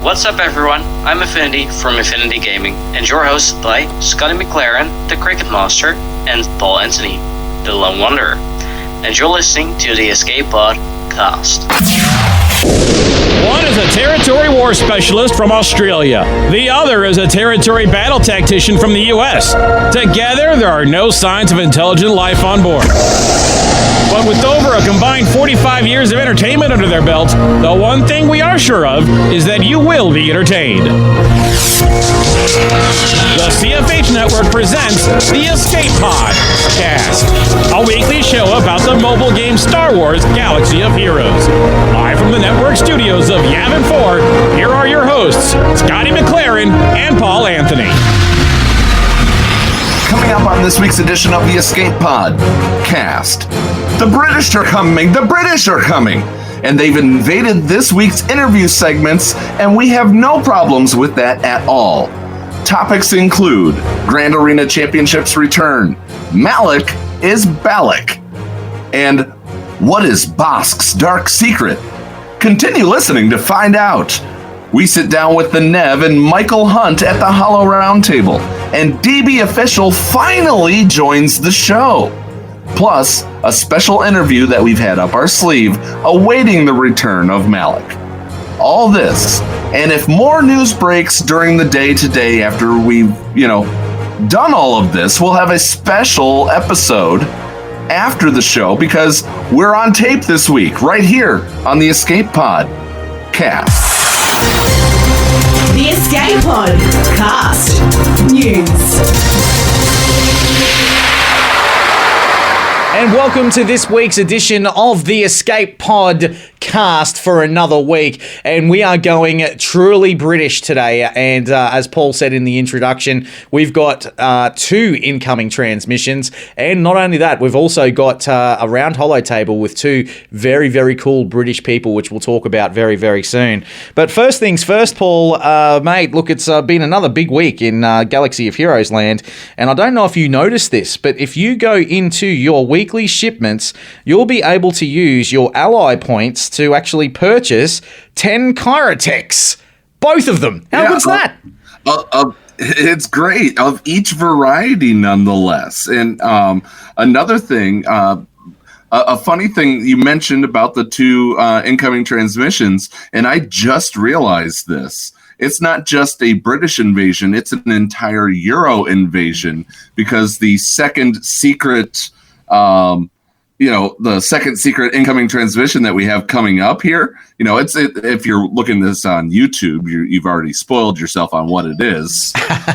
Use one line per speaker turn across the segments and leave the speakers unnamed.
What's up, everyone? I'm Affinity from Affinity Gaming, and your host by Scotty McLaren, the Cricket Master, and Paul Anthony, the Lone Wanderer. And you're listening to the Escape Pod Cast.
One is a territory war specialist from Australia. The other is a territory battle tactician from the U.S. Together, there are no signs of intelligent life on board. But with over a combined 45 years of entertainment under their belts, the one thing we are sure of is that you will be entertained. The CFH Network presents the Escape Pod Cast, a weekly show about the mobile game Star Wars Galaxy of Heroes. Live from the network studios of Yavin 4, here are your hosts, Scotty McLaren and Paul Anthony.
Coming up on this week's edition of the Escape Pod Cast, the British are coming, and they've invaded this week's interview segments, and we have no problems with that at all. Topics include Grand Arena Championships return, Malak is Balak, and what is Bossk's dark secret? Continue listening to find out. We sit down with the Nev and Michael Hunt at the Holo Roundtable, and DB Offical finally joins the show. Plus, a special interview that we've had up our sleeve awaiting the return of Malak. All this, and if more news breaks during the day today after we've, done all of this, we'll have a special episode after the show because we're on tape this week, right here on the Escape Pod Cast.
The Escape Pod Cast News.
And welcome to this week's edition of the Escape Pod Cast for another week. And we are going truly British today. And as Paul said in the introduction, we've got 2 incoming transmissions. And not only that, we've also got a round holo table with 2 very, very cool British people, which we'll talk about very, very soon. But first things first, Paul, mate, look, it's been another big week in Galaxy of Heroes land. And I don't know if you noticed this, but if you go into your weekly shipments, you'll be able to use your ally points to actually purchase 10 Kyrotechs. Both of them. How good's that?
It's great. Of each variety, nonetheless. And another thing, a funny thing you mentioned about the 2 incoming transmissions, and I just realized this. It's not just a British invasion, it's an entire Euro invasion, because the second secret the second secret incoming transmission that we have coming up here, if you're looking this on YouTube, you've already spoiled yourself on what it is.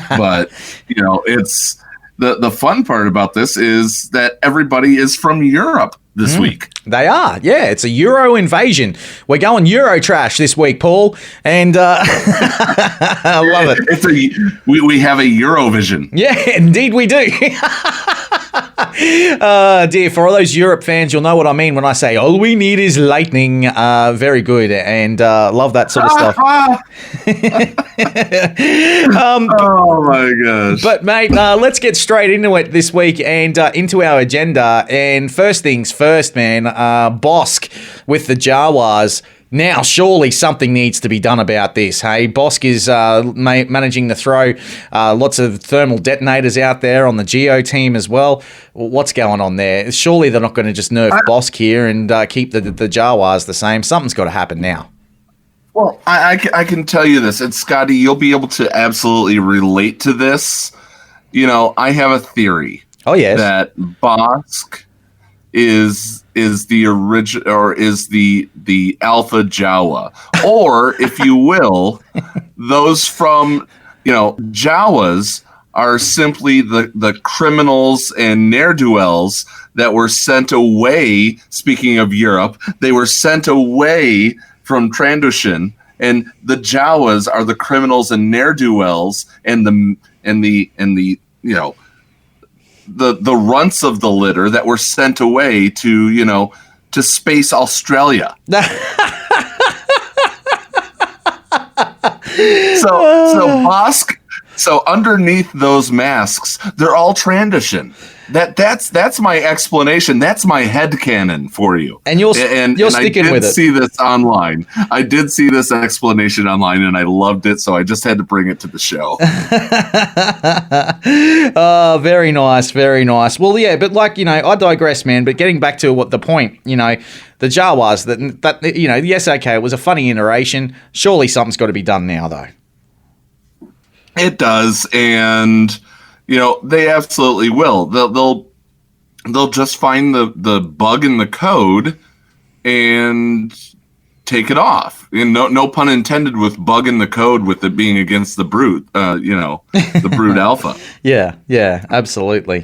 But, it's the fun part about this is that everybody is from Europe this week.
They are, yeah. It's a Euro invasion. We're going Euro trash this week, Paul, and I love it.
We have a Eurovision.
Yeah, indeed we do. Dear, for all those Europe fans, you'll know what I mean when I say all we need is lightning. Very good, and love that sort of stuff.
Oh my gosh.
But mate, let's get straight into it this week and into our agenda. And first things first, man, Bossk with the Jawas. Now, surely something needs to be done about this, hey? Bossk is managing to throw lots of thermal detonators out there on the Geo team as well. What's going on there? Surely they're not going to just nerf Bossk here and keep the Jawas the same. Something's got to happen now.
Well, I can tell you this, and Scotty, you'll be able to absolutely relate to this. I have a theory.
Oh, yes.
That Bossk is the original, or is the Alpha Jawa, or if you will, those from Jawas are simply the criminals and ne'er-do-wells that were sent away. Speaking of Europe, they were sent away from Trandoshan, and the Jawas are the criminals and ne'er-do-wells and the the runts of the litter that were sent away to space Australia. So So underneath those masks, they're all Trandoshan. That's my explanation. That's my headcanon for you.
And you're sticking with it.
I did see this online. I did see this explanation online, and I loved it, so I just had to bring it to the show.
Oh, very nice, very nice. Well, yeah, but I digress, man. But getting back to what the point, the Jawas, that yes, okay, it was a funny iteration. Surely something's got to be done now, though.
It does, and they absolutely will. They'll just find the bug in the code and take it off. And no pun intended with bug in the code, with it being against the brute, the brute alpha.
Yeah, absolutely.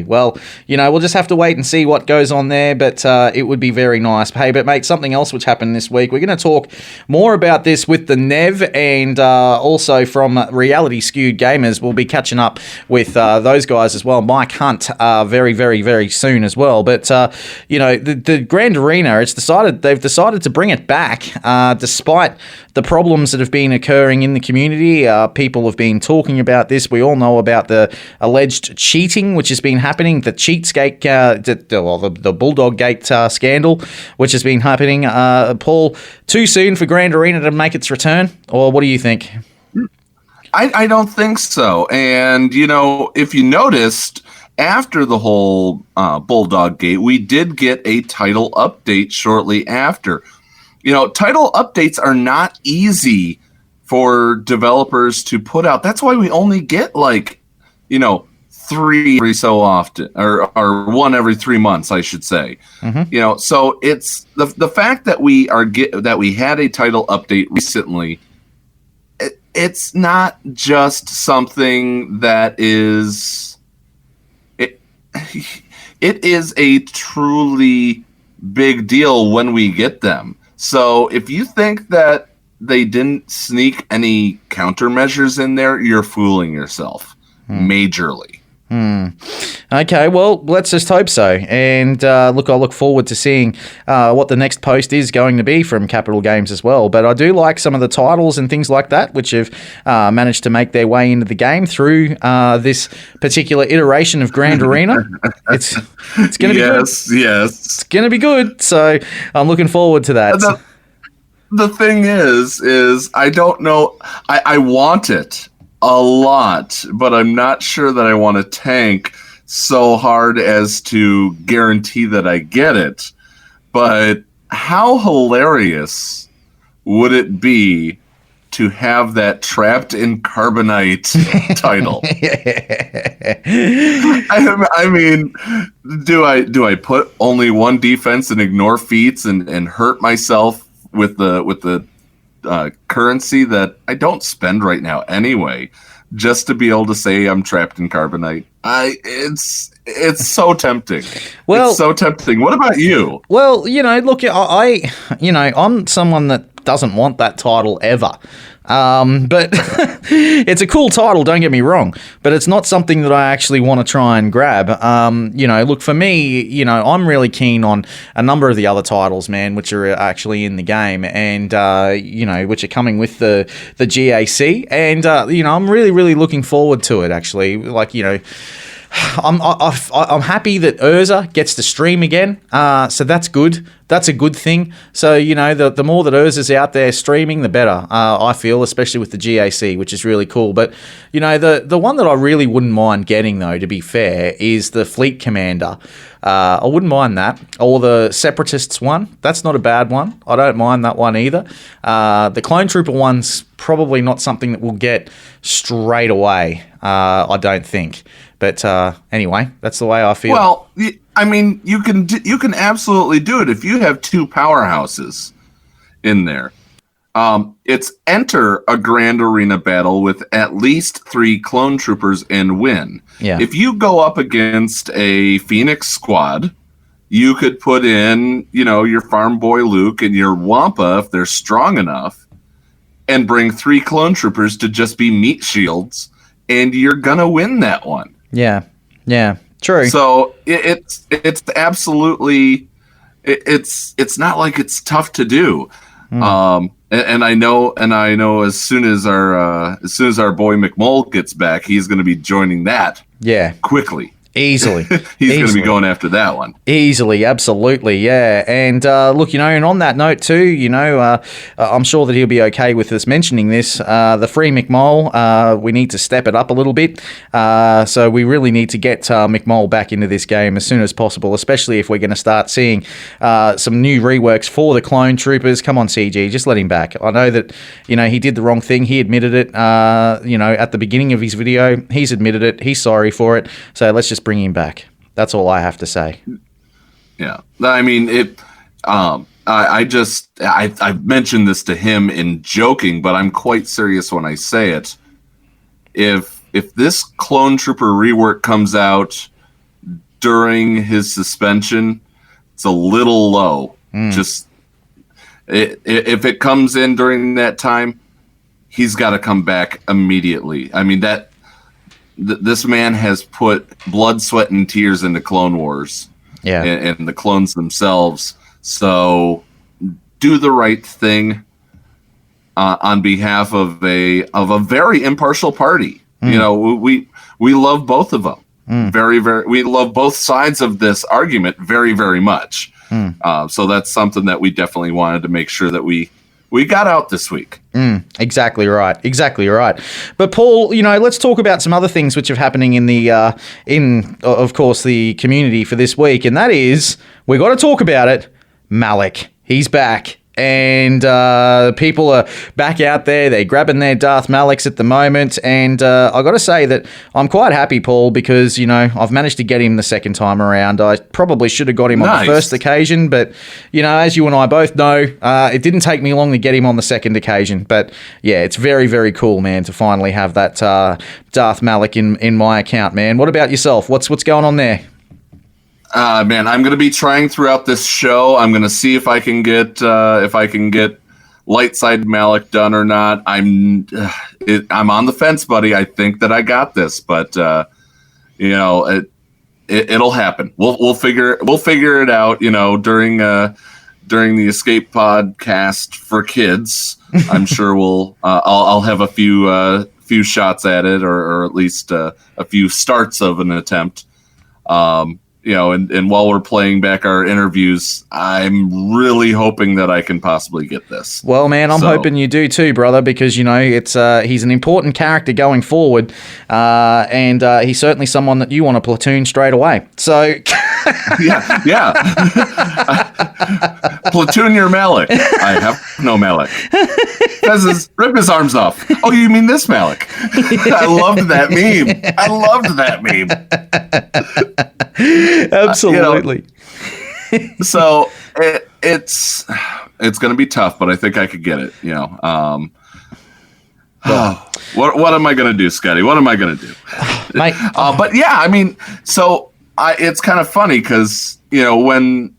Well, we'll just have to wait and see what goes on there, but it would be very nice. Hey, but mate, something else which happened this week. We're going to talk more about this with the Nev, and also from Reality Skewed Gamers. We'll be catching up with those guys as well. Mike Hunt very, very, very soon as well. But the Grand Arena, they've decided to bring it back, despite the problems that have been occurring in the community. People have been talking about this. We all know about the alleged cheating which has been happening, the Cheatsgate, the Bulldog Gate scandal which has been happening. Paul, too soon for Grand Arena to make its return, or what do you think?
I don't think so. And if you noticed, after the whole Bulldog Gate, we did get a title update shortly after. Title updates are not easy for developers to put out. That's why we only get 3 every so often, or 1 every 3 months, I should say. Mm-hmm. So it's the fact that we had a title update recently. It's not just something that is. It is a truly big deal when we get them. So if you think that they didn't sneak any countermeasures in there, you're fooling yourself majorly.
Okay, well, let's just hope so. And I look forward to seeing what the next post is going to be from Capital Games as well. But I do like some of the titles and things like that, which have managed to make their way into the game through this particular iteration of Grand Arena. It's going to be good. Yes. It's going to be good. So I'm looking forward to that.
The thing is I don't know. I want it a lot, but I'm not sure that I want to tank so hard as to guarantee that I get it. But how hilarious would it be to have that Trapped in Carbonite title? I mean, do I put only 1 defense and ignore feats and hurt myself with the currency that I don't spend right now anyway, just to be able to say I'm trapped in Carbonite? It's so tempting. Well, it's so tempting. What about you?
Well, look, I'm someone that doesn't want that title ever. But it's a cool title, don't get me wrong, but it's not something that I actually want to try and grab. Look, for me, I'm really keen on a number of the other titles, man, which are actually in the game, and which are coming with the GAC, and I'm really, really looking forward to it, actually. I'm happy that Urza gets to stream again, so that's good. That's a good thing. So, the more that Urza's out there streaming, the better, I feel, especially with the GAC, which is really cool. But, the one that I really wouldn't mind getting, though, to be fair, is the Fleet Commander. I wouldn't mind that. Or the Separatists one. That's not a bad one. I don't mind that one either. The Clone Trooper one's probably not something that we'll get straight away, I don't think. But anyway, that's the way I feel.
Well, I mean, you can absolutely do it if you have 2 powerhouses in there. It's enter a Grand Arena battle with at least 3 clone troopers and win.
Yeah.
If you go up against a Phoenix squad, you could put in, your farm boy Luke and your Wampa, if they're strong enough, and bring 3 clone troopers to just be meat shields, and you're gonna win that one.
Yeah, true.
So it's absolutely, it's not like it's tough to do. And I know as soon as our boy McMull gets back, he's going to be joining that.
Yeah,
quickly.
Easily.
He's going to be going after that one.
Easily, absolutely, yeah. And look, and on that note too, I'm sure that he'll be okay with us mentioning this. The free McMole, we need to step it up a little bit. So we really need to get McMole back into this game as soon as possible, especially if we're going to start seeing some new reworks for the clone troopers. Come on, CG, just let him back. I know that, he did the wrong thing. He admitted it, at the beginning of his video. He's admitted it. He's sorry for it. So let's just bring him back. That's all I have to say.
Yeah, I mean it. I've mentioned this to him in joking, but I'm quite serious when I say it. If this clone trooper rework comes out during his suspension, it's a little low. Just if it comes in during that time, he's got to come back immediately. I mean this man has put blood, sweat, and tears into Clone Wars, and the clones themselves. So do the right thing on behalf of a very impartial party. We love both of them very, very. We love both sides of this argument very, very much. So that's something that we definitely wanted to make sure that we got out this week.
Exactly right. But Paul, let's talk about some other things which are happening in the, of course, the community for this week. And that is, we got to talk about it. Malak, he's back. And people are back out there. They're grabbing their Darth Malaks at the moment. And I got to say that I'm quite happy, Paul, because, I've managed to get him the second time around. I probably should have got him on the first occasion. But, as you and I both know, it didn't take me long to get him on the second occasion. But, yeah, it's very, very cool, man, to finally have that Darth Malak in my account, man. What about yourself? What's going on there?
Man, I'm going to be trying throughout this show. I'm going to see if I can get light side Malak done or not. I'm on the fence, buddy. I think that I got this, but it'll happen. We'll figure it out. During the Escape podcast for kids. I'm sure I'll have a few shots at it, or at least a few starts of an attempt. And while we're playing back our interviews, I'm really hoping that I can possibly get this.
Well, man, I'm hoping you do too, brother, because, it's he's an important character going forward, and he's certainly someone that you want to platoon straight away. So...
yeah. Platoon your Malak. I have no Malak. Rip his arms off. Oh, you mean this Malak? I loved that meme.
Absolutely.
So it's going to be tough, but I think I could get it. What am I going to do, Scotty? What am I going to do?
Mate.
But yeah, I mean, so it's kind of funny because when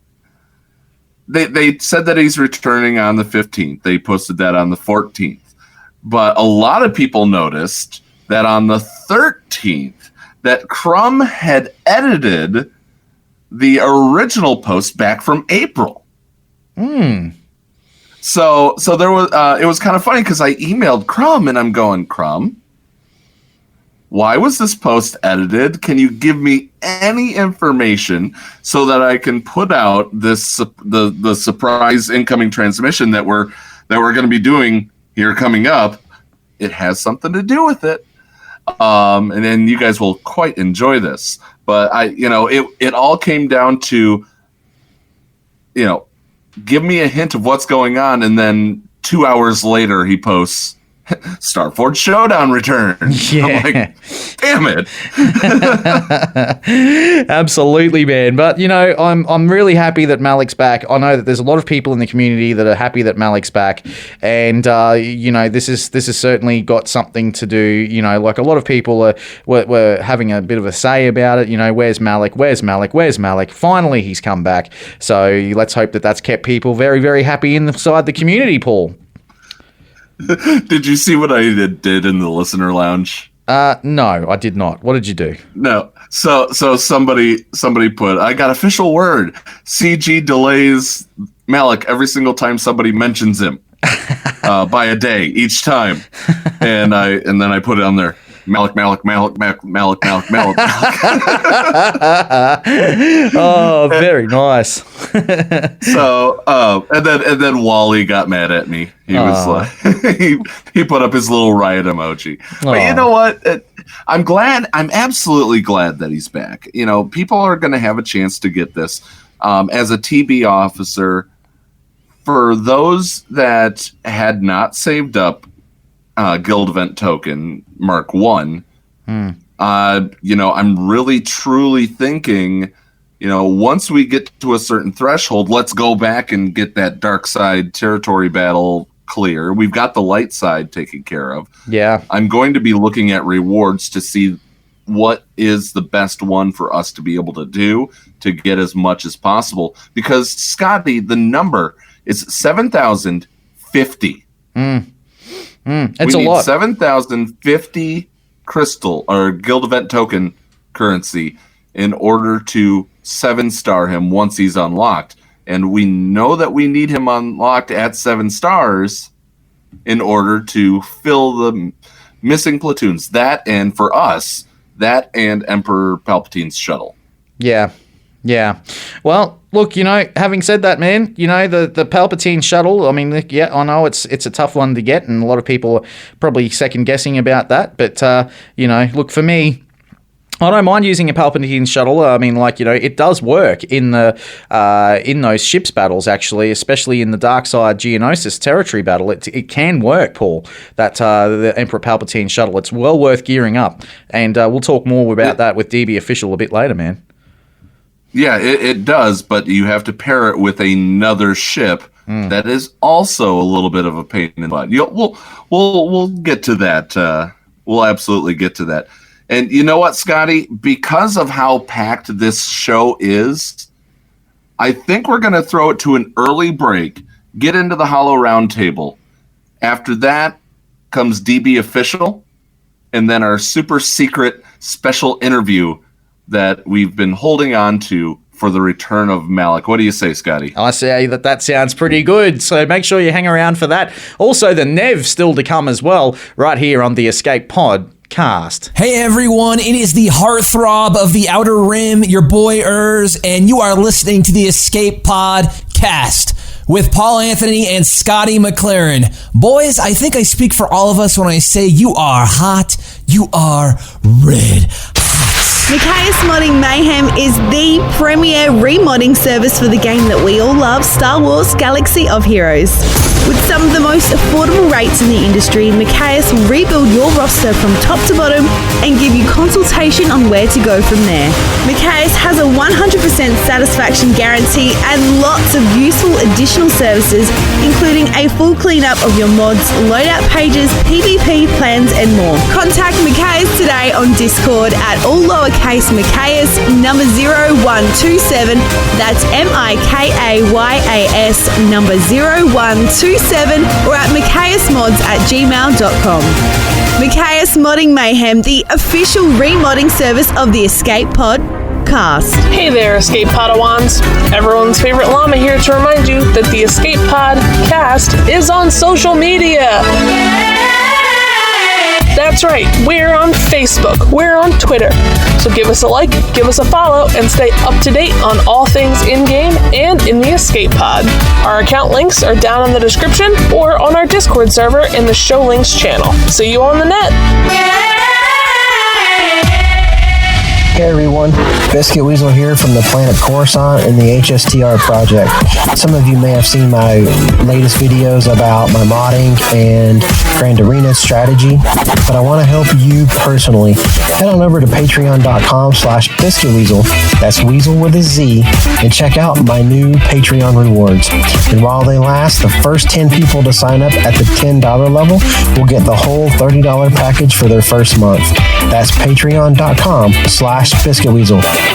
they said that he's returning on the 15th, they posted that on the 14th, but a lot of people noticed that on the 13th that Crumb had edited the original post back from April. So there was it was kind of funny because I emailed Crumb and I'm going, Crumb, why was this post edited? Can you give me any information so that I can put out this the surprise incoming transmission that we're going to be doing here coming up? It has something to do with it. And then you guys will quite enjoy this. But it all came down to, give me a hint of what's going on, and then 2 hours later he posts Starforge Showdown returns.
Yeah.
I'm like, damn it.
Absolutely, man. But I'm really happy that Malak's back. I know that there's a lot of people in the community that are happy that Malak's back, and this has certainly got something to do. Like a lot of people were having a bit of a say about it. Where's Malak? Where's Malak? Where's Malak? Finally, he's come back. So let's hope that that's kept people very, very happy inside the community, Paul.
Did you see what I did in the listener lounge?
No, I did not. What did you do?
No. So somebody put, I got official word. CG delays Malak every single time somebody mentions him by a day each time, and then I put it on there. Malak.
Oh, very nice.
So, and then Wally got mad at me. He was like, he put up his little riot emoji. But you know what? I'm absolutely glad that he's back. You know, people are going to have a chance to get this. As a TB officer, for those that had not saved up Guild Event Token Mark 1, you know, I'm really truly thinking, you know, once we get to a certain threshold, let's go back and get that dark side territory battle clear. We've got the light side taken care of.
Yeah.
I'm going to be looking at rewards to see what is the best one for us to be able to do to get as much as possible. Because, Scotty, the number is 7,050.
It's a lot.
7,050 crystal or Guild Event Token currency in order to 7-star him once he's unlocked. And we know that we need him unlocked at 7 stars in order to fill the missing platoons. That, and for us, that and Emperor Palpatine's shuttle.
Yeah. Well, look, you know, having said that, man, you know, the Palpatine shuttle, I mean, yeah, I know it's a tough one to get, and a lot of people are probably second guessing about that. But, you know, look, for me, I don't mind using a Palpatine shuttle. I mean, like, you know, it does work in the in those ships battles, actually, especially in the Dark Side Geonosis territory battle. It can work, Paul, that the Emperor Palpatine shuttle. It's well worth gearing up. And we'll talk more about that with DB Official a bit later, man.
Yeah, it does, but you have to pair it with another ship that is also a little bit of a pain in the butt. We'll get to that. We'll absolutely get to that. And you know what, Scotty? Because of how packed this show is, I think we're going to throw it to an early break, get into the Holo Roundtable. After that comes DB Official, and then our super secret special interview that we've been holding on to for the return of Malak. What do you say, Scotty?
I say that sounds pretty good, so make sure you hang around for that. Also, the Nev still to come as well, right here on the Escape Podcast.
Hey everyone, it is the heartthrob of the Outer Rim, your boy Urs, and you are listening to the Escape Podcast with Paul Anthony and Scotty McLaren. Boys, I think I speak for all of us when I say you are hot, you are red hot.
Michaelis Modding Mayhem is the premier remodding service for the game that we all love, Star Wars Galaxy of Heroes. With some of the most affordable rates in the industry, Michaelis will rebuild your roster from top to bottom and give you consultation on where to go from there. Michaelis has a 100% satisfaction guarantee and lots of useful additional services, including a full cleanup of your mods, loadout pages, PvP plans, and more. Contact Michaelis today on Discord at all lowercase Michaelis number 0127. That's MIKAYAS number 0127, or at michaelismods@gmail.com. Michaelis Modding Mayhem, the official remodding service of the Escape Podcast.
Hey there, Escape Padawans. Everyone's favorite llama here to remind you that the Escape Podcast is on social media. That's right, we're on Facebook, we're on Twitter. So give us a like, give us a follow, and stay up to date on all things in-game and in the Escape Pod. Our account links are down in the description or on our Discord server in the Show Links channel. See you on the net.
Hey everyone, Biscuit Weasel here from the planet Coruscant and the HSTR project. Some of you may have seen my latest videos about my modding and Grand Arena strategy, but I want to help you personally. Head on over to patreon.com/biscuitweasel, that's Weasel with a Z, and check out my new Patreon rewards. And while they last, the first 10 people to sign up at the $10 level will get the whole $30 package for their first month. That's patreon.com/biscuitweasel.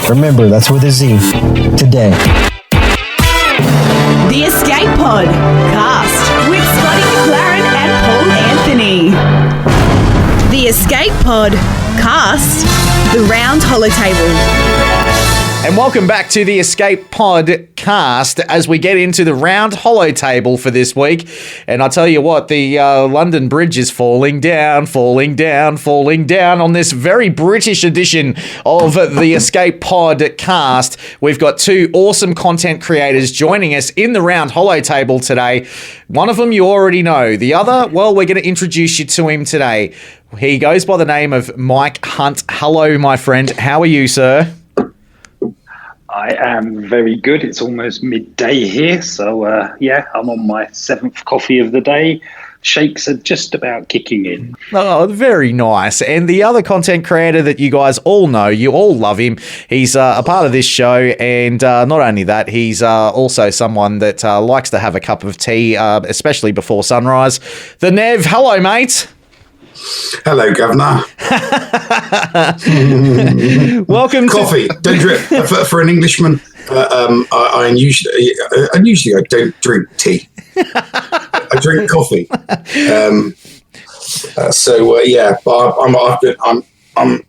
Remember, that's with a Z. Today.
The Escape Pod Cast with Scotty McLaren and Paul Anthony.
The Escape Pod Cast, the Round Holo Table.
And welcome back to the Escape Podcast as we get into the round holo table for this week. And I'll tell you what, the London Bridge is falling down on this very British edition of the Escape Podcast. We've got two awesome content creators joining us in the round holo table today. One of them you already know. The other, well, we're going to introduce you to him today. He goes by the name of Mike Hunt. Hello, my friend. How are you, sir?
I am very good. It's almost midday here. So, I'm on my 7th coffee of the day. Shakes are just about kicking in.
Oh, very nice. And the other content creator that you guys all know, you all love him. He's a part of this show. And not only that, he's also someone that likes to have a cup of tea, especially before sunrise. The Nev. Hello, mate.
Hello, Governor.
Welcome
coffee. Don't drink for an Englishman. I usually I don't drink tea. I drink coffee. But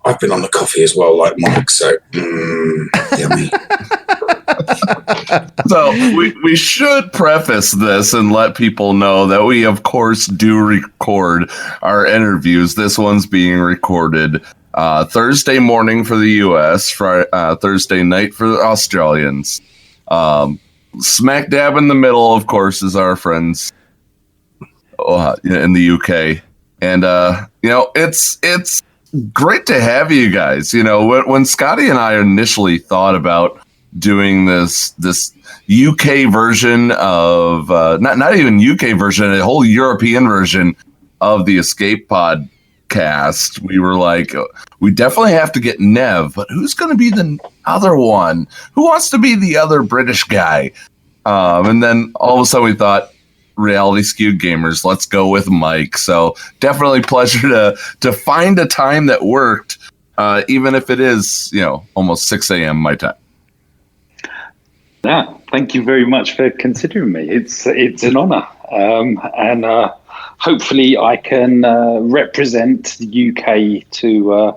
I've been on the coffee as well, like Mike. So yummy.
So we should preface this and let people know that we, of course, do record our interviews. This one's being recorded Thursday morning for the U.S., Thursday night for the Australians. Smack dab in the middle, of course, is our friends in the UK. And, it's great to have you guys. You know, when Scotty and I initially thought about doing this UK version of not even UK version, a whole European version of the Escape Podcast, we were like, we definitely have to get Nev, but who's going to be the other one? Who wants to be the other British guy? And then all of a sudden we thought, reality skewed gamers, let's go with Mike. So definitely pleasure to find a time that worked, even if it is, almost 6 a.m. my time.
Yeah, thank you very much for considering me. It's an honor. And hopefully I can represent the UK to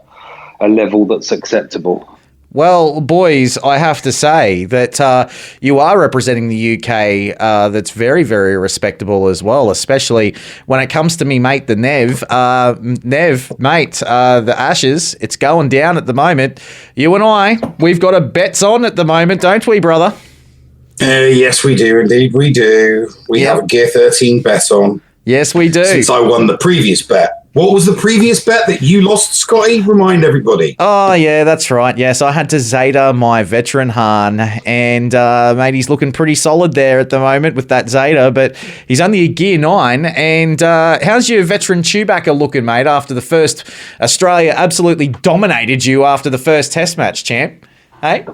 a level that's acceptable.
Well, boys, I have to say that you are representing the UK that's very, very respectable as well, especially when it comes to me, mate, the Nev. Nev, mate, the Ashes, it's going down at the moment. You and I, we've got a bets on at the moment, don't we, brother?
Yes, we do. Indeed, we do. We have a Gear 13 bet on.
Yes, we do.
Since I won the previous bet. What was the previous bet that you lost, Scotty? Remind everybody.
Oh, yeah, that's right. Yes, I had to Zeta my veteran Han, and mate, he's looking pretty solid there at the moment with that Zeta, but he's only a Gear 9. And how's your veteran Chewbacca looking, mate, after the first Australia absolutely dominated you after the first test match, champ? Hey?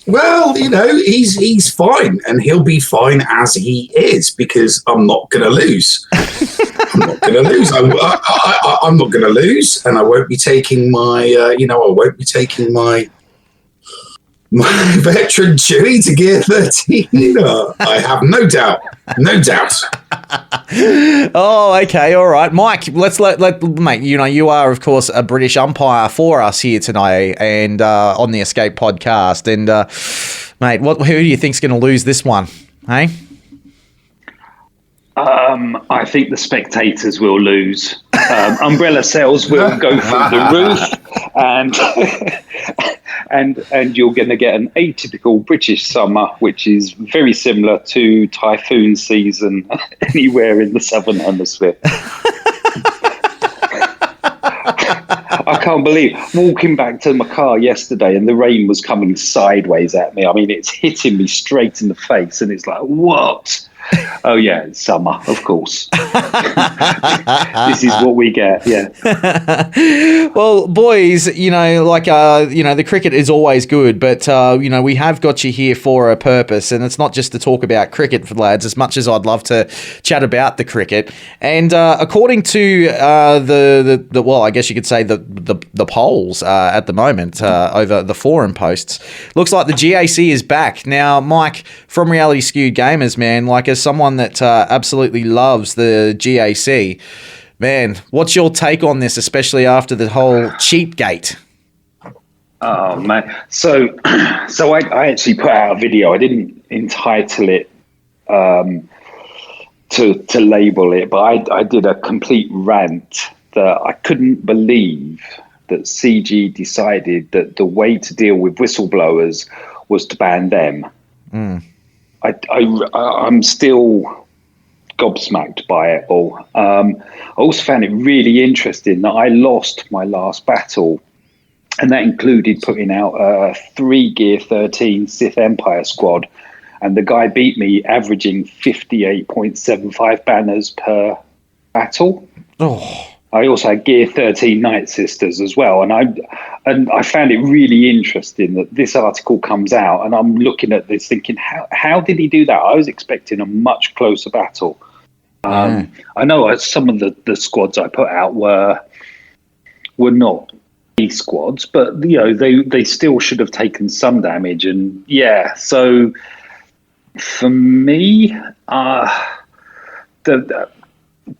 Well, he's fine, and he'll be fine as he is, because I'm not going to lose. I'm not going to lose. I'm not going to lose, and I won't be taking my, my veteran Chewie to Gear 13. I have no doubt. No doubt.
Oh, okay, all right, Mike. Let's let mate. You are of course a British umpire for us here tonight, and on the Escape Podcast. And mate, who do you think's going to lose this one? Hey.
I think the spectators will lose. Umbrella sales will go through the roof, and you're going to get an atypical British summer, which is very similar to typhoon season anywhere in the southern hemisphere. I can't believe walking back to my car yesterday and the rain was coming sideways at me. I mean, it's hitting me straight in the face, and it's like, what? Oh yeah, it's summer, of course. This is what we get. Yeah.
Well, boys, the cricket is always good, but we have got you here for a purpose, and it's not just to talk about cricket, lads. As much as I'd love to chat about the cricket, and according to I guess you could say the polls at the moment over the forum posts, looks like the GAC is back now. Mike, from Reality Skewed Gamers, man, as someone that absolutely loves the GAC, man, what's your take on this, especially after the whole cheat gate?
Oh man! So I actually put out a video. I didn't entitle it to label it, but I did a complete rant that I couldn't believe that CG decided that the way to deal with whistleblowers was to ban them. I'm still gobsmacked by it all. I also found it really interesting that I lost my last battle, and that included putting out a 3 Gear 13 Sith Empire squad, and the guy beat me averaging 58.75 banners per battle. I also had Gear 13 Night Sisters as well, and I found it really interesting that this article comes out, and I'm looking at this thinking, how did he do that? I was expecting a much closer battle. I know some of the squads I put out were not squads, but they still should have taken some damage, and so for me, the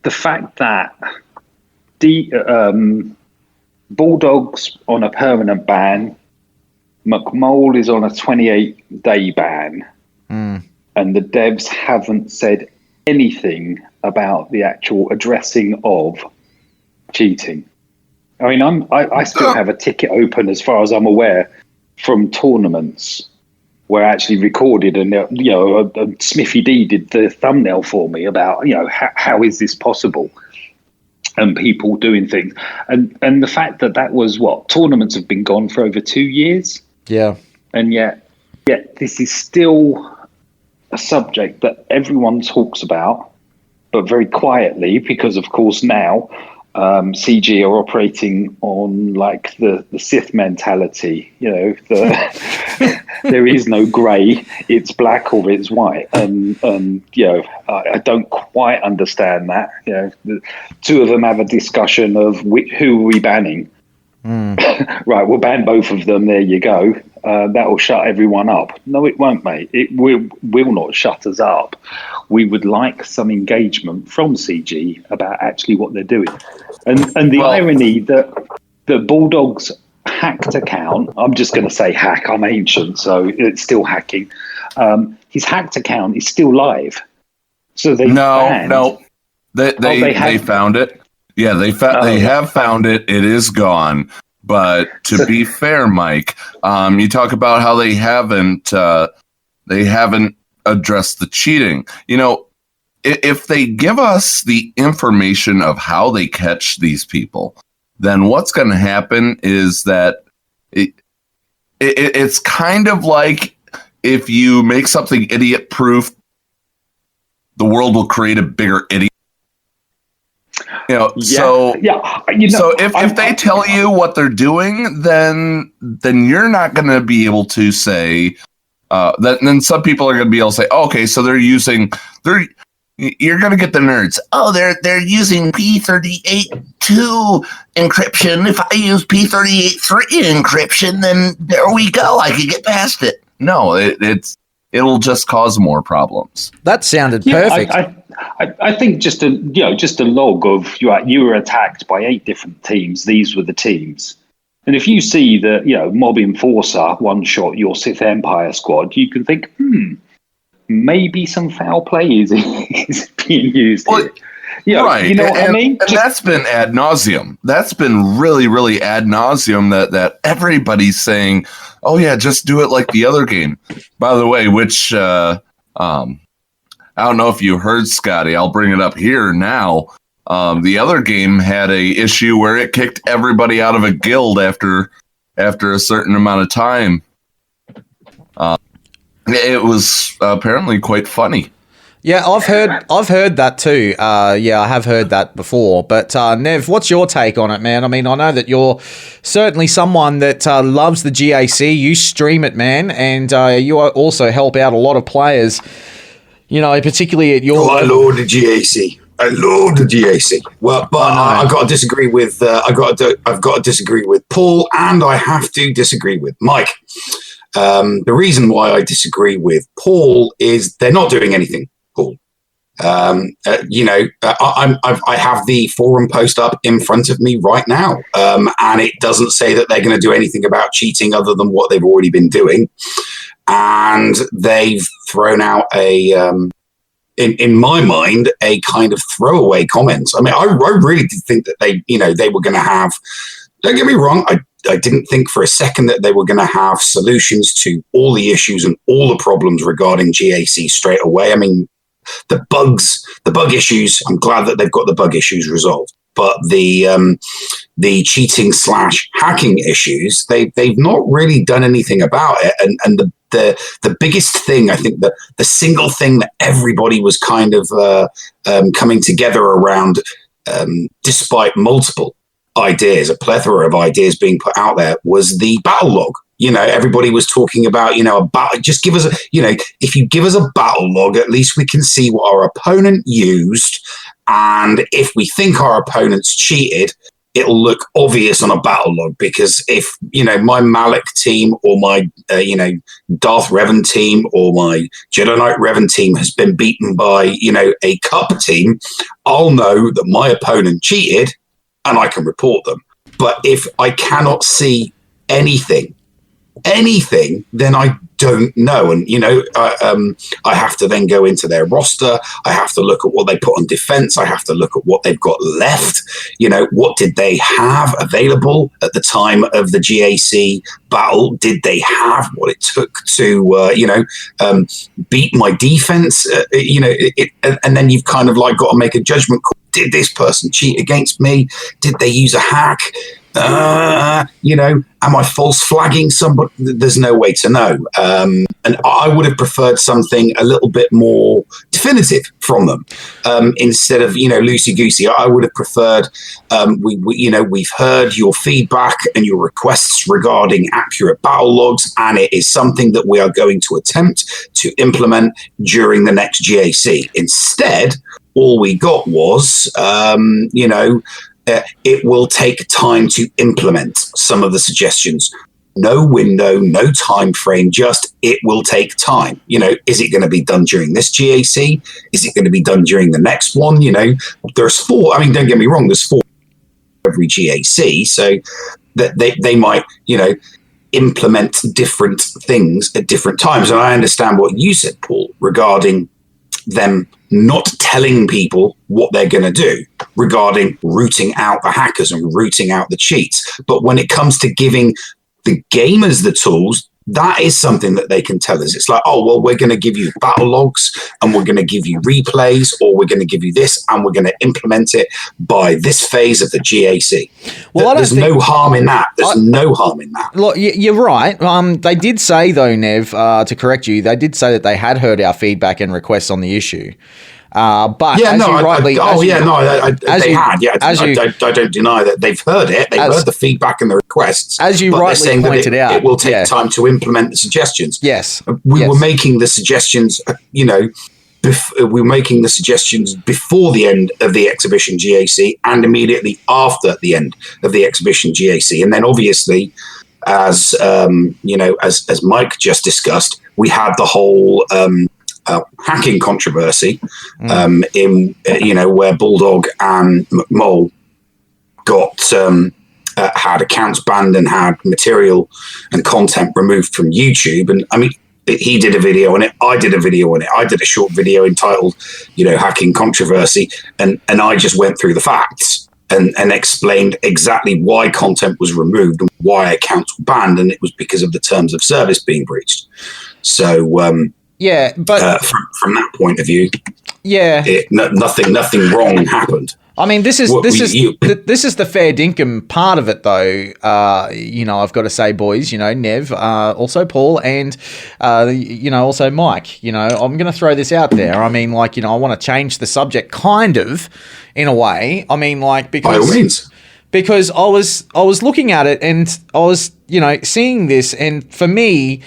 fact that Bulldog's on a permanent ban, McMole is on a 28-day ban, and the devs haven't said anything about the actual addressing of cheating. I mean, I still have a ticket open, as far as I'm aware, from tournaments where I actually recorded, and Smithy D did the thumbnail for me about how is this possible, and people doing things, and the fact that was tournaments have been gone for over 2 years, and yet this is still a subject that everyone talks about, but very quietly, because of course now CG are operating on like the Sith mentality. There is no grey, it's black or it's white, and I don't quite understand that. The two of them have a discussion of who are we banning. Right, we'll ban both of them. There you go. That will shut everyone up. No, it won't, mate. It will not shut us up. We would like some engagement from CG about actually what they're doing. And the irony that the Bulldogs hacked account, I'm just going to say hack, I'm ancient, so it's still hacking. His hacked account is still live. So they they found it.
Yeah, they have found it. It is gone. But to be fair, Mike, you talk about how they haven't addressed the cheating. If they give us the information of how they catch these people, then what's going to happen is that it's kind of like if you make something idiot-proof, the world will create a bigger idiot. So if they tell you what they're doing, then you're not going to be able to say that. Then some people are going to be able to say, okay, so you're going to get the nerds. Oh, they're using P38.2 encryption. If I use P38.3 encryption, then there we go. I can get past it. No, it'll just cause more problems.
That sounded perfect.
I think just a log of you were attacked by 8 different teams. These were the teams, and if you see the Mob Enforcer one shot your Sith Empire squad, you can think, maybe some foul play is being used here.
Right. You know what I mean? And that's been ad nauseum. That's been really, really ad nauseum that everybody's saying, oh yeah, just do it like the other game. By the way, which I don't know if you heard, Scotty. I'll bring it up here now. The other game had a issue where it kicked everybody out of a guild after a certain amount of time. It was apparently quite funny.
Yeah, I've heard that too. I have heard that before. But Nev, what's your take on it, man? I mean, I know that you're certainly someone that loves the GAC. You stream it, man, and you also help out a lot of players. Particularly at your.
I love the GAC. Well, but I've got to disagree with. I've got to disagree with Paul, and I have to disagree with Mike. The reason why I disagree with Paul is they're not doing anything. Paul, I have the forum post up in front of me right now, and it doesn't say that they're going to do anything about cheating other than what they've already been doing. And they've thrown out in my mind, a kind of throwaway comment. I mean, I really did think that they were going to have. Don't get me wrong. I didn't think for a second that they were going to have solutions to all the issues and all the problems regarding GAC straight away. I mean, the bug issues, I'm glad that they've got the bug issues resolved. But the cheating / hacking issues, they've not really done anything about it. And the biggest thing, I think, the single thing that everybody was kind of coming together around, despite multiple ideas, a plethora of ideas being put out there, was the battle log. Everybody was talking about, just give us if you give us a battle log, at least we can see what our opponent used. And if we think our opponent's cheated, it'll look obvious on a battle log, because if, my Malak team or my, Darth Revan team or my Jedi Knight Revan team has been beaten by, a cup team, I'll know that my opponent cheated and I can report them. But if I cannot see anything, then I don't know. And, I have to then go into their roster. I have to look at what they put on defense. I have to look at what they've got left. What did they have available at the time of the GAC battle? Did they have what it took to, beat my defense? And then you've kind of like got to make a judgment call. Did this person cheat against me? Did they use a hack? Am I false flagging somebody? There's no way to know. And I would have preferred something a little bit more definitive from them, instead of, loosey goosey. I would have preferred, we've heard your feedback and your requests regarding accurate battle logs, and it is something that we are going to attempt to implement during the next GAC. Instead, all we got was, it will take time to implement some of the suggestions. No window, no time frame, just it will take time. Is it going to be done during this GAC? Is it going to be done during the next one? There's 4. I mean, don't get me wrong, there's 4 every GAC. So that they might, implement different things at different times. And I understand what you said, Paul, regarding them not telling people what they're going to do regarding rooting out the hackers and rooting out the cheats. But when it comes to giving the gamers the tools, that is something that they can tell us. It's like, oh, well, we're going to give you battle logs and we're going to give you replays, or we're going to give you this and we're going to implement it by this phase of the GAC. Well, there's no harm in that. There's no harm in that.
Look, you're right. They did say, though, Nev, to correct you, they did say that they had heard our feedback and requests on the issue. But
yeah,
as
no,
you rightly,
I don't deny that they've heard it. They've heard the feedback and the requests.
As you rightly pointed out,
it will take time to implement the suggestions.
Yes,
we were making the suggestions. We were making the suggestions before the end of the exhibition GAC and immediately after the end of the exhibition GAC, and then obviously, as Mike just discussed, we had the whole. Hacking controversy in where Bulldog and McMull got had accounts banned and had material and content removed from YouTube. And I mean, he did a video on it. I did a video on it. I did a short video entitled, Hacking Controversy. And I just went through the facts and explained exactly why content was removed and why accounts were banned. And it was because of the terms of service being breached. So,
yeah, but
from that point of view, nothing wrong happened.
I mean, this is the fair dinkum part of it, though. I've got to say, boys, Nev, also Paul, and also Mike. I'm going to throw this out there. I mean, I want to change the subject, kind of, in a way. I mean, because
by all means.
Because I was looking at it and I was seeing this, and for me.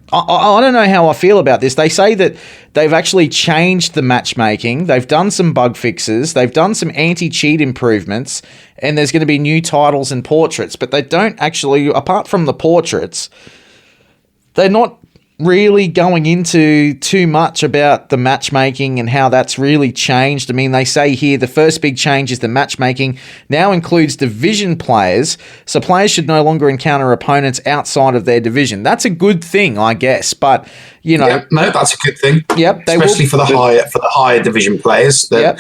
I don't know how I feel about this. They say that they've actually changed the matchmaking. They've done some bug fixes. They've done some anti-cheat improvements. And there's going to be new titles and portraits. But they don't actually, apart from the portraits, they're not really going into too much about the matchmaking and how that's really changed. I mean, they say here the first big change is the matchmaking now includes division players, so players should no longer encounter opponents outside of their division. That's a good thing, I guess, but you know,
no, that's a good thing.
Yep,
especially for the higher division players. So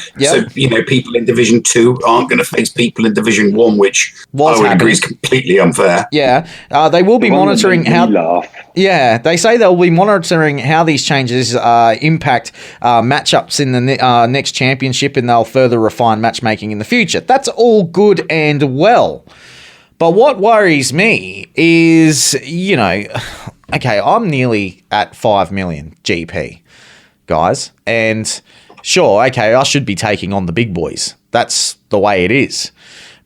people in Division 2 aren't going to face people in Division 1, which I would agree is completely unfair.
Yeah, they will be monitoring how. Yeah, they say they'll be monitoring how these changes impact matchups in the next championship, and they'll further refine matchmaking in the future. That's all good and well. But what worries me is, okay, I'm nearly at 5 million GP, guys. And sure, okay, I should be taking on the big boys. That's the way it is.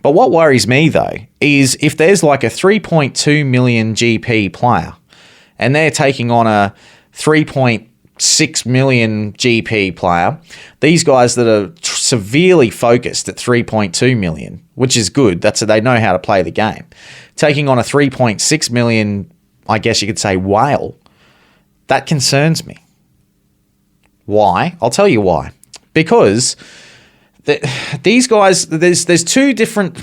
But what worries me, though, is if there's like a 3.2 million GP player and they're taking on a 3.6 million GP player, these guys that are severely focused at 3.2 million, which is good, they know how to play the game, taking on a 3.6 million, I guess you could say, whale, that concerns me. Why? I'll tell you why. Because these guys, there's two different,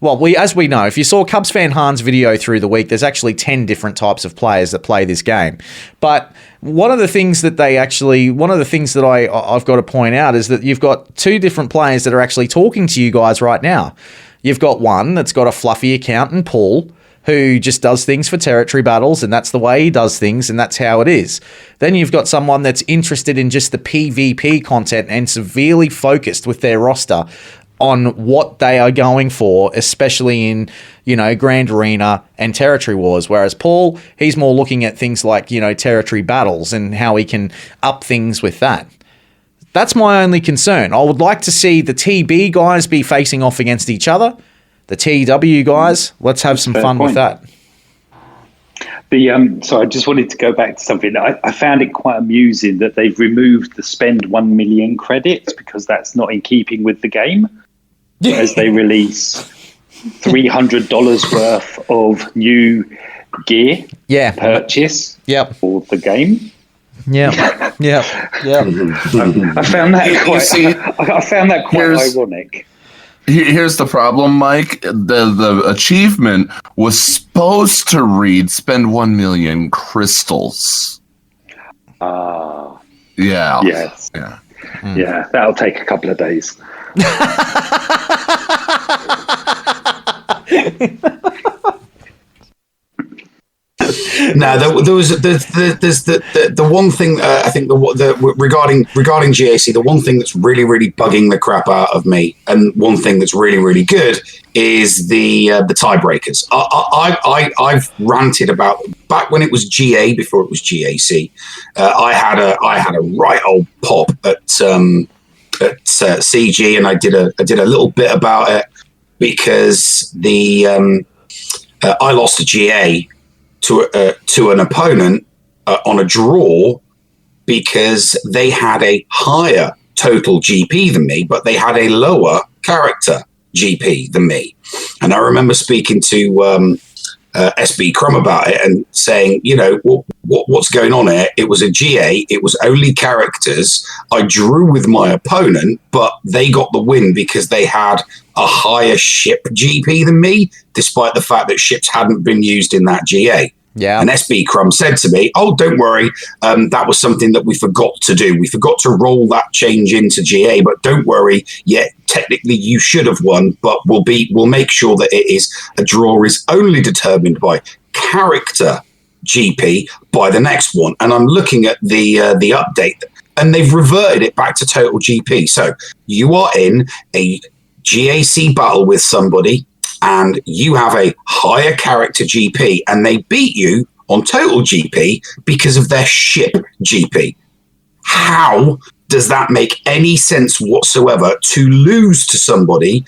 as we know, if you saw Cubs fan Han's video through the week, there's actually 10 different types of players that play this game. But one of the things that I've got to point out is that you've got two different players that are actually talking to you guys right now. You've got one that's got a fluffy account in Paul, who just does things for territory battles, and that's the way he does things, and that's how it is. Then you've got someone that's interested in just the PvP content and severely focused with their roster on what they are going for, especially in, Grand Arena and Territory Wars. Whereas Paul, he's more looking at things like, territory battles and how he can up things with that. That's my only concern. I would like to see the TB guys be facing off against each other. The TW guys, let's have some fun with that.
So I just wanted to go back to something. I found it quite amusing that they've removed the spend 1 million credits because that's not in keeping with the game. As they release $300 worth of new gear purchase for the game.
Yeah.
I found that quite ironic.
Here's the problem, Mike. The achievement was supposed to read spend 1 million crystals.
Yeah.
Yes. Yeah.
Yeah, that'll take a couple of days.
No, there's the one thing I think regarding GAC, the one thing that's really bugging the crap out of me, and one thing that's really good is the tiebreakers. I've ranted about back when it was GA before it was GAC. I had a right old pop at CG, and I did a little bit about it because I lost a GA to an opponent on a draw because they had a higher total GP than me, but they had a lower character GP than me. And I remember speaking to SB Crumb about it and saying, what's going on here? It was a GA. It was only characters. I drew with my opponent, but they got the win because they had a higher ship GP than me, despite the fact that ships hadn't been used in that GA.
Yeah.
And SB Crumb said to me, "Oh, don't worry. That was something that we forgot to do. We forgot to roll that change into GA, but don't worry. Yeah, technically you should have won, but we'll make sure that a draw is only determined by character GP by the next one." And I'm looking at the update, and they've reverted it back to total GP. So you are in a GAC battle with somebody, and you have a higher character GP, and they beat you on total GP because of their ship GP. How does that make any sense whatsoever to lose to somebody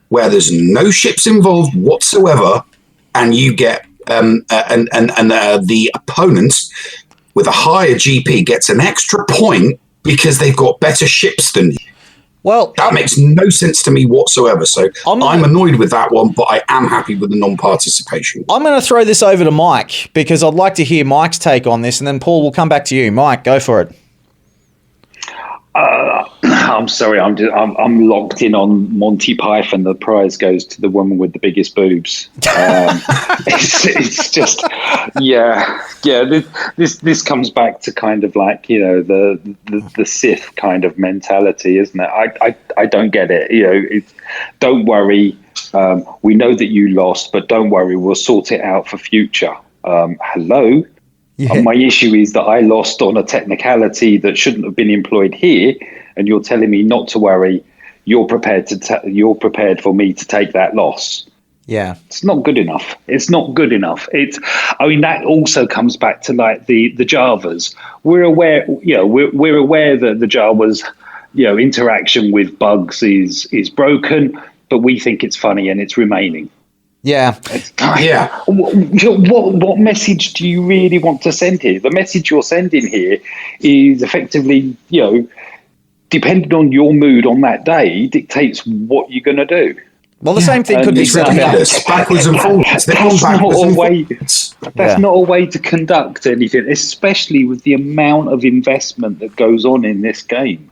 where there's no ships involved whatsoever, and you get the opponent with a higher GP gets an extra point because they've got better ships than you?
Well,
that makes no sense to me whatsoever. So I'm annoyed with that one, but I am happy with the non-participation.
I'm going to throw this over to Mike because I'd like to hear Mike's take on this, and then Paul will come back to you. Mike, go for it.
I'm sorry, I'm locked in on Monty Python. The prize goes to the woman with the biggest boobs. It's just, yeah. This comes back to kind of like, you know, the Sith kind of mentality, isn't it? I don't get it. You know, don't worry. We know that you lost, but don't worry. We'll sort it out for future. Hello.
Yeah.
My issue is that I lost on a technicality that shouldn't have been employed here, and you're telling me not to worry. You're prepared for me to take that loss.
Yeah,
it's not good enough. It's not good enough. I mean, that also comes back to like the Javas. We're aware, you know, we're aware that the Javas, you know, interaction with bugs is broken, but we think it's funny and it's remaining.
Yeah.
What message do you really want to send here? The message you're sending here is effectively, you know, depending on your mood on that day, dictates what you're going to do.
Well, the same thing could be said about
backwards and forwards.
That's not a way to conduct anything, especially with the amount of investment that goes on in this game.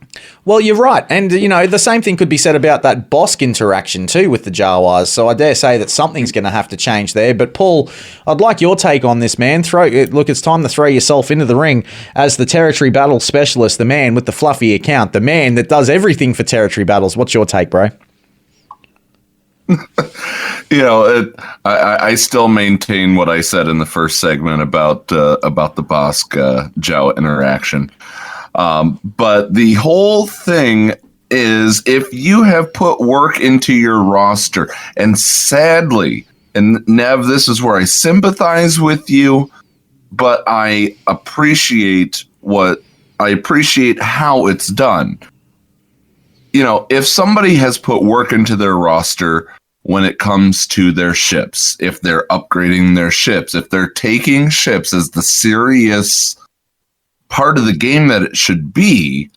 Well, you're right. And, you know, the same thing could be said about that Bossk interaction too with the Jawas. So I dare say that something's going to have to change there. But, Paul, I'd like your take on this, man. Look, it's time to throw yourself into the ring as the territory battle specialist, the man with the fluffy account, the man that does everything for territory battles. What's your take, bro?
You know, I still maintain what I said in the first segment about the Bossk Jawa interaction. But the whole thing is, if you have put work into your roster, and sadly, and Nev, this is where I sympathize with you, but I appreciate how it's done. You know, if somebody has put work into their roster when it comes to their ships, if they're upgrading their ships, if they're taking ships as the serious part of the game that it should be,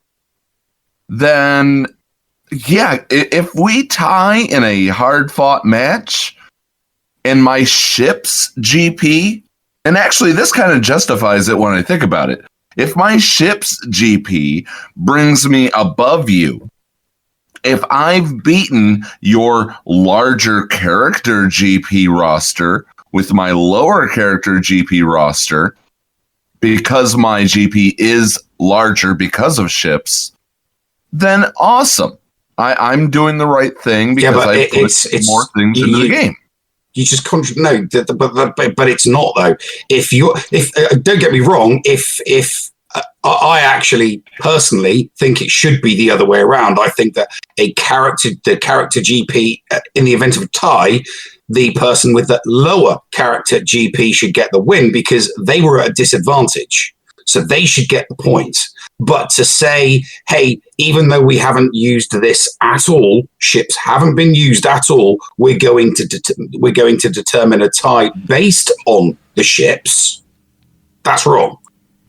then yeah, if we tie in a hard-fought match and my ship's GP, and actually this kind of justifies it when I think about it, if my ship's GP brings me above you, if I've beaten your larger character GP roster with my lower character GP roster, because my GP is larger because of ships, then awesome. I'm doing the right thing because I put more things into the game.
You just but it's not though. If don't get me wrong, if I actually personally think it should be the other way around. I think that the character GP, in the event of a tie, the person with the lower character GP should get the win because they were at a disadvantage. So they should get the points. But to say, hey, even though we haven't used this at all, ships haven't been used at all, we're going to determine a tie based on the ships. That's wrong.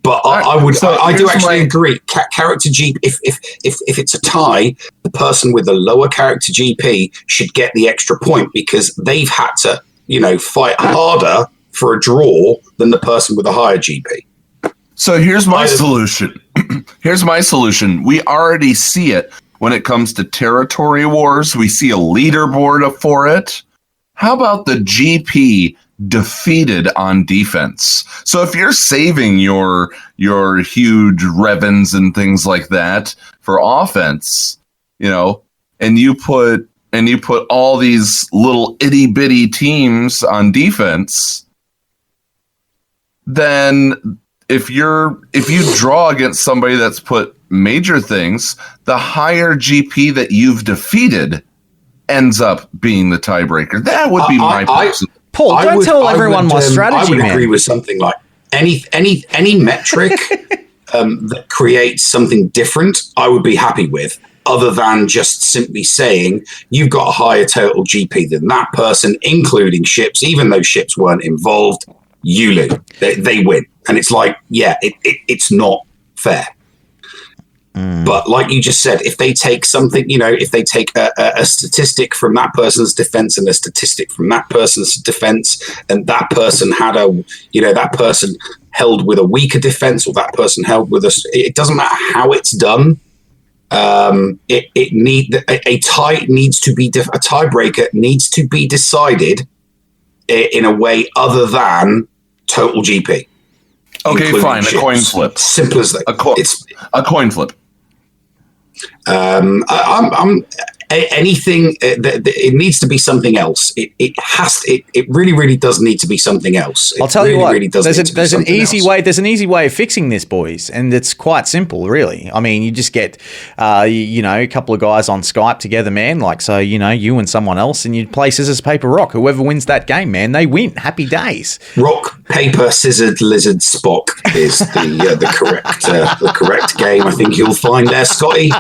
But I do actually agree. Character GP, if it's a tie, the person with the lower character GP should get the extra point because they've had to, fight harder for a draw than the person with a higher GP.
So here's my solution. We already see it when it comes to territory wars. We see a leaderboard for it. How about the GP defeated on defense? So if you're saving your huge Revens and things like that for offense, and you put all these little itty bitty teams on defense, then if you draw against somebody that's put major things, the higher GP that you've defeated ends up being the tiebreaker. That would be my person.
Paul, don't tell everyone my strategy,
I would
man.
agree with something like any metric that creates something different, I would be happy with, other than just simply saying you've got a higher total GP than that person, including ships, even though ships weren't involved, you lose. They win. And it's like, yeah, it's not fair. But like you just said, if they take something, if they take a statistic from that person's defense and a statistic from that person's defense, and that person had that person held with a weaker defense, or that person held with it doesn't matter how it's done. A tiebreaker needs to be decided in a way other than total GP.
Okay, fine. A coin flip.
Simple as that.
A coin flip.
Anything it needs to be something else. It really does need to be something else.
I'll tell you what. There's an easy way. There's an easy way of fixing this, boys, and it's quite simple, really. I mean, you just get a couple of guys on Skype together, man. Like, so you and someone else, and you play scissors paper rock. Whoever wins that game, man, they win. Happy days.
Rock, paper, scissors, lizard, Spock is the correct game. I think you'll find there, Scotty.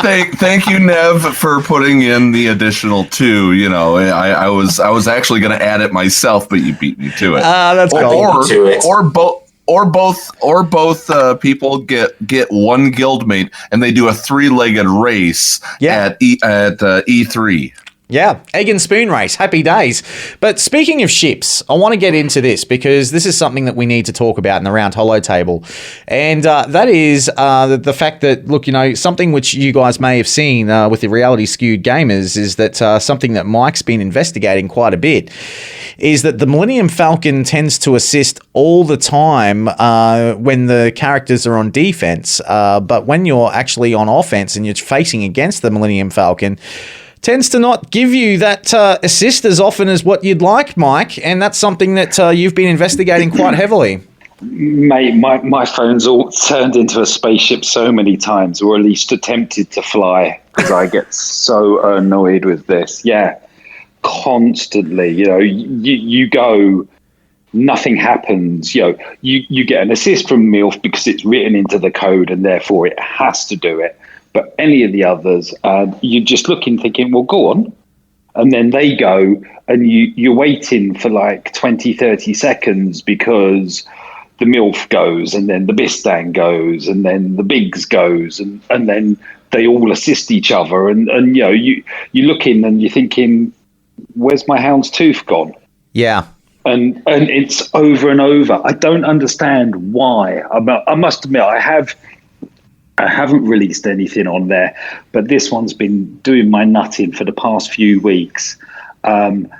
Thank you, Nev, for putting in the additional 2. I was actually going to add it myself, but you beat me to it.
That's cool.
Or both people get one guildmate, and they do a 3-legged race at E3.
Yeah, egg and spoon race. Happy days. But speaking of ships, I want to get into this because this is something that we need to talk about in the round holo table. And that is the fact that, look, something which you guys may have seen with the reality skewed gamers is that something that Mike's been investigating quite a bit is that the Millennium Falcon tends to assist all the time when the characters are on defense. But when you're actually on offense and you're facing against the Millennium Falcon, tends to not give you that assist as often as what you'd like, Mike, and that's something that you've been investigating quite heavily.
Mate, my phone's all turned into a spaceship so many times, or at least attempted to fly, because I get so annoyed with this. Yeah, constantly. You go, nothing happens. You get an assist from MILF because it's written into the code, and therefore it has to do it. But any of the others, you're just looking, thinking, well, go on. And then they go, and you're waiting for like 20, 30 seconds because the MILF goes, and then the Bistang goes, and then the Biggs goes, and then they all assist each other. And you're looking and you're thinking, where's my hound's tooth gone?
Yeah.
And it's over and over. I don't understand why. I must admit, I haven't released anything on there, but this one's been doing my nutting for the past few weeks. The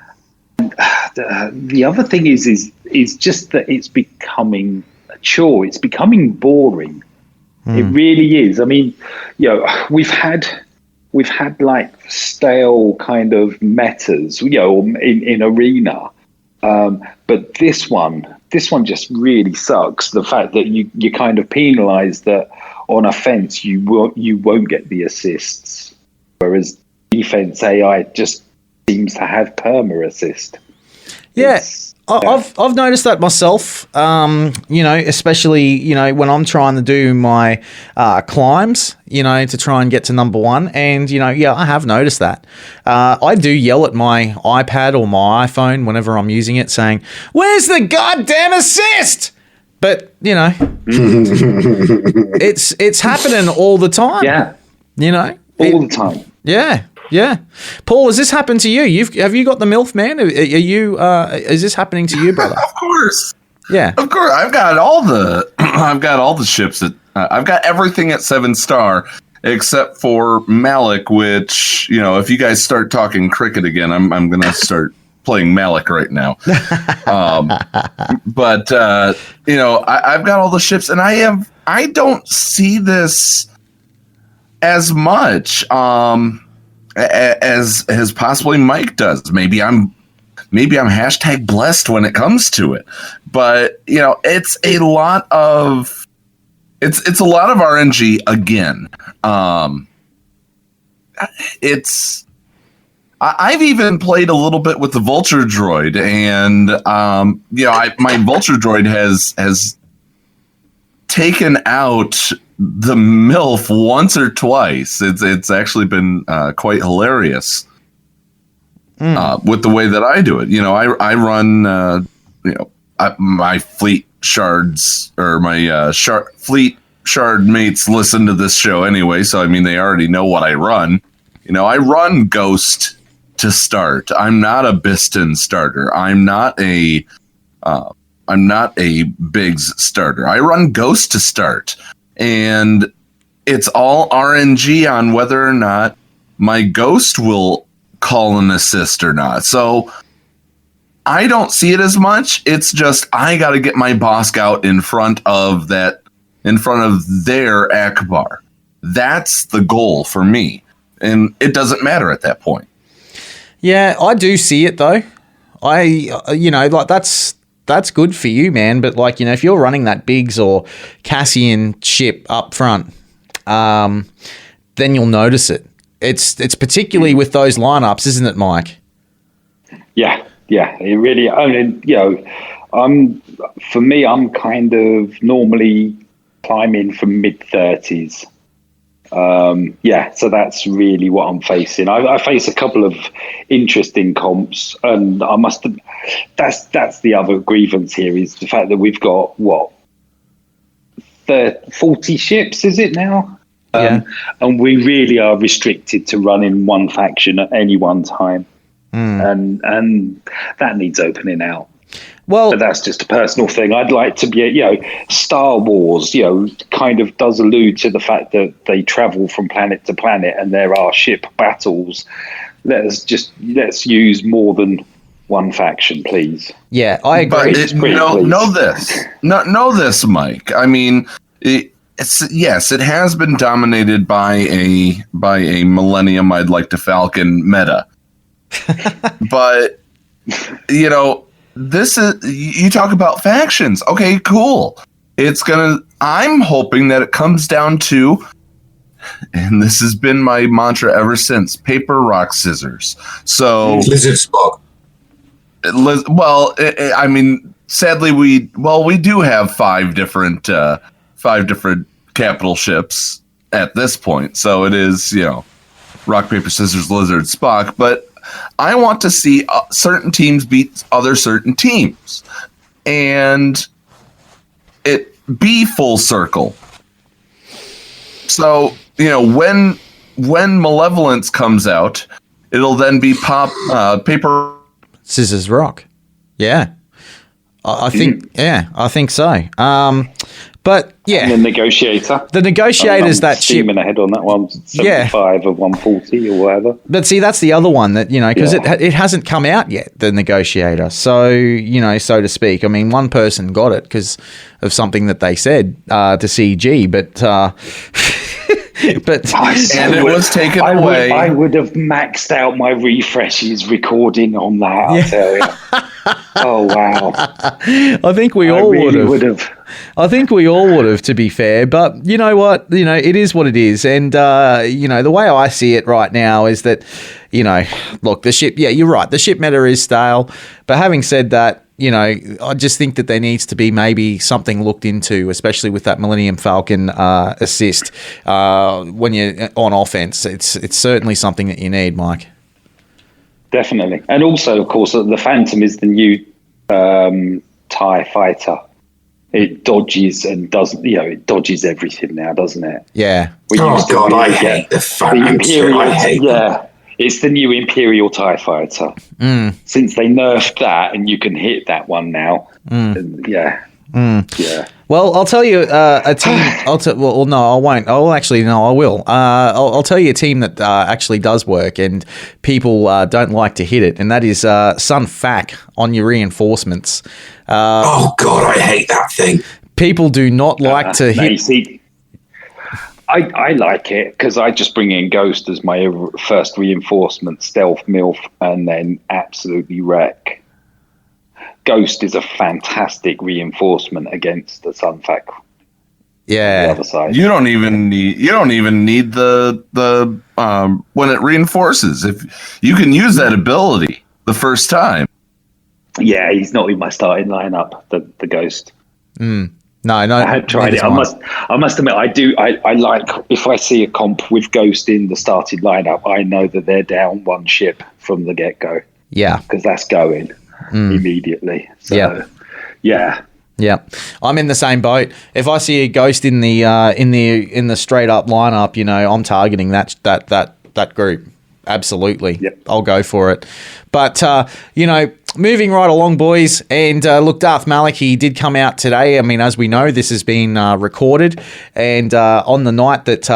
other thing is just that it's becoming a chore. It's becoming boring. It really is. I mean, we've had like stale kind of metas, in Arena. But this one just really sucks. The fact that you kind of penalise that on offense you won't get the assists, whereas defense AI just seems to have perma assist.
Yeah, I've noticed that myself. Especially when I'm trying to do my climbs, to try and get to number 1, and I have noticed that. I do yell at my iPad or my iPhone whenever I'm using it, saying, "Where's the goddamn assist?" But it's happening all the time.
Yeah, all the time.
Yeah. Yeah, Paul, has this happened to you? Have you got the MILF, man? Are you? Is this happening to you, brother?
Of course.
Yeah,
of course. I've got all the ships that I've got everything at 7-star except for Malak, which if you guys start talking cricket again, I'm gonna start playing Malak right now. But I've got all the ships, and I don't see this as much. As possibly Mike does. Maybe I'm hashtag blessed when it comes to it, but it's a lot of RNG again. I've even played a little bit with the Vulture Droid, and my Vulture Droid has taken out the MILF once or twice. It's actually been quite hilarious with the way that I do it. I run my fleet shards, or my fleet Shard mates listen to this show anyway, so I mean they already know what I run. I run Ghost to start. I'm not a Biston starter. I'm not a Biggs starter. I run Ghost to start, and it's all RNG on whether or not my Ghost will call an assist or not. So I don't see it as much. It's just I got to get my Bossk out in front of their Akbar. That's the goal for me, and it doesn't matter at that point.
Yeah, I do see it though. That's good for you, man. But if you're running that Biggs or Cassian ship up front, then you'll notice it. It's particularly with those lineups, isn't it, Mike?
Yeah, it really. For me, I'm kind of normally climbing from mid-30s. So that's really what I'm facing. I face a couple of interesting comps, and I must have. That's the other grievance here is the fact that we've got 40 ships. Is it now? And we really are restricted to running one faction at any one time, and that needs opening out. Well, but that's just a personal thing. I'd like to be, Star Wars, kind of does allude to the fact that they travel from planet to planet and there are ship battles. Let's use more than one faction, please.
Yeah, I agree.
But know this, Mike. I mean, it has been dominated by a Millennium I'd like to Falcon meta, but this is, you talk about factions. Okay, cool. I'm hoping that it comes down to, and this has been my mantra ever since, paper, rock, scissors. So
Lizard Spock.
Sadly we do have five different capital ships at this point. So it is, rock, paper, scissors, lizard, Spock, but I want to see certain teams beat other certain teams, and it be full circle. So when Malevolence comes out, it'll then be paper,
scissors, rock. Yeah, I think so. But yeah,
and the Negotiator.
The Negotiator's that ship.
Ahead on that one, 75 of 140 or whatever.
But see, that's the other one that because it hasn't come out yet. The Negotiator, so so to speak. I mean, one person got it because of something that they said to CG, but
and it was taken away.
I would have maxed out my refreshes recording on that. I'll tell you. Oh wow!
I think we all would have. I think we all would have, to be fair. But you know what? It is what it is. And, the way I see it right now is that, look, the ship, you're right. The ship meta is stale. But having said that, I just think that there needs to be maybe something looked into, especially with that Millennium Falcon assist when you're on offense. It's certainly something that you need, Mike.
Definitely. And also, of course, the Phantom is the new TIE fighter. It dodges and doesn't, it dodges everything now, doesn't it?
Yeah.
I hate the Phantom.
It's the new Imperial TIE fighter. Since they nerfed that and you can hit that one now. Yeah.
Well, I'll tell you a team. No, I won't. I will. I'll tell you a team that actually does work, and people don't like to hit it, and that is Sun Fac on your reinforcements.
Oh God, I hate that thing.
People do not like to hit.
See, I like it because I just bring in Ghost as my first reinforcement, stealth MILF, and then absolutely wreck. Ghost is a fantastic reinforcement against the Sunfac.
Yeah,
the other side.
You don't even need the when it reinforces. If you can use that ability the first time.
Yeah, he's not in my starting lineup. The Ghost.
No.
I had tried it. I must admit, I do. I like if I see a comp with Ghost in the starting lineup, I know that they're down one ship from the get go.
Yeah,
because that's going immediately. So, yeah.
Yeah, I'm in the same boat. If I see a ghost in the straight up lineup, you know, I'm targeting that group. Absolutely,
Yep.
I'll go for it. But you know, moving right along, boys, and look, Darth Malak, he did come out today. I mean, as we know, this has been recorded, and on the night that,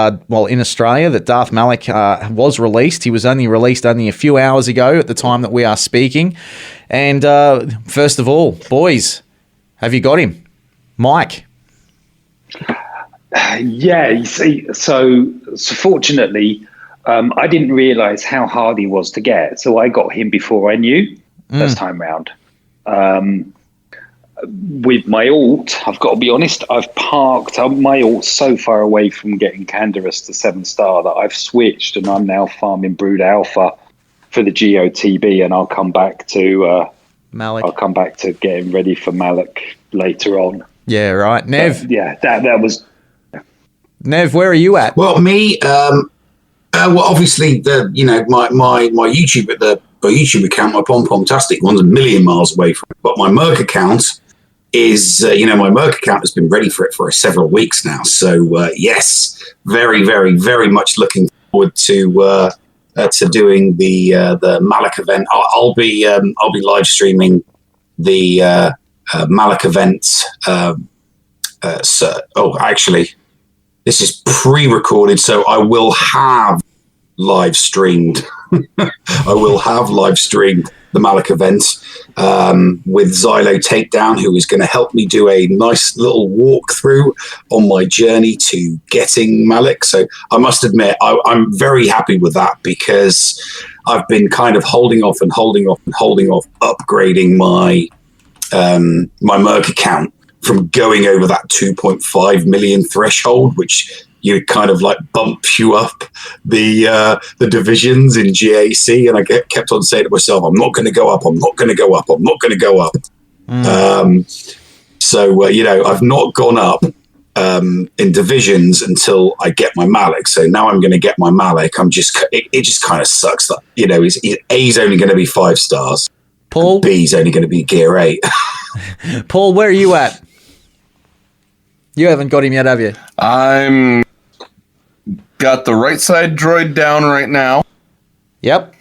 in Australia, that Darth Malak was released. He was released only a few hours ago at the time that we are speaking. And first of all, boys, have you got him, Mike?
Yeah, you see, so fortunately, I didn't realise how hard he was to get, so I got him before I knew first time round. With my alt, I've got to be honest, I've parked my alt so far away from getting Canderous to 7-star that I've switched, and I'm now farming Brood Alpha for the GOTB, and I'll come back to
Malak.
I'll come back to getting ready for Malak later on.
Yeah, right. Nev.
But yeah, that was.
Nev, where are you at?
Well, me, obviously, my YouTube account, my Pom-Pom-tastic one's a million miles away from it, but my Merc account is, my Merc account has been ready for it for several weeks now. So, yes, very, very, very much looking forward to doing the Malak event. I'll be live streaming the Malak event. Actually, this is pre-recorded, so I will have live streamed. I will have live streamed the Malak event with Xylo Takedown, who is going to help me do a nice little walkthrough on my journey to getting Malak. So I must admit, I'm very happy with that, because I've been kind of holding off upgrading my my Merc account from going over that 2.5 million threshold, which you kind of like bump you up the divisions in GAC, and I kept on saying to myself, I'm not going to go up. I've not gone up in divisions until I get my Malak. So now I'm going to get my Malak. It just kind of sucks that, A's only going to be 5 stars.
Paul?
B's only going to be gear 8.
Paul, where are you at? You haven't got him yet, have you?
I'm got the right side droid down right now.
Yep.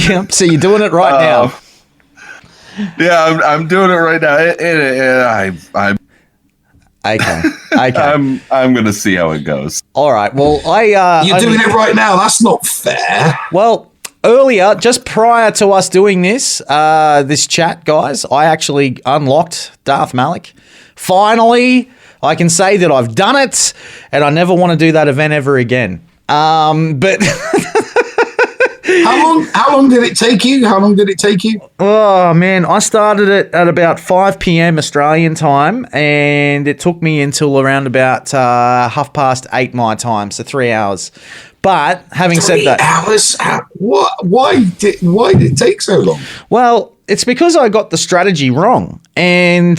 Yep. So you're doing it right now.
Yeah, I'm doing it right now.
Okay.
I'm gonna see how it goes.
All right. Well,
you're doing it right now. That's not fair.
Well, earlier, just prior to us doing this chat, guys, I actually unlocked Darth Malak. Finally, I can say that I've done it, and I never want to do that event ever again. But
How long did it take you?
Oh, man, I started it at about 5 p.m. Australian time, and it took me until around about 8:30 my time, so 3 hours. But having said that,
3 hours? Why did it take so long?
Well, it's because I got the strategy wrong, and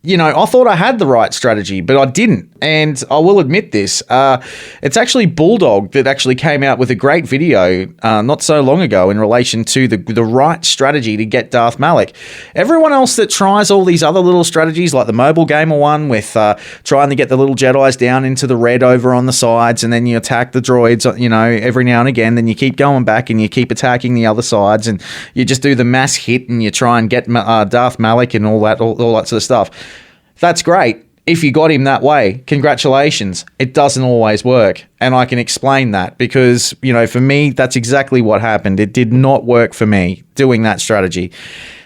I thought I had the right strategy, but I didn't. And I will admit this. It's actually Bulldog that actually came out with a great video not so long ago in relation to the right strategy to get Darth Malak. Everyone else that tries all these other little strategies, like the mobile gamer one with trying to get the little Jedis down into the red over on the sides, and then you attack the droids, every now and again, then you keep going back and you keep attacking the other sides, and you just do the mass hit and you try and get Darth Malak and all that sort of stuff. That's great. If you got him that way, congratulations. It doesn't always work. And I can explain that because, for me, that's exactly what happened. It did not work for me doing that strategy.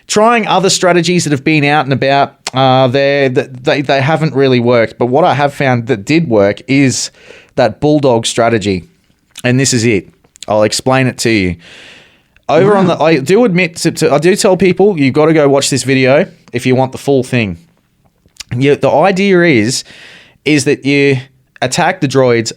Trying other strategies that have been out and about, they haven't really worked. But what I have found that did work is that Bulldog strategy. And this is it. I'll explain it to you. I do admit I do tell people you've got to go watch this video if you want the full thing. The idea is that you attack the droids.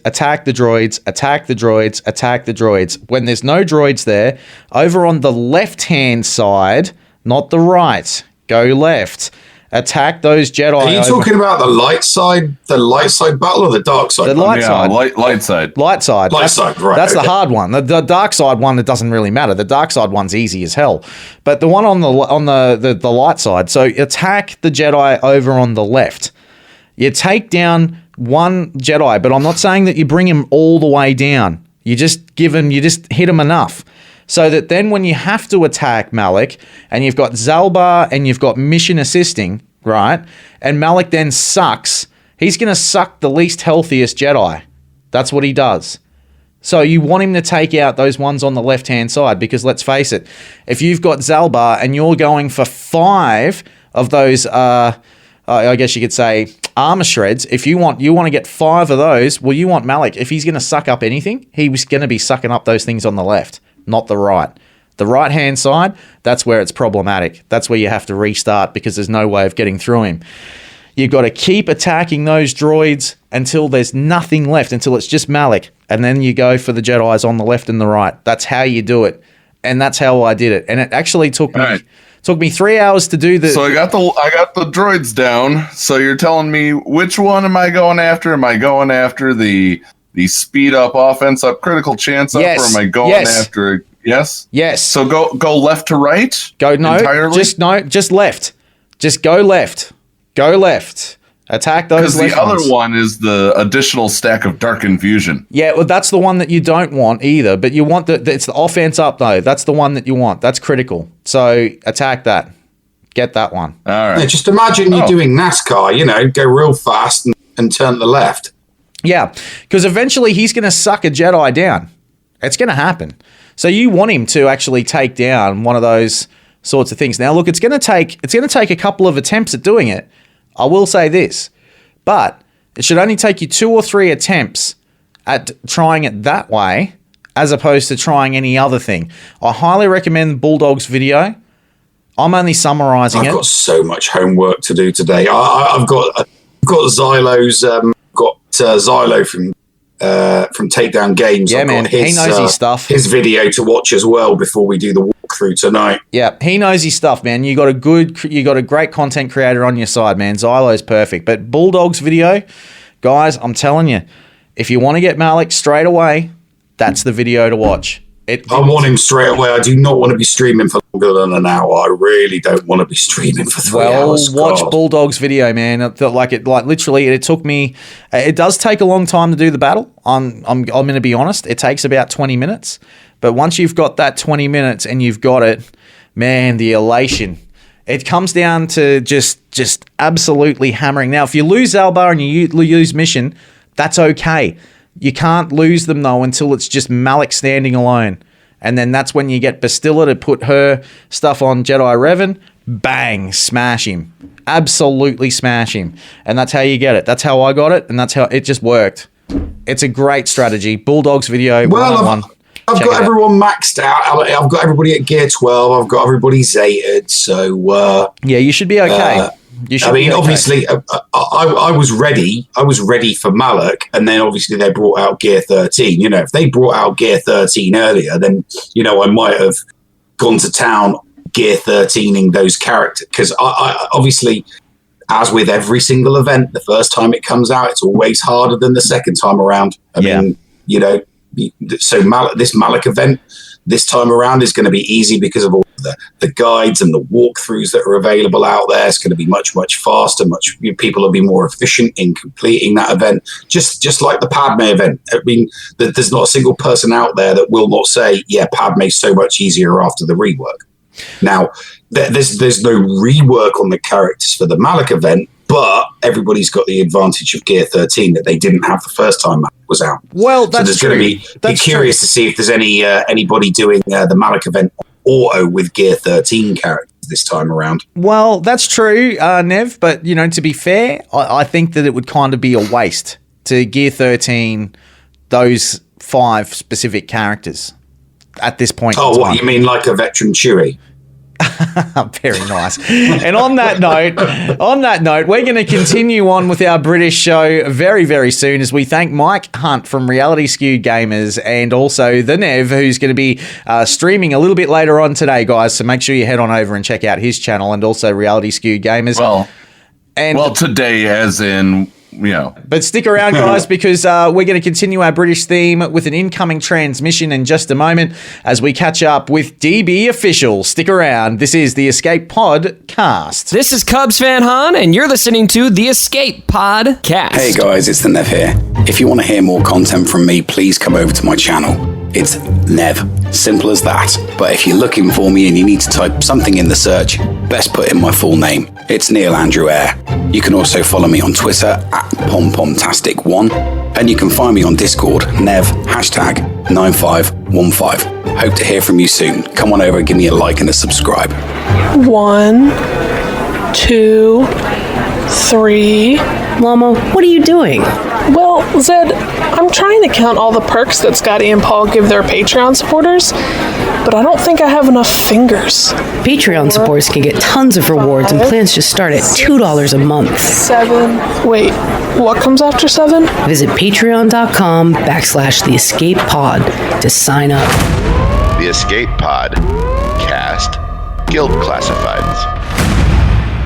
When there's no droids there, over on the left-hand side, not the right, go left. Attack those Jedi.
Are you talking about the light side battle or the dark side?
The light side.
Light side.
Light side.
Light side, right.
That's
okay.
the hard one. The dark side one, it doesn't really matter. The dark side one's easy as hell. But the one on the light side, so attack the Jedi over on the left. You take down one Jedi, but I'm not saying that you bring him all the way down. You just hit him enough. So that then when you have to attack Malak, and you've got Zalbar and you've got mission assisting, right? And Malak then sucks, he's going to suck the least healthiest Jedi. That's what he does. So you want him to take out those ones on the left-hand side, because let's face it, if you've got Zalbar and you're going for 5 of those, I guess you could say, armor shreds, if you want to get 5 of those, well, you want Malak. If he's going to suck up anything, he's going to be sucking up those things on the left, not the right. The right-hand side, that's where it's problematic. That's where you have to restart, because there's no way of getting through him. You've got to keep attacking those droids until there's nothing left, until it's just Malak, and then you go for the Jedis on the left and the right. That's how you do it, and that's how I did it. And it actually took me 3 hours to do the.
So I got the droids down. So you're telling me which one am I going after? Am I going after the speed up, offense up, critical chance up, or am I going after? Yes.
Yes.
So go left to right. Entirely?
Just left. Just go left. Go left. Attack those.
Because the other one is the additional stack of dark infusion.
Yeah, well, that's the one that you don't want either. But you want it's the offense up though. That's the one that you want. That's critical. So attack that. Get that one.
All right.
Yeah, just imagine you doing NASCAR. Go real fast and turn to the left.
Yeah, because eventually he's going to suck a Jedi down. It's going to happen. So you want him to actually take down one of those sorts of things. Now, look, it's going to take a couple of attempts at doing it. I will say this, but it should only take you 2 or 3 attempts at trying it that way, as opposed to trying any other thing. I highly recommend Bulldog's video. I'm only summarizing it.
I've got so much homework to do today. I've got Xylo's Xylo from Takedown Games.
Yeah, man, he knows his stuff.
His video to watch as well before we do the walkthrough tonight.
Yeah, he knows his stuff, man. You got a great content creator on your side, man. Xylo's perfect. But Bulldog's video, guys, I'm telling you, if you want to get Malak straight away, that's the video to watch.
I want him straight away. I do not want to be streaming for longer than an hour. I really don't want to be streaming for 3 hours.
Watch Bulldog's video, man. Literally, it took me. It does take a long time to do the battle. I'm going to be honest. It takes about 20 minutes. But once you've got that 20 minutes and you've got it, man, the elation. It comes down to just absolutely hammering. Now, if you lose Zalbar and you lose mission, that's okay. You can't lose them, though, until it's just Malak standing alone. And then that's when you get Bastilla to put her stuff on Jedi Revan. Bang, smash him. Absolutely smash him. And that's how you get it. That's how I got it, and that's how it just worked. It's a great strategy. Bulldog's video, one-on-one.
I've got everyone maxed out. I've got everybody at gear 12. I've got everybody zated. So
yeah, you should be okay.
Obviously, I was ready. I was ready for Malak, and then obviously they brought out Gear 13. If they brought out Gear 13 earlier, then I might have gone to town Gear 13ing those characters. Because I obviously, as with every single event, the first time it comes out, it's always harder than the second time around. I mean, so this Malak event this time around is going to be easy because of all the guides and the walkthroughs that are available out there. It's going to be much, much faster. People will be more efficient in completing that event. Just like the Padme event. I mean, there's not a single person out there that will not say, yeah, Padme's so much easier after the rework. Now, there's no rework on the characters for the Malak event, but everybody's got the advantage of Gear 13 that they didn't have the first time Malak was out.
Well, that's
so there's going to be curious to see if there's anybody doing the Malak event auto with Gear 13 characters this time around.
Well, that's true, Nev, but to be fair, I think that it would kind of be a waste to Gear 13 those 5 specific characters at this point.
Oh, what you mean, like a veteran Chewie?
Very nice. And on that note, we're going to continue on with our British show very, very soon as we thank Mike Hunt from Reality Skewed Gamers and also the Nev, who's going to be streaming a little bit later on today, guys. So make sure you head on over and check out his channel and also Reality Skewed Gamers.
Well, today as in... Yeah.
But stick around, guys, because we're going to continue our British theme with an incoming transmission in just a moment as we catch up with DB Official. Stick around. This is the Escape Podcast.
This is Cubs fan Han, and you're listening to the Escape Podcast.
Hey, guys, it's the Nev here. If you want to hear more content from me, please come over to my channel. It's Nev. Simple as that. But if you're looking for me and you need to type something in the search, best put in my full name. It's Neil Andrew Eyre. You can also follow me on Twitter at PomPomtastic1, and you can find me on Discord, Nev, #9515. Hope to hear from you soon. Come on over, give me a like and a subscribe.
1, 2, 3.
Llama, what are you doing?
Well, Zed, I'm trying to count all the perks that Scotty and Paul give their Patreon supporters, but I don't think I have enough fingers.
Patreon supporters can get tons of rewards, and plans just start at $2 a month.
7. Wait, what comes after 7?
Visit patreon.com/theescapepod to sign up.
The Escape Pod. Cast. Guild Classifieds.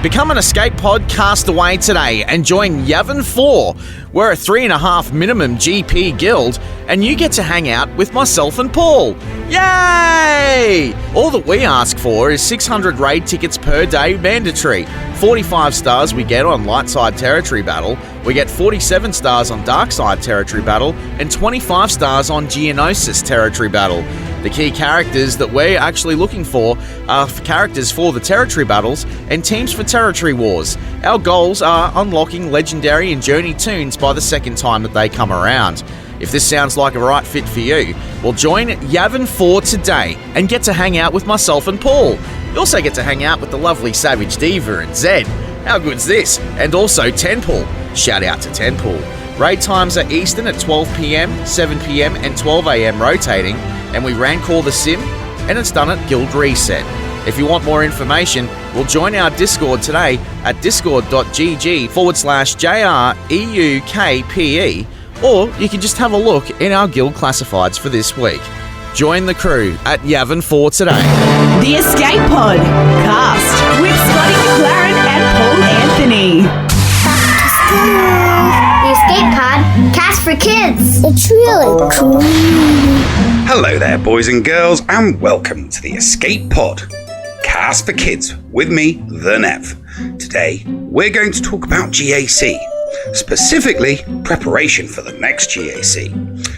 Become an Escape Pod castaway today and join Yavin 4. We're a 3.5 minimum GP guild, and you get to hang out with myself and Paul. Yay! All that we ask for is 600 raid tickets per day mandatory. 45 stars we get on Light Side Territory Battle. We get 47 stars on Dark Side Territory Battle and 25 stars on Geonosis Territory Battle. The key characters that we're actually looking for are characters for the territory battles and teams for territory wars. Our goals are unlocking legendary and journey tunes by the second time that they come around. If this sounds like a right fit for you, well, join Yavin 4 today and get to hang out with myself and Paul. You also get to hang out with the lovely Savage Diva and Zed. How good's this? And also Tenpool. Shout out to Tenpool. Raid times are Eastern at 12 PM, 7 PM and 12 AM rotating, and we rank call the sim, and it's done at Guild Reset. If you want more information, we'll join our Discord today at discord.gg/JREUKPE, or you can just have a look in our guild classifieds for this week. Join the crew at Yavin 4 today.
The Escape Pod cast with Scotty McLaren and Paul Anthony.
The Escape Pod cast for kids. It's really cool.
Hello there, boys and girls, and welcome to the Escape Pod, cast for kids, with me, the Nev. Today, we're going to talk about GAC, specifically preparation for the next GAC,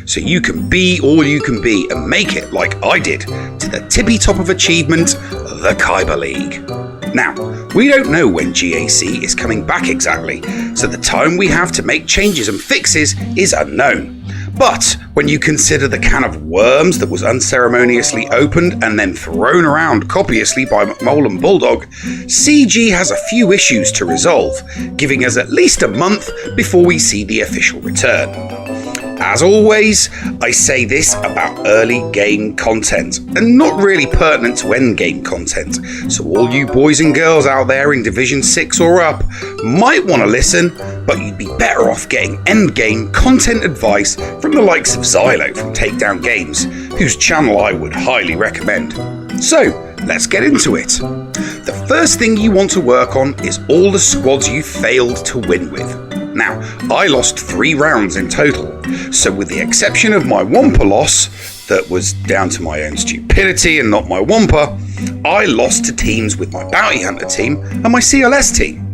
so you can be all you can be and make it like I did to the tippy top of achievement, the Kyber League. Now, we don't know when GAC is coming back exactly, so the time we have to make changes and fixes is unknown. But when you consider the can of worms that was unceremoniously opened and then thrown around copiously by McMole and Bulldog, CG has a few issues to resolve, giving us at least a month before we see the official return. As always, I say this about early game content, and not really pertinent to end game content, so all you boys and girls out there in Division 6 or up might want to listen, but you'd be better off getting end game content advice from the likes of Xylo from Takedown Games, whose channel I would highly recommend. So, let's get into it. The first thing you want to work on is all the squads you failed to win with. Now, I lost 3 rounds in total, so with the exception of my Wampa loss, that was down to my own stupidity and not my Wampa, I lost to teams with my Bounty Hunter team and my CLS team.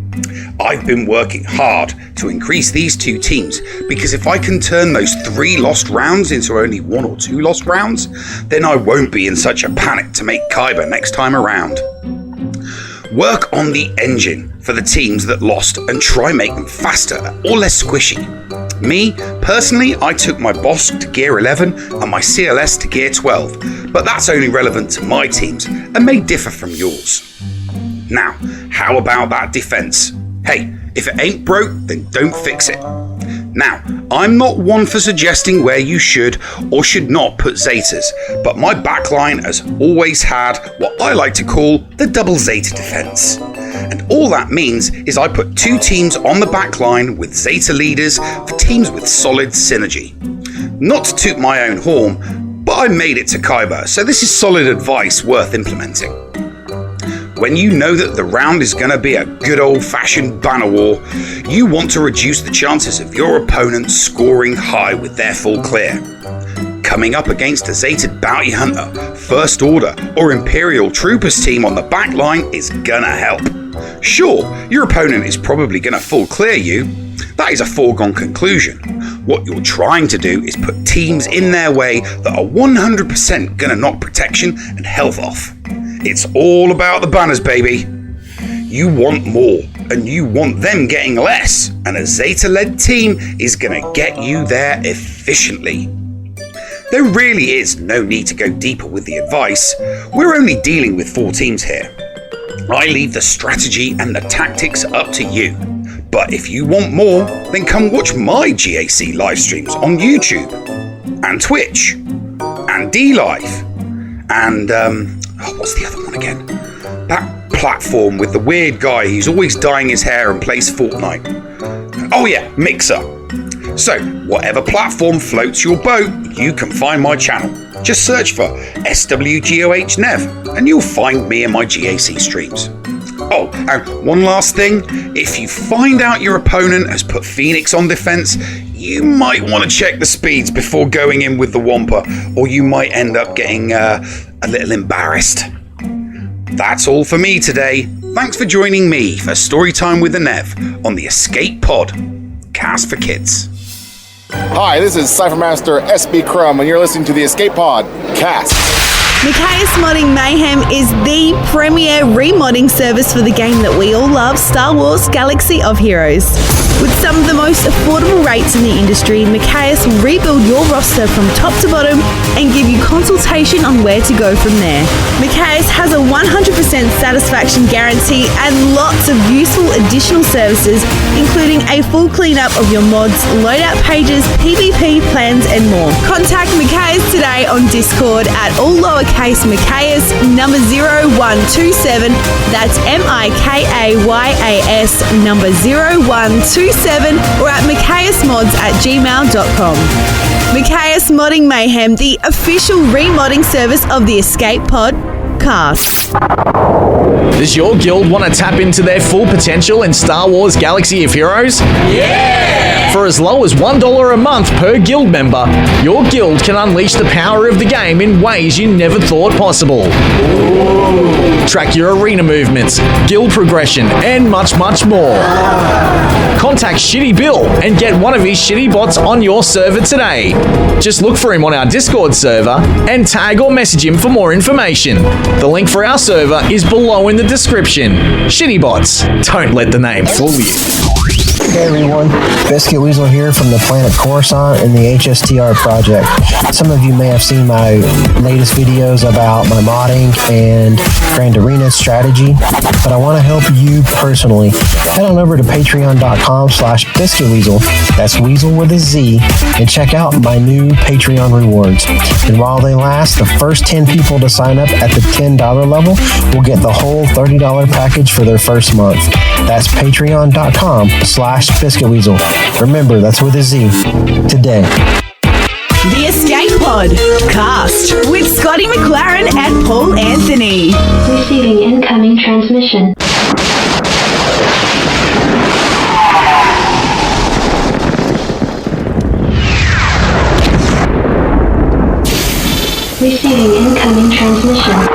I've been working hard to increase these 2 teams, because if I can turn those 3 lost rounds into only 1 or 2 lost rounds, then I won't be in such a panic to make Kyber next time around. Work on the engine for the teams that lost and try make them faster or less squishy. Me, personally, I took my Bossk to gear 11 and my CLS to gear 12, but that's only relevant to my teams and may differ from yours. Now, how about that defense? Hey, if it ain't broke, then don't fix it. Now, I'm not one for suggesting where you should or should not put Zetas, but my backline has always had what I like to call the double Zeta defense. And all that means is I put 2 teams on the backline with Zeta leaders for teams with solid synergy. Not to toot my own horn, but I made it to Kaiba, so this is solid advice worth implementing. When you know that the round is going to be a good old-fashioned banner war, you want to reduce the chances of your opponent scoring high with their full clear. Coming up against a Zated Bounty Hunter, First Order, or Imperial Troopers team on the back line is gonna help. Sure, your opponent is probably gonna full clear you. That is a foregone conclusion. What you're trying to do is put teams in their way that are 100% gonna knock protection and health off. It's all about the banners, baby. You want more, and you want them getting less, and a Zeta-led team is gonna get you there efficiently. There really is no need to go deeper with the advice. We're only dealing with 4 teams here. I leave the strategy and the tactics up to you. But if you want more, then come watch my GAC live streams on YouTube, and Twitch, and DLive, and what's the other one again? That platform with the weird guy who's always dyeing his hair and plays Fortnite. Oh yeah, Mixer. So, whatever platform floats your boat, you can find my channel. Just search for SWGOH Nev, and you'll find me and my GAC streams. Oh, and one last thing, if you find out your opponent has put Phoenix on defense, you might want to check the speeds before going in with the Wampa, or you might end up getting a little embarrassed. That's all for me today. Thanks for joining me for Storytime with the Nev on the Escape Pod, Cast for Kids.
Hi, this is Cyphermaster SB Crumb, and you're listening to the Escape Pod Cast.
Micaeus Modding Mayhem is the premier remodding service for the game that we all love, Star Wars Galaxy of Heroes. With some of the most affordable rates in the industry, Micaeus will rebuild your roster from top to bottom and give you consultation on where to go from there. Micaeus has a 100% satisfaction guarantee and lots of useful additional services, including a full cleanup of your mods, loadout pages, PvP plans and more. Contact Micaeus today on Discord at all lowercase Micaeus number 0127, that's MIKAYAS number 0127, or at micaeusmods@gmail.com. Micaeus Modding Mayhem, the official remodding service of the Escape Pod Cast.
Does your guild want to tap into their full potential in Star Wars Galaxy of Heroes? Yeah! For as low as $1 a month per guild member, your guild can unleash the power of the game in ways you never thought possible. Ooh. Track your arena movements, guild progression, and much, much more. Contact ShittyBill and get one of his shitty bots on your server today. Just look for him on our Discord server and tag or message him for more information. The link for our server is below in the description. Shitty bots, don't let the name fool you.
Hey everyone, Biscuit Weasel here from the planet Coruscant and the HSTR project. Some of you may have seen my latest videos about my modding and Grand Arena strategy, but I want to help you personally. Head on over to patreon.com/biscuitweasel, that's Weasel with a Z, and check out my new Patreon rewards. And while they last, the first 10 people to sign up at the $10 level will get the whole $30 package for their first month. That's patreon.com/biscuitweasel. Remember, that's with a Z. Today.
The Escape Pod Cast with Scotty McLaren and Paul Anthony.
Receiving incoming transmission. Receiving incoming transmission.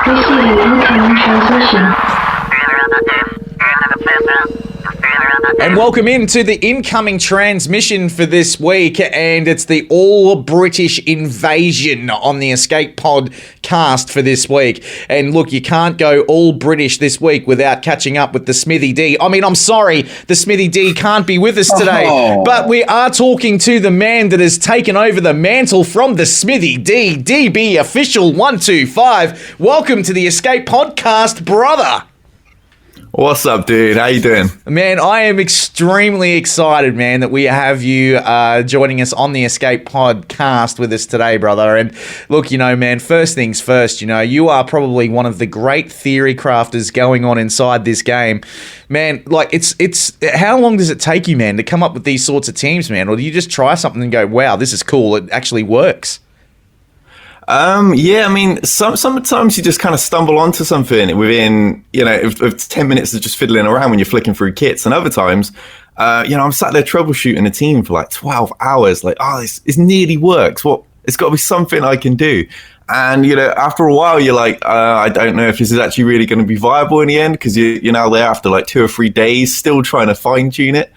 Receiving incoming transmission.
And welcome into the incoming transmission for this week, and it's the all-British invasion on the Escape Pod cast for this week. And look, you can't go all-British this week without catching up with the Smithy D. I mean, I'm sorry, the Smithy D can't be with us today, but we are talking to the man that has taken over the mantle from the Smithy D, DB Official 125. Welcome to the Escape Podcast, brother.
What's up, dude? How you doing?
Man, I am extremely excited, man, that we have you joining us on the Escape Podcast with us today, brother. And look, man, first things first, you are probably one of the great theory crafters going on inside this game. Man, like, it's how long does it take you, man, to come up with these sorts of teams, man? Or do you just try something and go, wow, this is cool, it actually works?
Yeah, I mean, sometimes you just kind of stumble onto something within, of 10 minutes of just fiddling around when you're flicking through kits. And other times, I'm sat there troubleshooting a team for like 12 hours, like, this nearly works. It's got to be something I can do. And, after a while, you're like, I don't know if this is actually really going to be viable in the end, because you're now there after like 2 or 3 days still trying to fine tune it.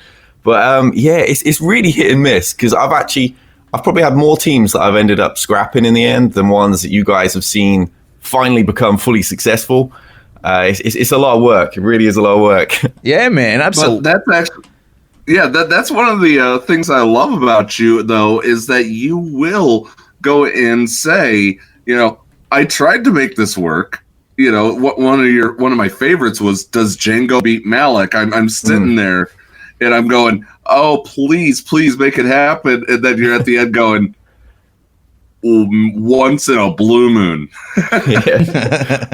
But it's really hit and miss, because I've probably had more teams that I've ended up scrapping in the end than ones that you guys have seen finally become fully successful. It's a lot of work. It really is a lot of work.
Yeah, man, absolutely.
But that's actually, that's one of the things I love about you, though, is that you will go and say, I tried to make this work. One of my favorites was, does Django beat Malak? I'm sitting there and I'm going, oh, please make it happen. And then you're at the end going, once in a blue moon.
Yeah.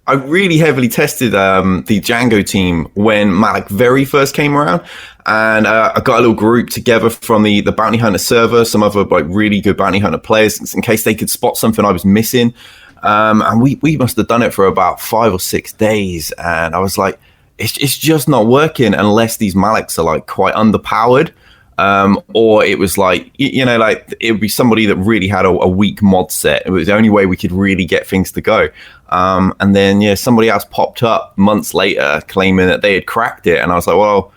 I really heavily tested the Django team when Malak very first came around. And I got a little group together from the Bounty Hunter server, some other like really good Bounty Hunter players, in case they could spot something I was missing. And we must have done it for about 5 or 6 days. And I was like, it's just not working unless these Malaks are like quite underpowered, or it was like, it would be somebody that really had a weak mod set. It was the only way we could really get things to go. And then, somebody else popped up months later claiming that they had cracked it. And I was like, well,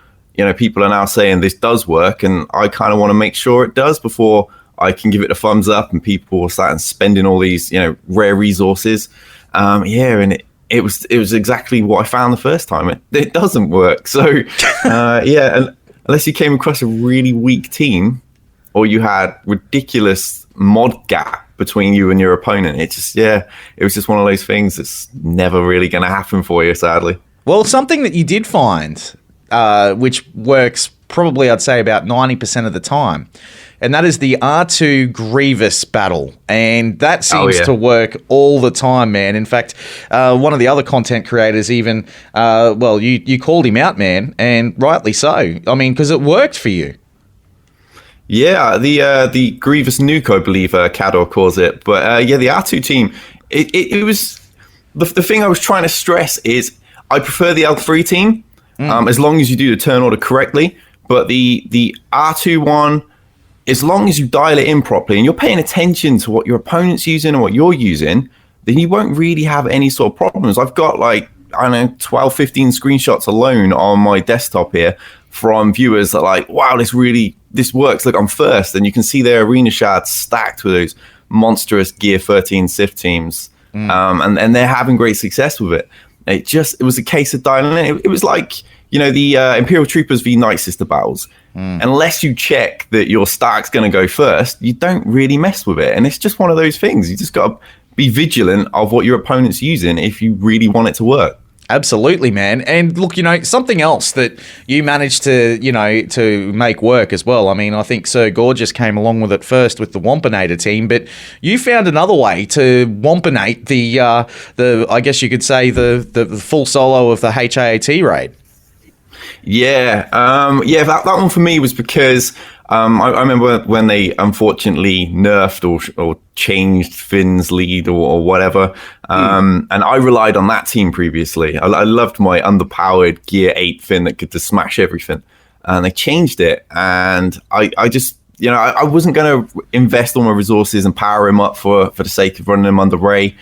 people are now saying this does work, and I kind of want to make sure it does before I can give it a thumbs up and people will start spending all these, rare resources. And it was exactly what I found the first time. It doesn't work. So, and unless you came across a really weak team or you had ridiculous mod gap between you and your opponent, it was just one of those things that's never really going to happen for you, sadly.
Well, something that you did find, which works probably, I'd say, about 90% of the time, and that is the R2 Grievous battle. And that seems to work all the time, man. In fact, one of the other content creators even, you called him out, man, and rightly so. I mean, because it worked for you.
Yeah, the Grievous Nuke, I believe Cador calls it. But the R2 team, it was... The thing I was trying to stress is I prefer the L3 team, as long as you do the turn order correctly. But the R2 one, as long as you dial it in properly and you're paying attention to what your opponent's using and what you're using, then you won't really have any sort of problems. I've got 12, 15 screenshots alone on my desktop here from viewers that are like, wow, this works. Look, I'm first. And you can see their arena shards stacked with those monstrous Gear 13 Sith teams. And they're having great success with it. It was a case of dialing in. It was like, the Imperial Troopers v Night Sister battles. Unless you check that your stack's going to go first, you don't really mess with it. And it's just one of those things. You just got to be vigilant of what your opponent's using if you really want it to work.
Absolutely, man. And look, something else that you managed to, to make work as well. I mean, I think Sir Gorgeous came along with it first with the Wampinator team, but you found another way to Wampinate the I guess you could say the full solo of the HAAT raid.
Yeah, that one for me was because I remember when they unfortunately nerfed or changed Finn's lead or whatever, and I relied on that team previously. I loved my underpowered Gear 8 Finn that could just smash everything, and they changed it, and I just, I wasn't going to invest all my resources and power him up for the sake of running him under Ray.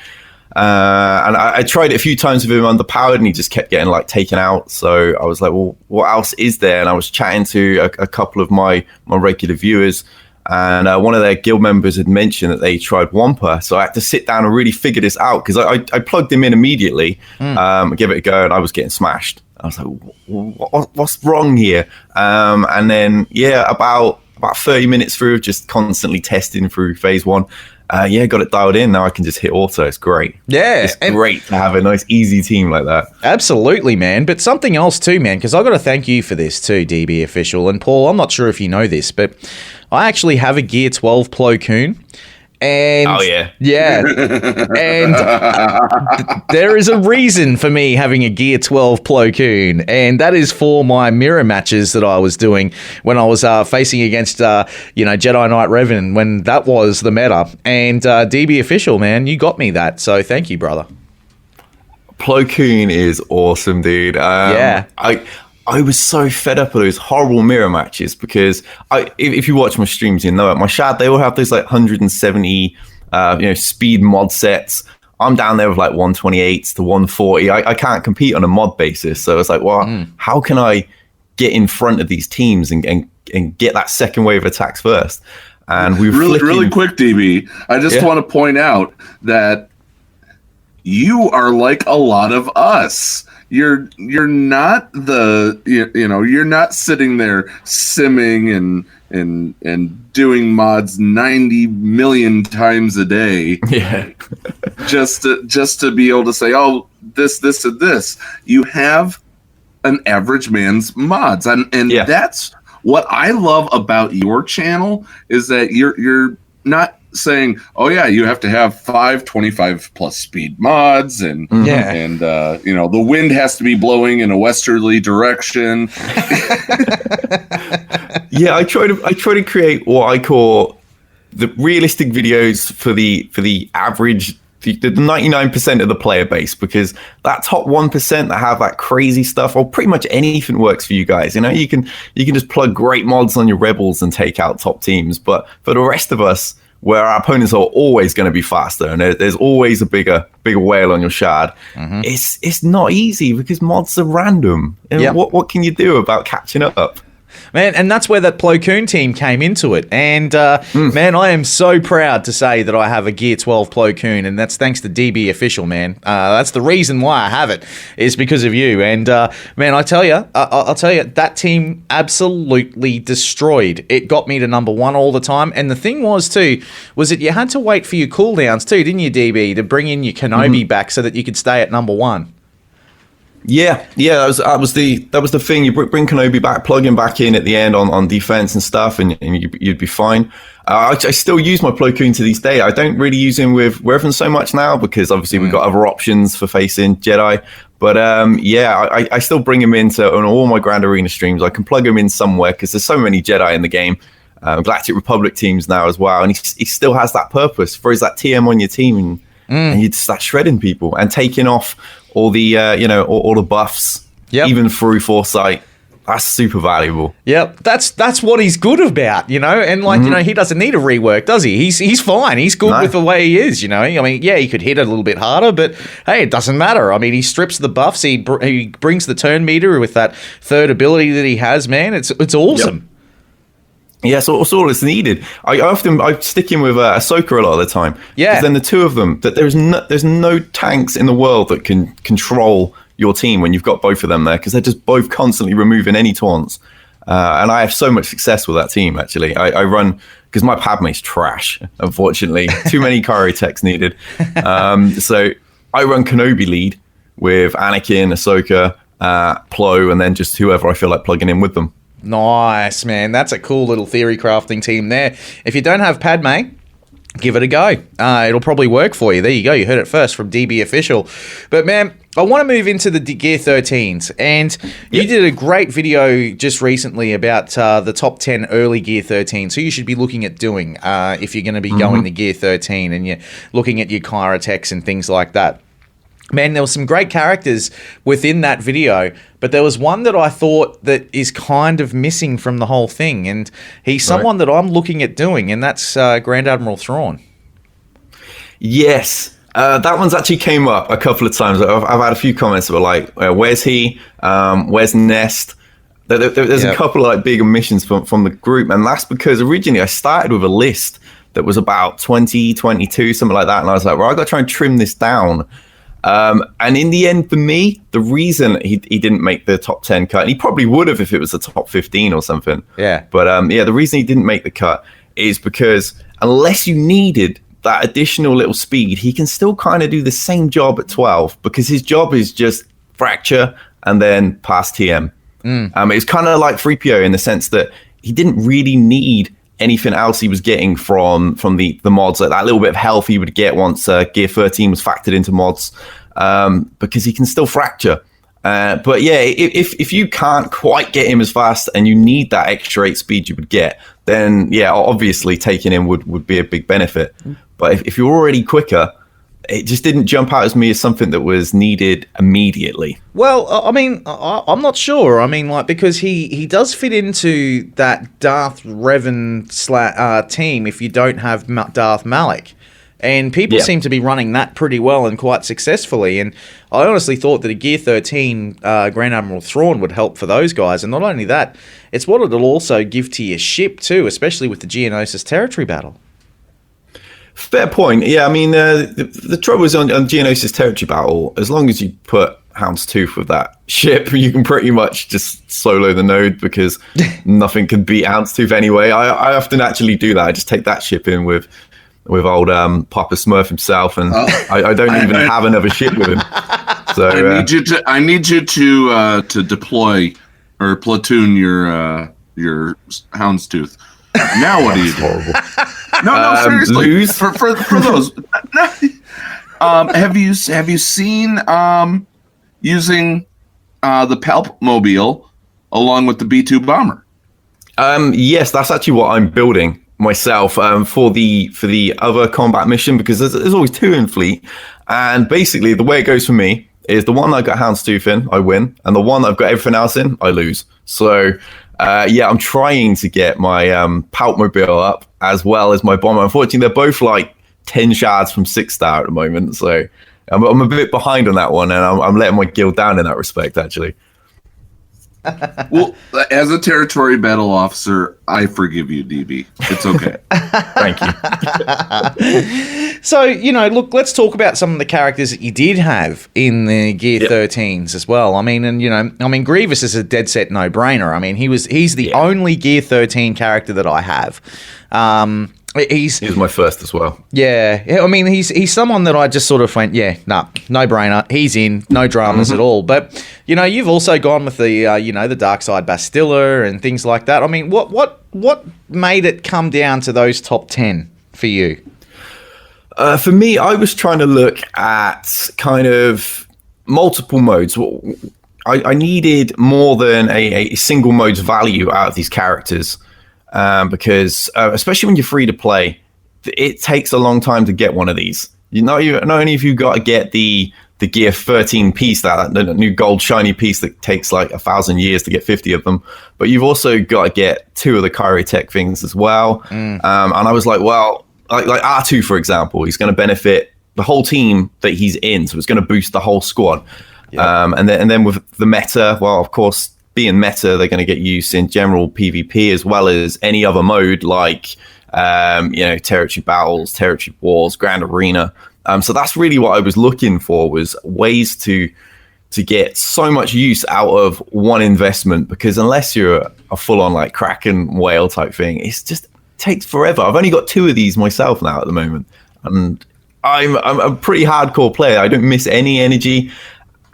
And I tried it a few times with him underpowered, and he just kept getting like taken out. So I was like, well, what else is there? And I was chatting to a couple of my regular viewers, and one of their guild members had mentioned that they tried Wampa. So I had to sit down and really figure this out, because I plugged him in immediately, give it a go, and I was getting smashed. I was like, what's wrong here? And then, about 30 minutes through, just constantly testing through phase 1. Got it dialed in. Now I can just hit auto. It's great.
Yeah.
It's great to have a nice, easy team like that.
Absolutely, man. But something else too, man, because I've got to thank you for this too, DB Official. And Paul, I'm not sure if you know this, but I actually have a Gear 12 Plo Koon. And and there is a reason for me having a Gear 12 Plo Koon, and that is for my mirror matches that I was doing when I was facing against Jedi Knight Revan, when that was the meta. And DB Official, man, you got me that, so thank you, brother.
Plo Koon is awesome, dude. I was so fed up with those horrible mirror matches, because if you watch my streams, you know it. My Shad, they all have those like 170 speed mod sets. I'm down there with like 128s to 140. I can't compete on a mod basis. So it's like, well, how can I get in front of these teams and get that second wave of attacks first? And we
really quick, DB. I just want to point out that you are like a lot of us. You're not you're not sitting there simming and doing mods 90 million times a day.
Yeah.
just to be able to say, oh, this and this. You have an average man's mods, and that's what I love about your channel, is that you're not saying, oh yeah, you have to have 5 25 plus speed mods, and the wind has to be blowing in a westerly direction.
I try to create what I call the realistic videos for the average, the 99% of the player base, because that top 1% that have that crazy stuff, or pretty much anything works for you guys. You can just plug great mods on your rebels and take out top teams. But for the rest of us, where our opponents are always going to be faster, and there's always a bigger whale on your Shard, it's not easy, because mods are random. And what can you do about catching up?
Man, and that's where that Plo Koon team came into it. And, man, I am so proud to say that I have a Gear 12 Plo Koon, and that's thanks to DB Official, man. That's the reason why I have it, is because of you. And, man, I'll tell you, that team absolutely destroyed. It got me to number 1 all the time. And the thing was, too, was that you had to wait for your cooldowns, too, didn't you, DB, to bring in your Kenobi back so that you could stay at number 1.
Yeah, that was the thing. You bring Kenobi back, plug him back in at the end on defense and stuff, and you'd be fine. I still use my Plo Koon to this day. I don't really use him with Revan so much now, because obviously we've got other options for facing Jedi. But I still bring him into on all my Grand Arena streams. I can plug him in somewhere, because there's so many Jedi in the game. Galactic Republic teams now as well, and he still has that purpose. Throws that TM on your team, and you just start shredding people and taking off all the all the buffs, even through Foresight. That's super valuable.
Yep, that's what he's good about, and he doesn't need a rework, does he? He's fine. He's good with the way he is, I mean, he could hit it a little bit harder, but hey, it doesn't matter. I mean, he strips the buffs. He brings the turn meter with that third ability that he has. Man, it's awesome.
Yep. Yeah, so it's all that's needed. I stick in with Ahsoka a lot of the time. Yeah. Because then the two of them, that there's no tanks in the world that can control your team when you've got both of them there, because they're just both constantly removing any taunts. And I have so much success with that team, actually. I run, because my Padme's trash, unfortunately. Too many chiro-techs needed. So I run Kenobi lead with Anakin, Ahsoka, Plo, and then just whoever I feel like plugging in with them.
Nice, man. That's a cool little theory crafting team there. If you don't have Padme, give it a go. It'll probably work for you. There you go. You heard it first from DB Official. But, man, I want to move into the Gear 13s. And you did a great video just recently about the top 10 early Gear 13. So you should be looking at doing if you're going to be going to Gear 13 and you're looking at your chiro-techs and things like that. Man, there were some great characters within that video, but there was one that I thought that is kind of missing from the whole thing, and he's someone that I'm looking at doing, and that's Grand Admiral Thrawn.
Yes. That one's actually came up a couple of times. I've had a few comments that were like, where's he? Where's Nest? There's a couple of like big omissions from the group, and that's because originally I started with a list that was about 20, 22, something like that, and I was like, well, I got to try and trim this down. And in the end, for me, the reason he didn't make the top 10 cut, and he probably would have if it was the top 15 or something.
Yeah.
But the reason he didn't make the cut is because unless you needed that additional little speed, he can still kind of do the same job at 12 because his job is just fracture and then pass TM. It's kind of like 3PO in the sense that he didn't really need anything else he was getting from the mods, like that little bit of health he would get once Gear 13 was factored into mods, because he can still fracture. But yeah, if you can't quite get him as fast and you need that extra 8 speed you would get, then yeah, obviously taking him would be a big benefit. But if you're already quicker, it just didn't jump out as me as something that was needed immediately.
Well, I mean, I'm not sure. I mean, like, because he does fit into that Darth Revan team if you don't have Darth Malak. And people seem to be running that pretty well and quite successfully. And I honestly thought that a Gear 13 Grand Admiral Thrawn would help for those guys. And not only that, it's what it'll also give to your ship too, especially with the Geonosis territory battle.
Fair point. Yeah, I mean, the trouble is on Geonosis territory battle, as long as you put Houndstooth with that ship, you can pretty much just solo the node because nothing can beat Houndstooth anyway. I often actually do that. I just take that ship in with old Papa Smurf himself, and I don't even have another ship with him. So
I need you to deploy or platoon your Houndstooth. Now what do you do?
Horrible.
No, seriously.
Lose?
For those. Have you seen using the Palp Mobile along with the B-2 bomber?
Yes, that's actually what I'm building myself for the other combat mission, because there's always 2 in fleet, and basically the way it goes for me is the one I got Houndstooth in, I win, and the one I've got everything else in, I lose. So I'm trying to get my Palp Mobile up as well as my bomber. Unfortunately, they're both like 10 shards from 6-star at the moment, so I'm a bit behind on that one, and I'm letting my guild down in that respect, actually.
Well, as a territory battle officer, I forgive you, DB. It's okay.
Thank
you. So, look, let's talk about some of the characters that you did have in the Gear 13s as well. I mean, Grievous is a dead set no-brainer. I mean, he's the only Gear 13 character that I have. He
was my first as well.
Yeah, I mean, he's someone that I just sort of went, no-brainer. He's in, no dramas at all. But you've also gone with the the Dark Side Bastilla and things like that. I mean, what made it come down to those top 10 for you?
For me, I was trying to look at kind of multiple modes. I needed more than a single mode's value out of these characters. Because especially when you're free to play, it takes a long time to get one of these. Not only have you got to get the Gear 13 piece, the new gold shiny piece that takes like 1,000 years to get 50 of them, but you've also got to get 2 of the Kyrotech things as well. And I was like, well, like R2, for example, he's going to benefit the whole team that he's in, so it's going to boost the whole squad. Yep. And then with the meta, well, of course, being meta, they're going to get use in general PvP as well as any other mode like territory battles, territory wars, grand arena. So that's really what I was looking for, was ways to get so much use out of one investment, because unless you're a full-on like Kraken whale type thing, it takes forever. I've only got 2 of these myself now at the moment, and I'm a pretty hardcore player. I don't miss any energy.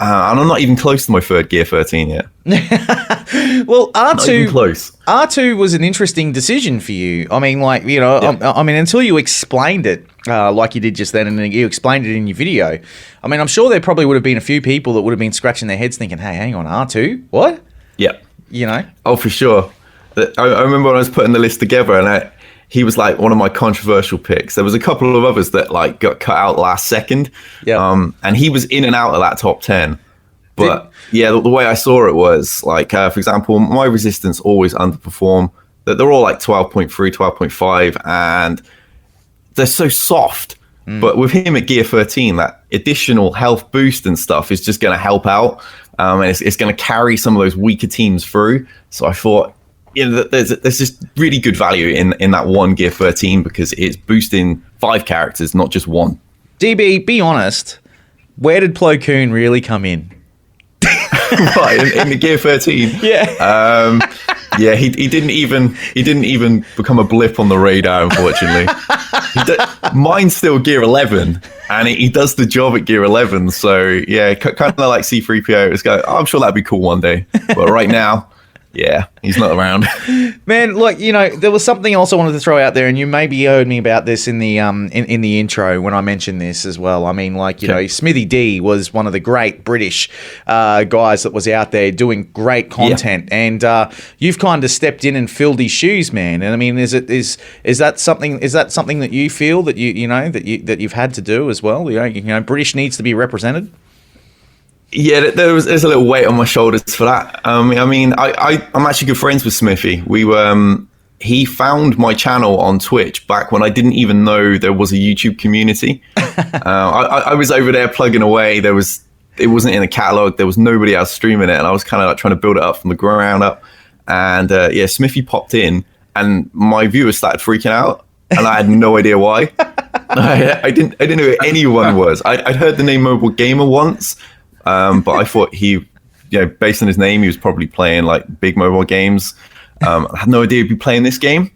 And I'm not even close to my 3rd Gear 13 yet.
Well, R2 was an interesting decision for you. I mean, like, I mean, until you explained it, like you did just then, and you explained it in your video. I mean, I'm sure there probably would have been a few people that would have been scratching their heads thinking, hey, hang on, R2? What?
Yeah.
Oh,
for sure. I remember when I was putting the list together, and he was like one of my controversial picks. There was a couple of others that like got cut out last second. Yeah. And he was in and out of that top 10. But the way I saw it was like, for example, my resistance always underperform. They're all like 12.3, 12.5, and they're so soft. But with him at Gear 13, that additional health boost and stuff is just going to help out. And it's going to carry some of those weaker teams through. So I thought, there's just really good value in that one Gear 13 because it's boosting 5 characters, not just one.
DB, be honest. Where did Plo Koon really come in?
Right, in the Gear 13.
Yeah.
Yeah, he didn't even become a blip on the radar, unfortunately. Mine's still Gear 11, and he does the job at Gear 11. So yeah, kind of like C-3PO. It's going, I'm sure that'd be cool one day, but right now, yeah, he's not around.
Man, look, there was something else I wanted to throw out there, and you maybe heard me about this in the in the intro when I mentioned this as well. I mean, Smithy D was one of the great British guys that was out there doing great content, and you've kind of stepped in and filled his shoes, man. And I mean, is that something that you feel that that you've had to do as well? British needs to be represented.
Yeah, there's a little weight on my shoulders for that. I'm actually good friends with Smithy. He found my channel on Twitch back when I didn't even know there was a YouTube community. I was over there plugging away. It wasn't in a catalog. There was nobody else streaming it, and I was kind of like trying to build it up from the ground up. And Smithy popped in, and my viewers started freaking out, and I had no idea why. I didn't know who anyone was. I'd heard the name Mobile Gamer once. But I thought based on his name, he was probably playing like big mobile games. I had no idea he'd be playing this game.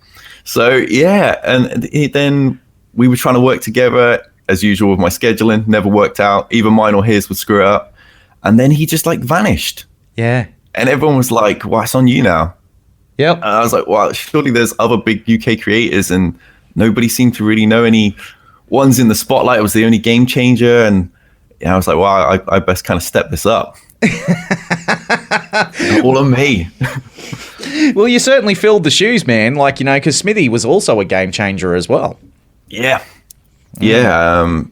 So yeah, and then we were trying to work together as usual with my scheduling. Never worked out. Either mine or his would screw it up. And then he just like vanished.
Yeah.
And everyone was like, well, it's on you now.
Yep.
And I was like, well, surely there's other big UK creators, and nobody seemed to really know any ones in the spotlight. It was the only game changer, and I was like, well, I best kind of step this up. All on me.
Well, you certainly filled the shoes, man. Because Smithy was also a game changer as well.
Yeah. Yeah.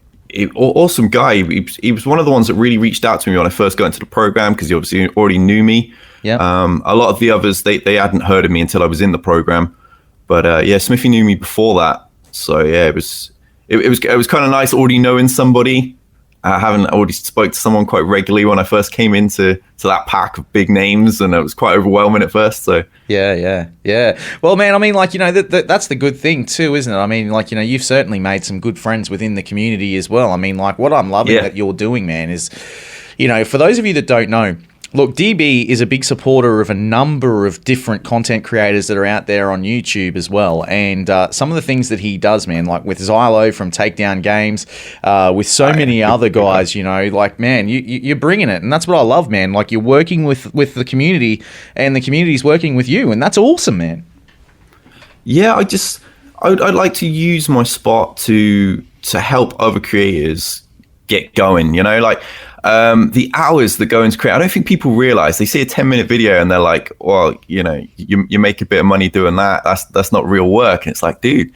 Awesome guy. He was one of the ones that really reached out to me when I first got into the program because he obviously already knew me.
Yeah.
A lot of the others, they hadn't heard of me until I was in the program. But Smithy knew me before that. So yeah, it was kind of nice already knowing somebody. I haven't already spoke to someone quite regularly when I first came into that pack of big names, and it was quite overwhelming at first. So
yeah. Well, man, I mean, that's the good thing too, isn't it? I mean, you've certainly made some good friends within the community as well. I mean, what I'm loving that you're doing, man, is, for those of you that don't know, look, DB is a big supporter of a number of different content creators that are out there on YouTube as well. And some of the things that he does, man, like with Xylo from Takedown Games, with so many other guys, man, you're bringing it. And that's what I love, man. Like, you're working with the community, and the community's working with you. And that's awesome, man.
Yeah, I'd like to use my spot to help other creators get going, the hours that go into create. I don't think people realize. They see a 10-minute video and they're like, well, you make a bit of money doing that. That's not real work. And it's like, dude,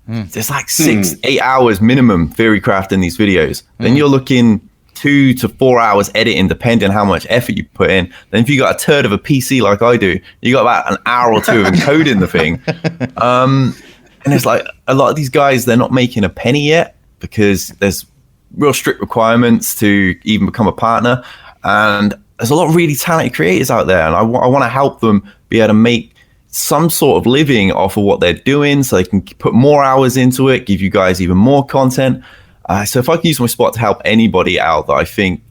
there's like 6-8 hours minimum theory craft in these videos. Then you're looking 2 to 4 hours editing, depending on how much effort you put in. Then if you got a turd of a PC like I do, you got about an hour or two of encoding the thing. And it's like a lot of these guys, they're not making a penny yet because there's real strict requirements to even become a partner, and there's a lot of really talented creators out there, and I want to help them be able to make some sort of living off of what they're doing so they can put more hours into it, give you guys even more content. So if I can use my spot to help anybody out that I think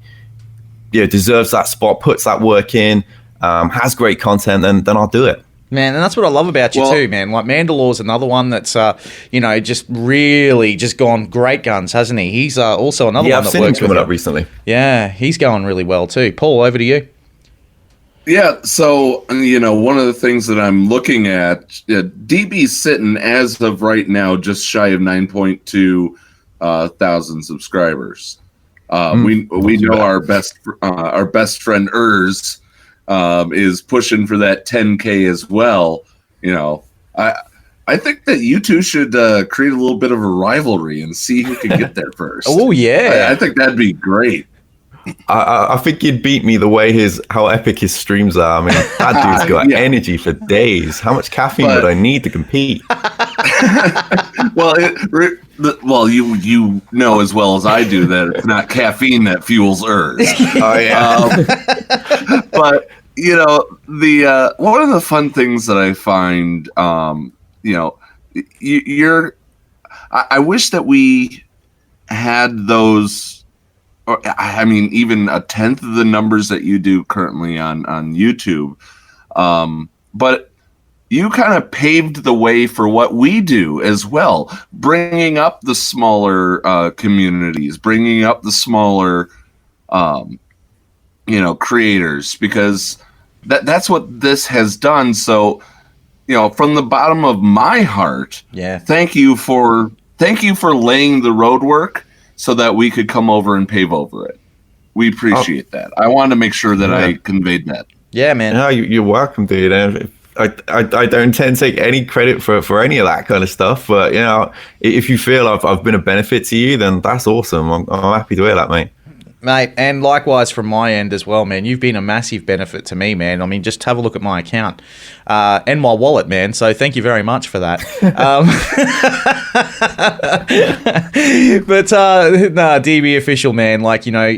deserves that spot, puts that work in, has great content, then I'll do it.
Man, and that's what I love about you too, man. Like, Mandalore's another one that's, just really just gone great guns, hasn't he? He's also another one that works with him. Yeah, I've seen him
coming up recently.
Yeah, he's going really well too. Paul, over to you.
Yeah, so, one of the things that I'm looking at, DB's sitting, as of right now, just shy of 9.2 thousand subscribers. We know our best friend Urs is pushing for that 10K as well. I think that you two should create a little bit of a rivalry and see who can get there first.
Oh yeah,
I think that'd be great.
I think you'd beat me the way how epic his streams are. I mean, that dude's got energy for days. How much caffeine would I need to compete?
Well, Well, you know as well as I do that it's not caffeine that fuels ERS.
Oh yeah.
But the one of the fun things that I find, I wish that we had those, or I mean, even a tenth of the numbers that you do currently on YouTube. But you kind of paved the way for what we do as well, bringing up the smaller communities, bringing up the smaller, creators, because that's what this has done. So, from the bottom of my heart, thank you for laying the roadwork so that we could come over and pave over it. We appreciate that. I wanted to make sure that I conveyed that.
Yeah, man.
No, you're welcome, dude. And I don't intend to take any credit for any of that kind of stuff, but if you feel I've been a benefit to you, then that's awesome. I'm happy to hear that, mate.
Mate, and likewise from my end as well, man. You've been a massive benefit to me, man. I mean, just have a look at my account and my wallet, man. So thank you very much for that. But DB Official, man,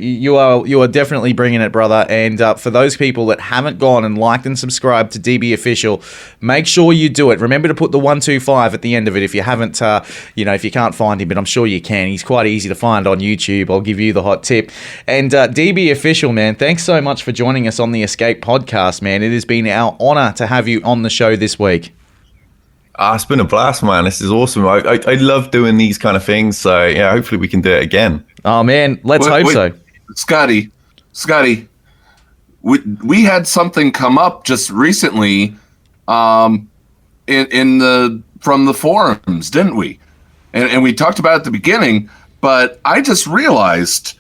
you are definitely bringing it, brother. And for those people that haven't gone and liked and subscribed to DB Official, make sure you do it. Remember to put the 125 at the end of it if you haven't, if you can't find him, but I'm sure you can. He's quite easy to find on YouTube. I'll give you the hot tip. And DB Official, man, thanks so much for joining us on the Escape podcast, man. It has been our honor to have you on the show this week.
It's been a blast, man. This is awesome. I love doing these kind of things. So, yeah, hopefully we can do it again.
Oh, man, let's hope so.
Scotty, we had something come up just recently from the forums, didn't we? And we talked about it at the beginning, but I just realized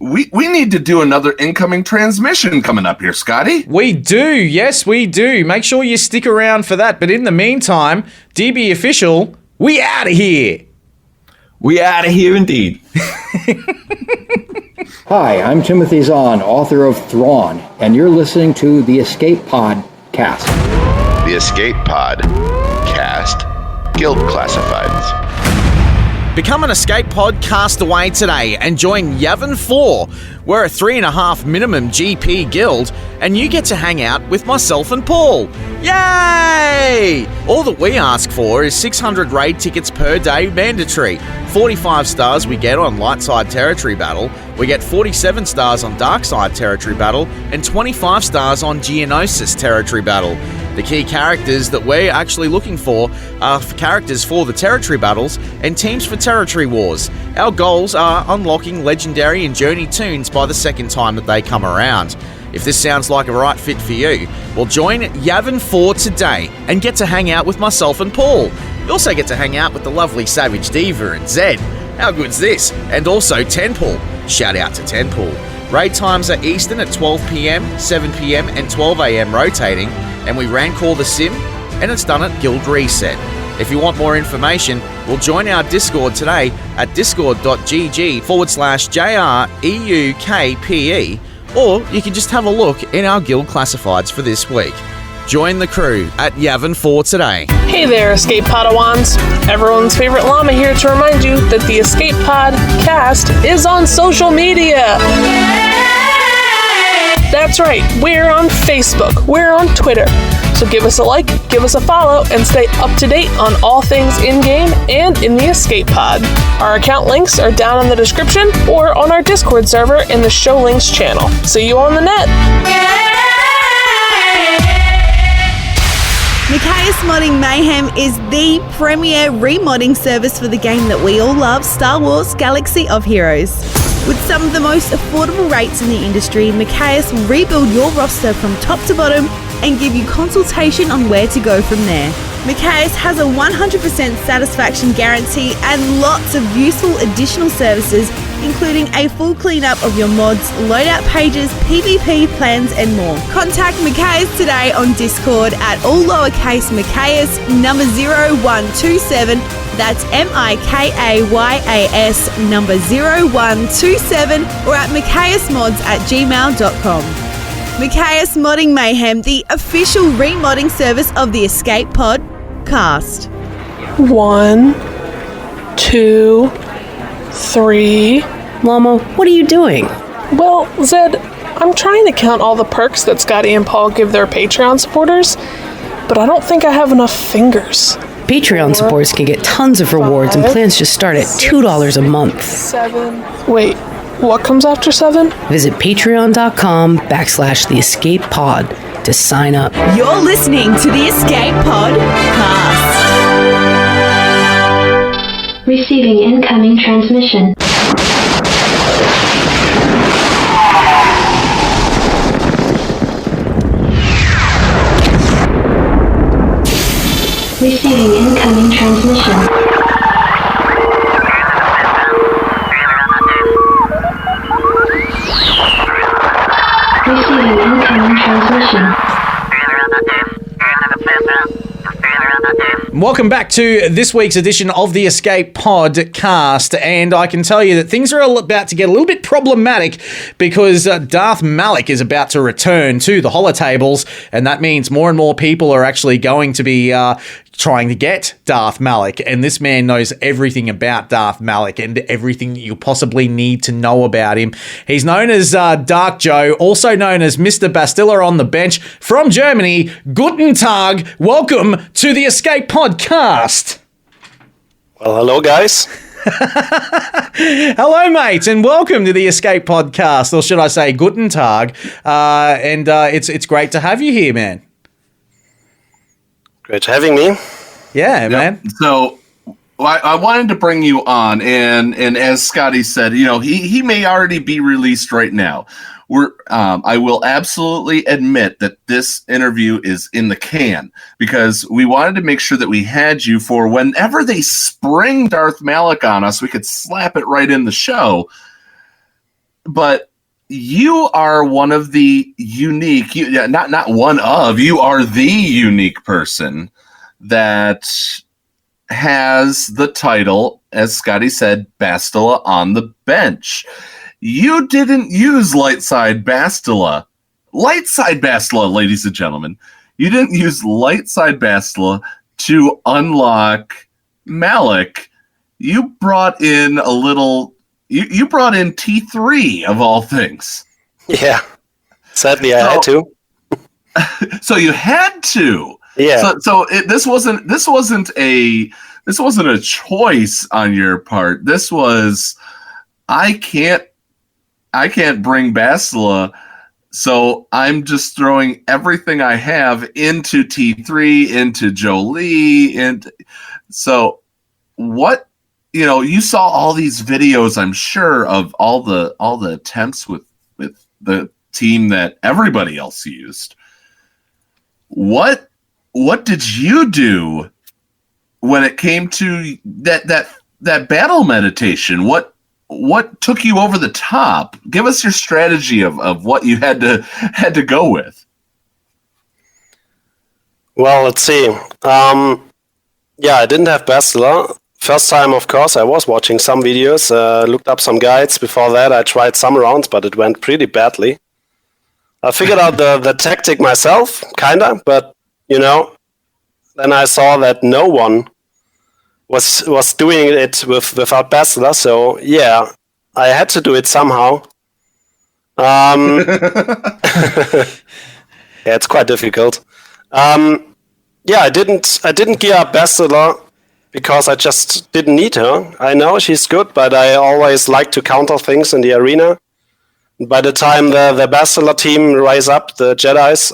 we need to do another incoming transmission coming up here, Scotty.
We do. Yes, we do. Make sure you stick around for that. But in the meantime, DB Official, we out of here.
We out of here indeed.
Hi, I'm Timothy Zahn, author of Thrawn, and you're listening to the Escape Pod Cast.
The Escape Pod Cast. Guild Classifieds.
Become an Escape Pod castaway today and join Yavin 4. We're a 3.5 minimum GP guild, and you get to hang out with myself and Paul. Yay! All that we ask for is 600 raid tickets per day mandatory. 45 stars we get on Light Side Territory Battle, we get 47 stars on Dark Side Territory Battle, and 25 stars on Geonosis Territory Battle. The key characters that we're actually looking for are characters for the territory battles and teams for territory wars. Our goals are unlocking legendary and journey tunes by the second time that they come around. If this sounds like a right fit for you, well, join Yavin 4 today and get to hang out with myself and Paul. You also get to hang out with the lovely Savage Diva and Zed. How good's this? And also Tenpool. Shout out to Tenpool. Raid times are Eastern at 12 PM, 7 PM and 12 AM rotating, and we rank call the sim, and it's done at Guild Reset. If you want more information, we'll join our Discord today at discord.gg/JREUKPE, or you can just have a look in our Guild Classifieds for this week. Join the crew at Yavin 4 today.
Hey there, Escape Padawans. Everyone's favorite llama here to remind you that the Escape Pod cast is on social media. That's right, we're on Facebook, we're on Twitter. So give us a like, give us a follow, and stay up to date on all things in-game and in the Escape Pod. Our account links are down in the description or on our Discord server in the Show Links channel. See you on the net.
Micaeus Modding Mayhem is the premier remodding service for the game that we all love, Star Wars Galaxy of Heroes. With some of the most affordable rates in the industry, Micaeus will rebuild your roster from top to bottom and give you consultation on where to go from there. Micaeus has a 100% satisfaction guarantee and lots of useful additional services, including a full cleanup of your mods, loadout pages, PvP plans and more. Contact Micaeus today on Discord at all lowercase Micaeus number 0127. That's MIKAYAS number 0127, or at micaeusmods@gmail.com. Micaeus Modding Mayhem, the official remodding service of the Escape Pod cast.
1, 2, 3.
Llama, what are you doing?
Well, Zed, I'm trying to count all the perks that Scotty and Paul give their Patreon supporters, but I don't think I have enough fingers.
Patreon supporters can get tons of rewards, and plans just start at $2 a month.
7. Wait, what comes after 7?
Visit patreon.com/theescapepod to sign up.
You're listening to the Escape Pod Cast.
Receiving incoming transmission. Receiving incoming transmission. Receiving incoming transmission.
Welcome back to this week's edition of the Escape Podcast, and I can tell you that things are about to get a little bit problematic because Darth Malak is about to return to the holotables, and that means more and more people are actually going to be trying to get Darth Malak, and this man knows everything about Darth Malak and everything you possibly need to know about him. He's known as Darkjo, also known as Mr. Bastilla on the bench from Germany. Guten Tag, welcome to the Escape Podcast.
Well, hello guys.
Hello, mate, and welcome to the Escape Podcast, or should I say Guten Tag, and it's great to have you here, man.
Great having me.
Yeah, man.
So I wanted to bring you on, and as Scotty said, he may already be released right now. I will absolutely admit that this interview is in the can because we wanted to make sure that we had you for whenever they spring Darth Malak on us, we could slap it right in the show. But you are one of the unique, not one of, you are the unique person that has the title, as Scotty said, Bastilla on the bench. You didn't use Lightside Bastilla. Lightside Bastilla, ladies and gentlemen. You didn't use Lightside Bastilla to unlock Malak. You brought in a little... You brought in T3 of all things.
Yeah, sadly I had to.
So you had to.
Yeah.
This wasn't a choice on your part. This was I can't bring Bastilla, so I'm just throwing everything I have into T3, into Jolie, and so what? You saw all these videos, I'm sure, of all the attempts with the team that everybody else used. What did you do when it came to that battle meditation? What took you over the top? Give us your strategy of what you had to go with.
Well, let's see. I didn't have Bastilla. First time, of course, I was watching some videos, looked up some guides. Before that, I tried some rounds, but it went pretty badly. I figured out the tactic myself, kinda, but, then I saw that no one was doing it without Bastilla, so, yeah, I had to do it somehow. Yeah, it's quite difficult. I didn't gear up Bastilla because I just didn't need her. I know she's good, but I always like to counter things in the arena. By the time the Bastilla team rise up, the Jedis,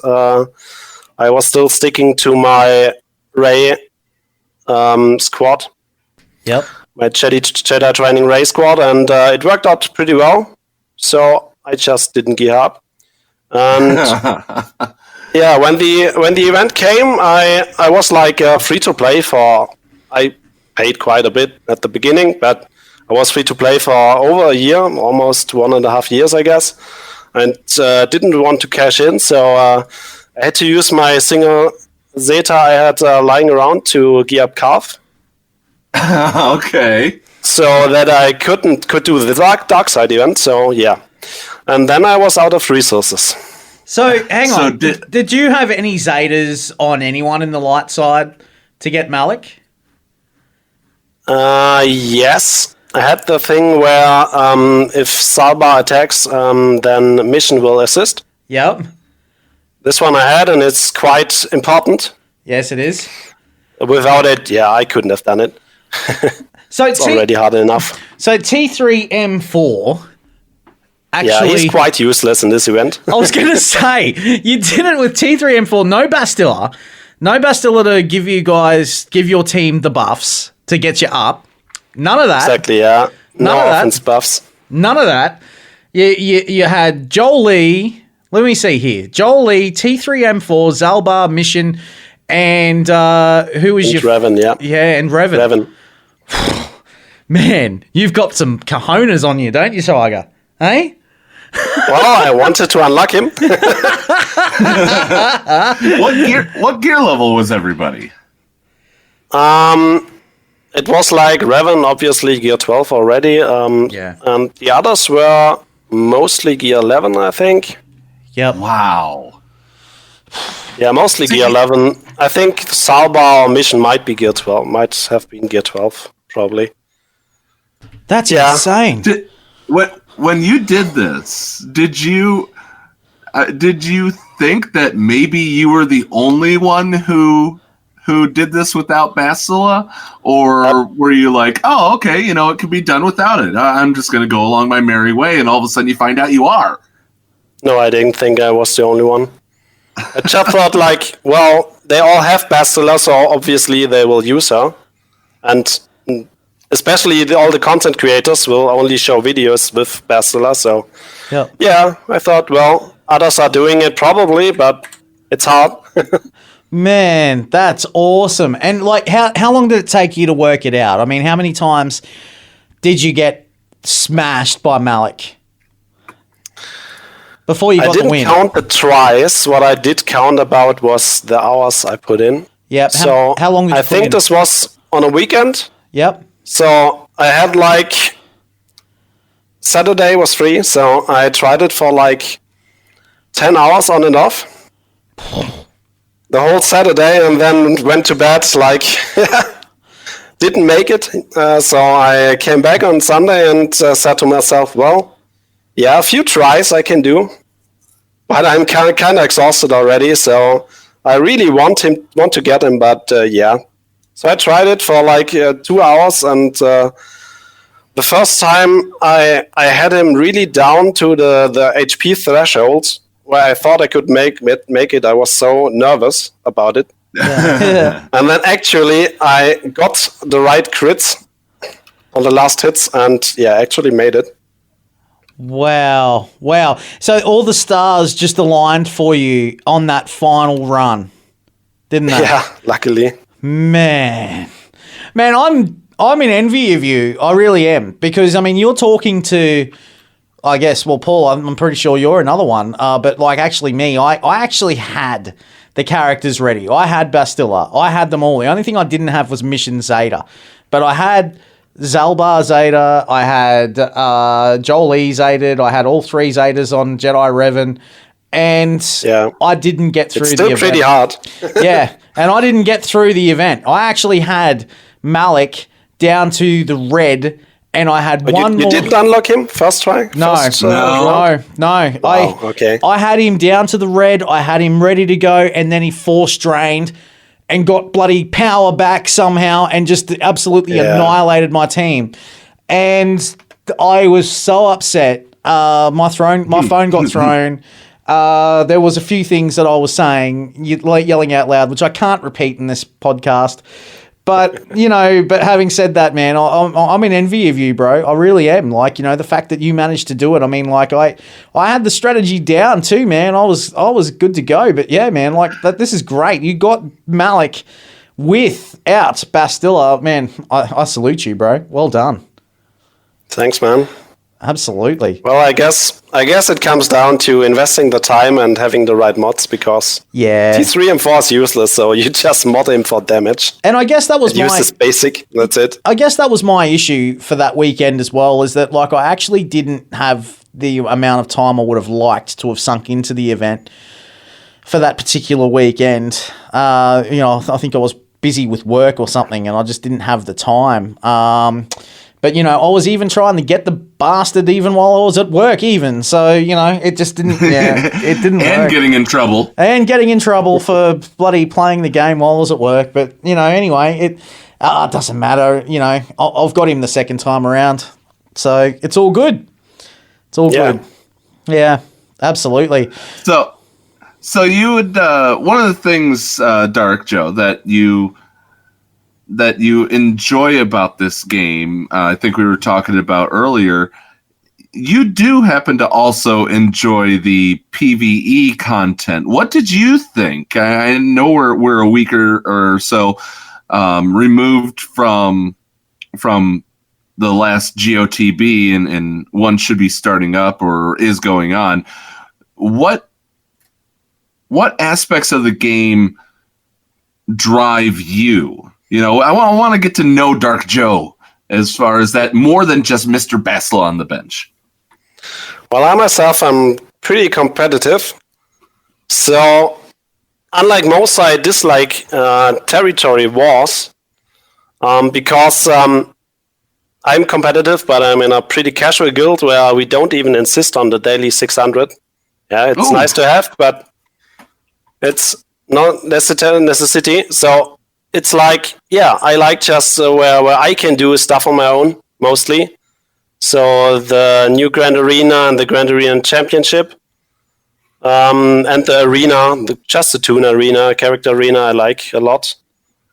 I was still sticking to my Rey squad.
Yep.
My Jedi training Rey squad, and it worked out pretty well. So I just didn't gear up. And yeah, when the event came, I was like free to play for. I paid quite a bit at the beginning, but I was free to play for over a year, almost 1.5 years, I guess, and didn't want to cash in, so I had to use my single Zeta I had lying around to gear up Carve.
Okay.
So that I could do the dark side event, so yeah. And then I was out of resources.
So, hang on, did you have any Zetas on anyone in the light side to get Malak?
Yes. I had the thing where if Salbar attacks, then mission will assist.
Yep.
This one I had, and it's quite important.
Yes, it is.
Without it, I couldn't have done it.
So
it's already hard enough.
So T3M4... Actually,
he's quite useless in this event.
I was going to say, you did it with T3M4, no Bastilla. No Bastilla to give your team the buffs to get you up. None of that.
Exactly, yeah. No offense buffs.
None of that. You had Joel Lee. Let me see here. Joel Lee, T3M4, Zalbar, Mission, and who was your...
Revan, yeah.
Yeah, and Revan. Man, you've got some cojones on you, don't you, Tiger? Hey?
Well, I wanted to unlock him.
What gear level was everybody?
It was like Revan, obviously gear 12 already. And the others were mostly gear 11, I think.
Yep.
Wow.
Yeah, mostly gear 11. I think Salbar mission might be gear 12. Might have been gear 12, probably.
That's insane.
When you did this, did you think that maybe you were the only one who did this without Bastilla, or were you like, oh, okay, it could be done without it. I'm just going to go along my merry way, and all of a sudden you find out you are.
No, I didn't think I was the only one. I just thought like, well, they all have Bastilla, so obviously they will use her, and especially all the content creators will only show videos with Bastilla, so yeah, I thought, well, others are doing it probably, but it's hard.
Man, that's awesome. And like, how long did it take you to work it out? I mean, how many times did you get smashed by Malak before you got the win?
I didn't count the tries. What I did count about was the hours I put in.
Yep.
So
how long did you
I think this was on a weekend.
Yep.
So I had like Saturday was free, so I tried it for like 10 hours on and off. The whole Saturday, and then went to bed like didn't make it. So I came back on Sunday and said to myself, well, yeah, a few tries I can do, but I'm kind of exhausted already. So I really want to get him, but yeah. So I tried it for like 2 hours, and the first time I had him really down to the HP threshold where I thought I could make it. I was so nervous about it. Yeah. And then actually I got the right crits on the last hits, and actually made it.
Wow. So all the stars just aligned for you on that final run, didn't they?
Yeah, luckily.
Man, I'm in envy of you. I really am, because I mean, you're talking to, I guess, well, Paul, I'm pretty sure you're another one. But like, actually, me, I actually had the characters ready. I had Bastilla. I had them all. The only thing I didn't have was Mission Zeta, but I had Zalbar Zeta. I had Joel E Zeta. I had all 3 Zetas on Jedi Revan. And I didn't get through the event.
It's still pretty hard.
Yeah, and I didn't get through the event. I actually had Malak down to the red, and I had one more.
You didn't unlock him first try?
No.
Wow, okay.
I had him down to the red. I had him ready to go, and then he force drained and got bloody power back somehow, and just absolutely annihilated my team. And I was so upset. My phone got thrown. There was a few things that I was saying, yelling out loud, which I can't repeat in this podcast. But, but having said that, man, I'm in envy of you, bro. I really am. Like, the fact that you managed to do it. I mean, like, I had the strategy down too, man. I was good to go. But yeah, man, like, this is great. You got Malak without Bastilla. Man, I salute you, bro. Well done.
Thanks, man.
Absolutely.
Well, I guess it comes down to investing the time and having the right mods, because T3 and 4 is useless, so you just mod him for damage.
And I guess that was
use this basic, that's it.
I guess that was my issue for that weekend as well, is that like I actually didn't have the amount of time I would have liked to have sunk into the event for that particular weekend. I think I was busy with work or something, and I just didn't have the time. But, you know, I was even trying to get the bastard even while I was at work even. So, you know, it just didn't, it didn't
and
work.
getting in trouble.
And getting in trouble for bloody playing the game while I was at work. But, you know, anyway, it doesn't matter. You know, I've got him the second time around. So it's all good. It's all good. Yeah, absolutely.
So you would, one of the things, Darkjo, that you enjoy about this game, I think we were talking about earlier, you do happen to also enjoy the PvE content. What did you think? I know we're a week or so removed from the last GOTB, and one should be starting up or is going on. What aspects of the game drive you? You know, I want to get to know Darkjo as far as that, more than just Mr. Basla on the bench.
Well, I myself am pretty competitive. So, unlike most, I dislike territory wars because I'm competitive, but I'm in a pretty casual guild where we don't even insist on the daily 600. Yeah, it's nice to have, but it's not necessity. So, it's like, I like just where I can do stuff on my own, mostly. So the new Grand Arena and the Grand Arena Championship, and the arena, just the Toon Arena, Character Arena, I like a lot.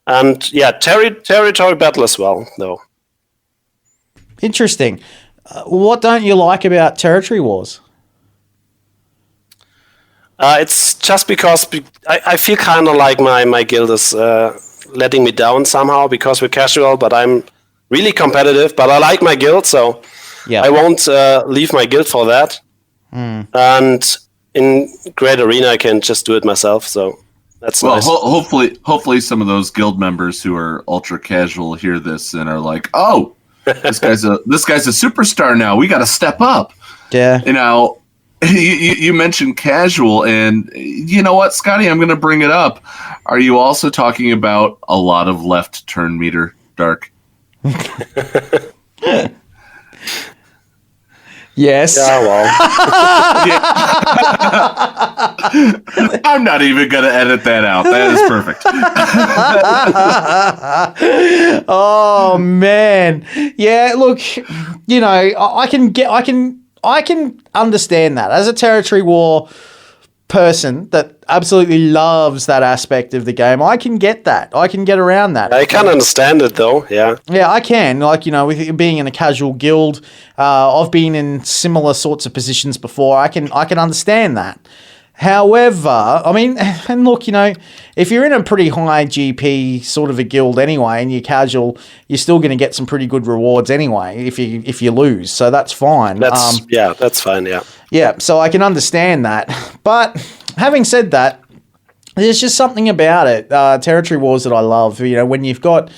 And territory battle as well, though.
Interesting. What don't you like about Territory Wars?
It's just because I feel kind of like my guild is letting me down somehow because we're casual, but I'm really competitive, but I like my guild, so I won't leave my guild for that. And in Great Arena, I can just do it myself, so that's nice.
Hopefully some of those guild members who are ultra casual hear this and are like, oh, this guy's a superstar now. We got to step up.
Yeah.
You know, you mentioned casual, and you know what, Scotty, I'm going to bring it up. Are you also talking about a lot of left turn meter, Dark?
Yes.
Yeah, well.
I'm not even going to edit that out. That is perfect.
Oh man. Yeah, look, you know, I can understand that as a territory war person that absolutely loves that aspect of the game. I can get that. I can get around that.
I can understand it though. Yeah.
Yeah, I can. Like, you know, with being in a casual guild, I've been in similar sorts of positions before. I can understand that. However, I mean, and look, you know, if you're in a pretty high GP sort of a guild anyway, and you're casual, you're still going to get some pretty good rewards anyway if you lose. So that's fine.
That's fine. Yeah.
Yeah. So I can understand that. But having said that, there's just something about it, territory wars, that I love. You know, when you've got.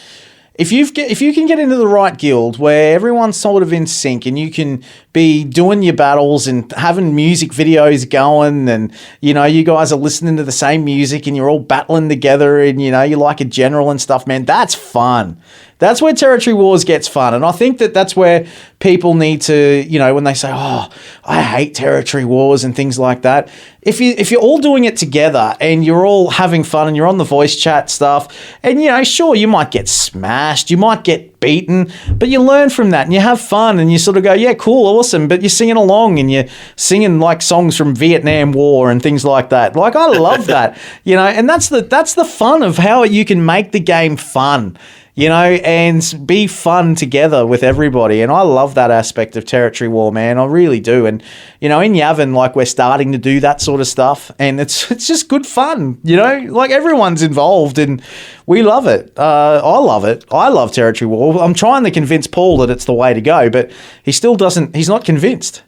If you can get into the right guild where everyone's sort of in sync and you can be doing your battles and having music videos going, and, you know, you guys are listening to the same music and you're all battling together, and, you know, you like a general and stuff, man, that's fun. That's where Territory Wars gets fun. And I think that's where people need to, you know, when they say, oh, I hate Territory Wars and things like that. If you're all doing it together and you're all having fun and you're on the voice chat stuff, and, you know, sure, you might get smashed, you might get beaten, but you learn from that and you have fun and you sort of go, yeah, cool, awesome. But you're singing along and you're singing like songs from Vietnam War and things like that. Like, I love that, you know, and that's the fun of how you can make the game fun. You know, and be fun together with everybody. And I love that aspect of Territory War, man. I really do. And, you know, in Yavin, like, we're starting to do that sort of stuff. And it's just good fun, you know? Like, everyone's involved and we love it. I love it. I love Territory War. I'm trying to convince Paul that it's the way to go, but he's not convinced.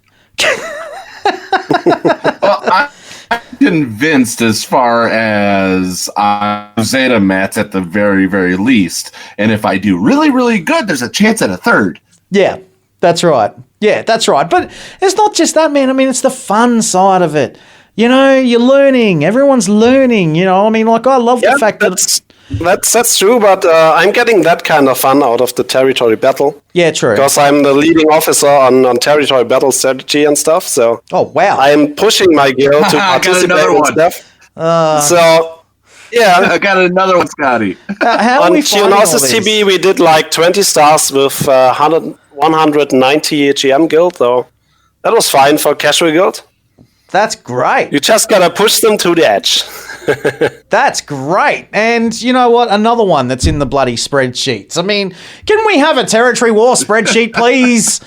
Well, I'm convinced as far as Zeta mats at the very, very least. And if I do really, really good, there's a chance at a third.
Yeah, that's right. Yeah, that's right. But it's not just that, man. I mean, it's the fun side of it. You know, you're learning. Everyone's learning, you know. I mean, like, I love the fact that
That's true, but I'm getting that kind of fun out of the territory battle.
Yeah, true.
Because I'm the leading officer on territory battle strategy and stuff. So I'm pushing my guild to participate and stuff. So yeah,
I got another one, Scotty.
How
on Geonosis TB, we did like 20 stars with 190 GM guild, though. That was fine for casual guild.
That's great.
You just gotta push them to the edge.
That's great. And you know what? Another one that's in the bloody spreadsheets. I mean, can we have a territory war spreadsheet, please?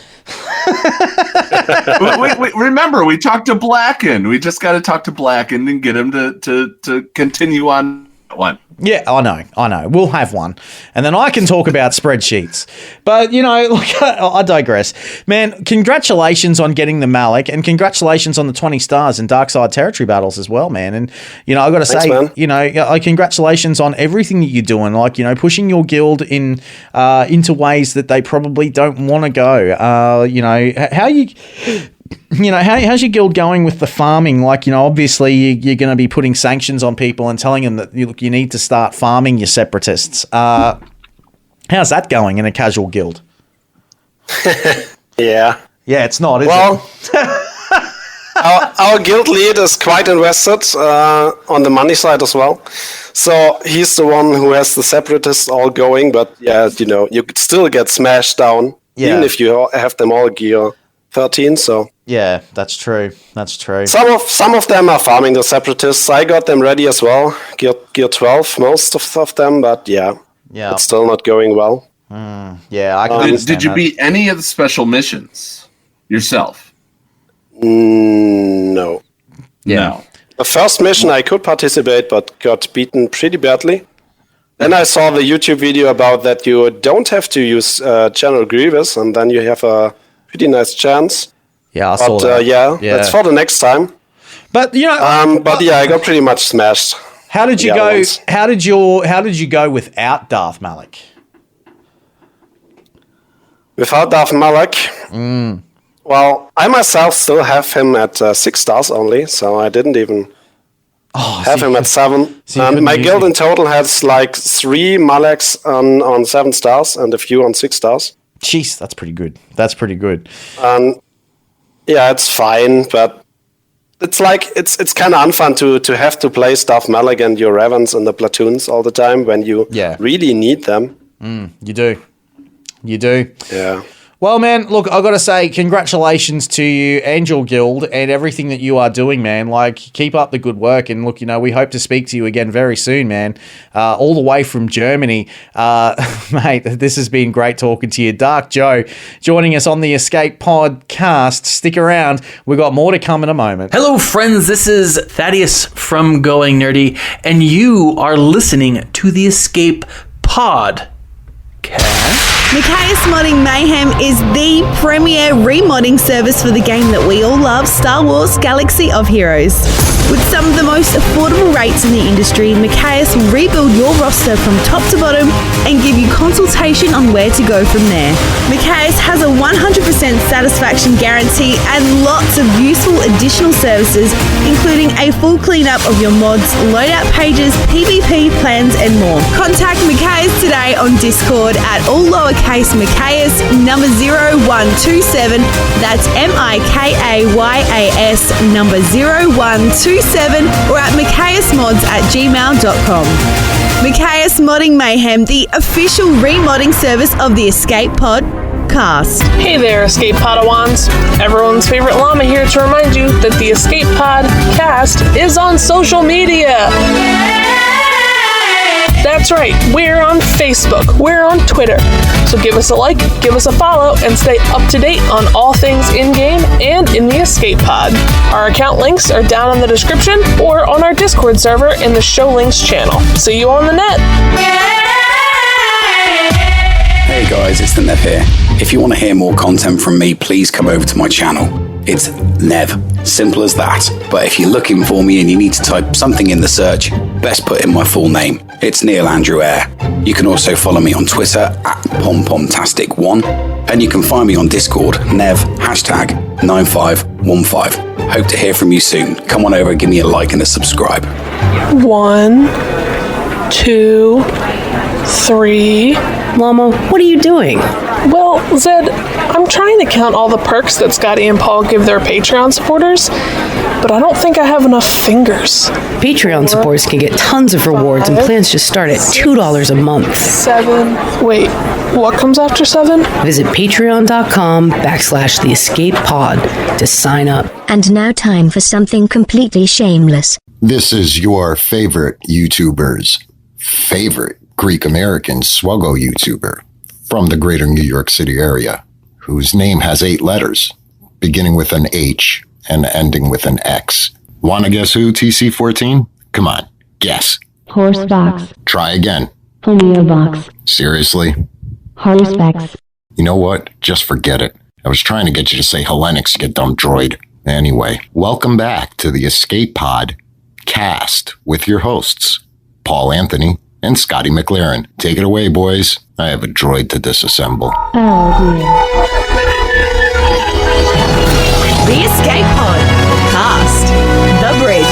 Remember, we talked to Blacken. We just got to talk to Blacken and get him to continue on that one.
Yeah, I know. We'll have one. And then I can talk about spreadsheets. But, you know, look, I digress. Man, congratulations on getting the Malak, and congratulations on the 20 stars in Darkside Territory Battles as well, man. And, you know, I got to say,
man.
you know, congratulations on everything that you're doing. Like, you know, pushing your guild into ways that they probably don't want to go. You know, how's your guild going with the farming? Like, you know, obviously you're going to be putting sanctions on people and telling them that you need to start farming your separatists. How's that going in a casual guild?
Yeah,
it's not, is
it? Our guild lead is quite invested on the money side as well. So he's the one who has the separatists all going. But yeah, you know, you could still get smashed down even if you have them all gear 13. So
yeah, that's true.
Some of them are farming the separatists. I got them ready as well. Gear 12, most of them. But yeah, it's still not going well.
Yeah, I can
did you beat any of the special missions yourself?
No.
Yeah.
No.
The first mission I could participate, but got beaten pretty badly. Then I saw the YouTube video about that you don't have to use General Grievous, and then you have a pretty nice chance.
Yeah, I saw that.
That's for the next time.
But you know,
I got pretty much smashed.
How did you go? How did you go without Darth Malak?
Without Darth Malak? Well, I myself still have him at 6 stars only, so I didn't even have him at 7. My guild in total has like 3 Malaks on 7 stars and a few on 6 stars.
Jeez, that's pretty good.
Yeah, it's fine, but it's like it's kind of unfun to have to play Darth Malak and your Ravens and the platoons all the time when you really need them.
You do.
Yeah.
Well, man, look, I've got to say congratulations to you and your guild and everything that you are doing, man. Like, keep up the good work. And look, you know, we hope to speak to you again very soon, man. All the way from Germany. Mate, this has been great talking to you. Darkjo joining us on the Escape podcast. Stick around. We've got more to come in a moment.
Hello, friends. This is Thaddeus from Going Nerdy, and you are listening to the Escape Pod.
Micaeus Modding Mayhem is the premier remodding service for the game that we all love, Star Wars Galaxy of Heroes. With some of the most affordable rates in the industry, Micaeus will rebuild your roster from top to bottom and give you consultation on where to go from there. Micaeus has a 100% satisfaction guarantee and lots of useful additional services, including a full cleanup of your mods, loadout pages, PvP plans, and more. Contact Micaeus today on Discord at all lowercase Micaeus number 0127. That's MIKAYAS number 0127, or at micaeusmods@gmail.com. Micaeus Modding Mayhem, the official remodding service of the Escape Podcast.
Hey there, Escape Podawans. Everyone's favorite llama here to remind you that the Escape Podcast is on social media. That's right, we're on Facebook, we're on Twitter. So give us a like, give us a follow, and stay up to date on all things in-game and in the Escape Pod. Our account links are down in the description or on our Discord server in the Show Links channel. See you on the net.
Hey guys, it's the Nev here. If you want to hear more content from me, please come over to my channel. It's Nev. Simple as that. But if you're looking for me and you need to type something in the search, best put in my full name. It's Neil Andrew Eyre. You can also follow me on Twitter at PomPomtastic1, and you can find me on Discord, Nev, #9515. Hope to hear from you soon. Come on over and give me a like and a subscribe.
1, 2, 3.
Llama, what are you doing?
Well, Zed, I'm trying to count all the perks that Scotty and Paul give their Patreon supporters, but I don't think I have enough fingers.
Patreon supporters can get tons of rewards, and plans just start at $2 a month.
7. Wait, what comes after 7?
Visit patreon.com/theescapepod to sign up.
And now time for something completely shameless.
This is your favorite YouTuber's favorite Greek American Swuggo YouTuber from the greater New York City area, whose name has 8 letters, beginning with an H and ending with an X. Wanna guess who, TC14? Come on, guess.
Horsebox.
Try again.
Homeobox.
Seriously?
Horsepex.
You know what? Just forget it. I was trying to get you to say Hellenix, you dumb droid. Anyway, welcome back to the Escape Pod cast with your hosts, Paul Anthony and Scotty McLaren. Take it away, boys. I have a droid to disassemble.
Oh dear.
The Escape Pod cast. The Bridge.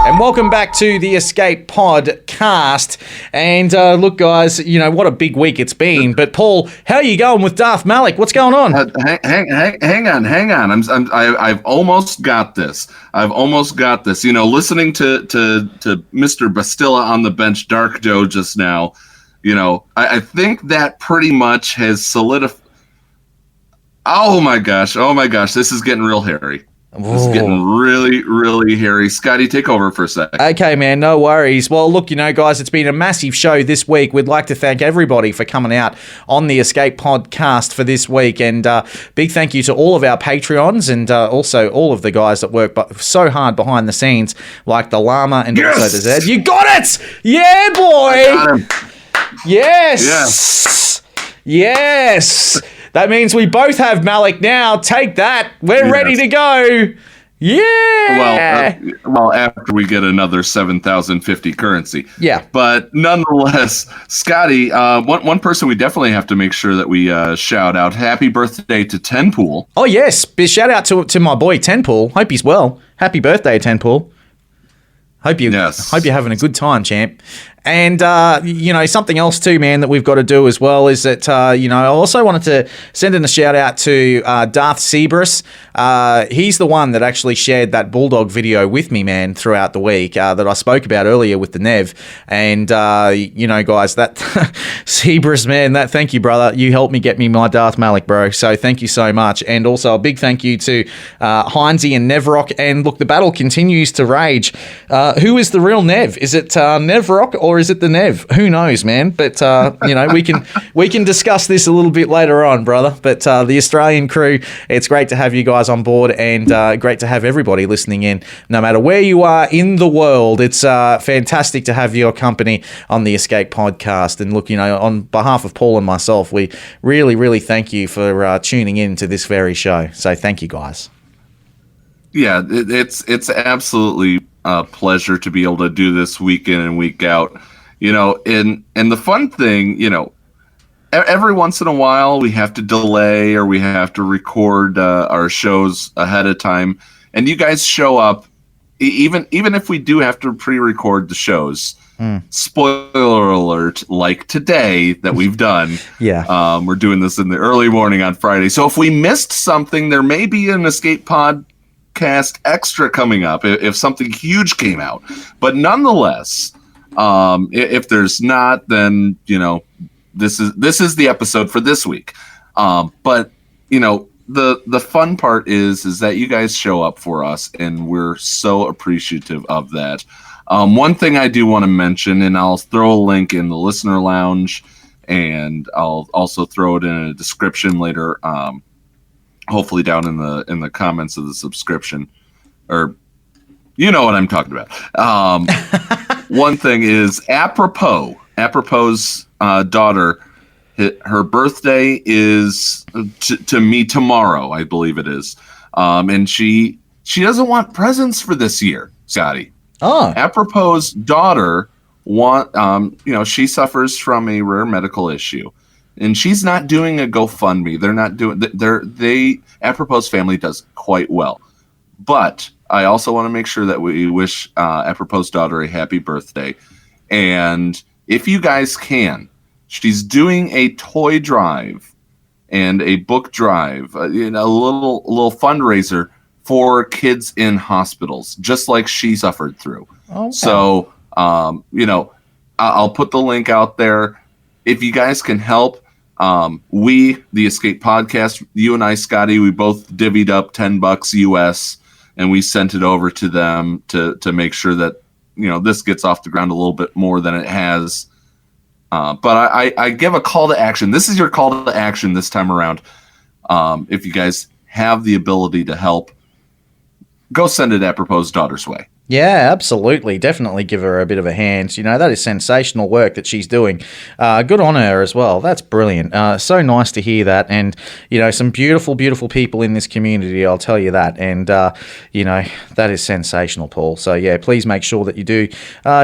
And welcome back to the Escape Pod cast. And look, guys, you know, what a big week it's been. But Paul, how are you going with Darth Malak? What's going on?
Hang on. I've almost got this. You know, listening to Mr. Bastilla on the bench, Darkjo just now. You know, I think that pretty much has solidified. Oh my gosh! This is getting real hairy. This is getting really, really hairy. Scotty, take over for a sec.
Okay, man, no worries. Well, look, you know, guys, it's been a massive show this week. We'd like to thank everybody for coming out on the Escape Podcast for this week. And big thank you to all of our Patreons and also all of the guys that work so hard behind the scenes, like the Llama and also the Zed. You got it! Yeah, boy!
I got him.
Yes! Yes! That means we both have Malak now. Take that. We're ready to go. Yeah.
Well, after we get another 7,050 currency.
Yeah.
But nonetheless, Scotty, one person we definitely have to make sure that we shout out. Happy birthday to Tenpool.
Oh, yes. Big shout out to my boy Tenpool. Hope he's well. Happy birthday, Tenpool. Hope you're having a good time, champ. And, you know, something else too, man, that we've got to do as well is that, you know, I also wanted to send in a shout out to Darth Seabrus. He's the one that actually shared that Bulldog video with me, man, throughout the week that I spoke about earlier with the Nev. And, you know, guys, that Seabrus, man, thank you, brother. You helped me get me my Darth Malak, bro. So thank you so much. And also a big thank you to Heinzie and Nevrock. And look, the battle continues to rage. Who is the real Nev? Is it Nevrock or is it the Nev? Who knows, man? But you know, we can discuss this a little bit later on, brother. But the Australian crew, it's great to have you guys on board, and great to have everybody listening in, no matter where you are in the world. It's fantastic to have your company on the Escape Podcast. And look, you know, on behalf of Paul and myself, we really, really thank you for tuning in to this very show. So thank you, guys.
Yeah, it's absolutely a pleasure to be able to do this week in and week out. You know, and the fun thing, you know, every once in a while we have to delay or we have to record our shows ahead of time, and you guys show up, even if we do have to pre-record the shows. Spoiler alert, like today that we've done.
Yeah.
We're doing this in the early morning on Friday. So if we missed something, there may be an Escape Podcast extra coming up if something huge came out. But nonetheless, if there's not, then, you know, this is the episode for this week. But, you know, the fun part is that you guys show up for us, and we're so appreciative of that. One thing I do want to mention, and I'll throw a link in the listener lounge, and I'll also throw it in a description later, hopefully down in the comments of the subscription, or you know what I'm talking about. One thing is apropos daughter, her birthday is to me tomorrow, I believe it is, and she doesn't want presents for this year, Scotty.
Oh,
apropos daughter she suffers from a rare medical issue, and she's not doing a GoFundMe. They're not doing. Apropos family does quite well, but I also want to make sure that we wish Apropos' daughter a happy birthday. And if you guys can, she's doing a toy drive and a book drive, a little fundraiser for kids in hospitals, just like she suffered through. Okay. So, I'll put the link out there. If you guys can help, we, the Escape Podcast, you and I, Scotty, we both divvied up $10 US, and we sent it over to them to make sure that, this gets off the ground a little bit more than it has. But I give a call to action. This is your call to action this time around. If you guys have the ability to help, go send it Apropos' daughter's way.
Yeah, absolutely. Definitely give her a bit of a hand. That is sensational work that she's doing. Good on her as well. That's brilliant. So nice to hear that. And, some beautiful, beautiful people in this community, I'll tell you that. And, that is sensational, Paul. So, yeah, please make sure that you do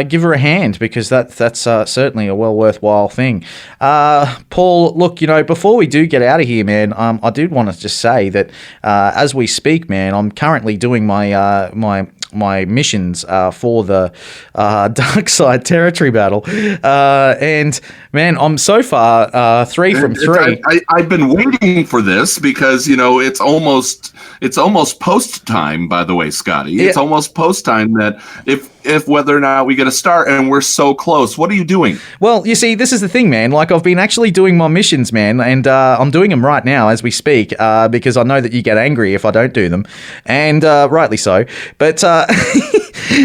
give her a hand, because that's certainly a well worthwhile thing. Paul, look, before we do get out of here, man, I did want to just say that as we speak, man, I'm currently doing my missions for the Dark Side Territory Battle, and man, I'm so far 3 from 3.
I've been waiting for this because it's almost post time. By the way, Scotty, it's almost post time. That if whether or not we get a start, and we're so close. What are you doing?
Well, you see, this is the thing, man. Like, I've been actually doing my missions, man, and I'm doing them right now as we speak, because I know that you get angry if I don't do them, and rightly so. But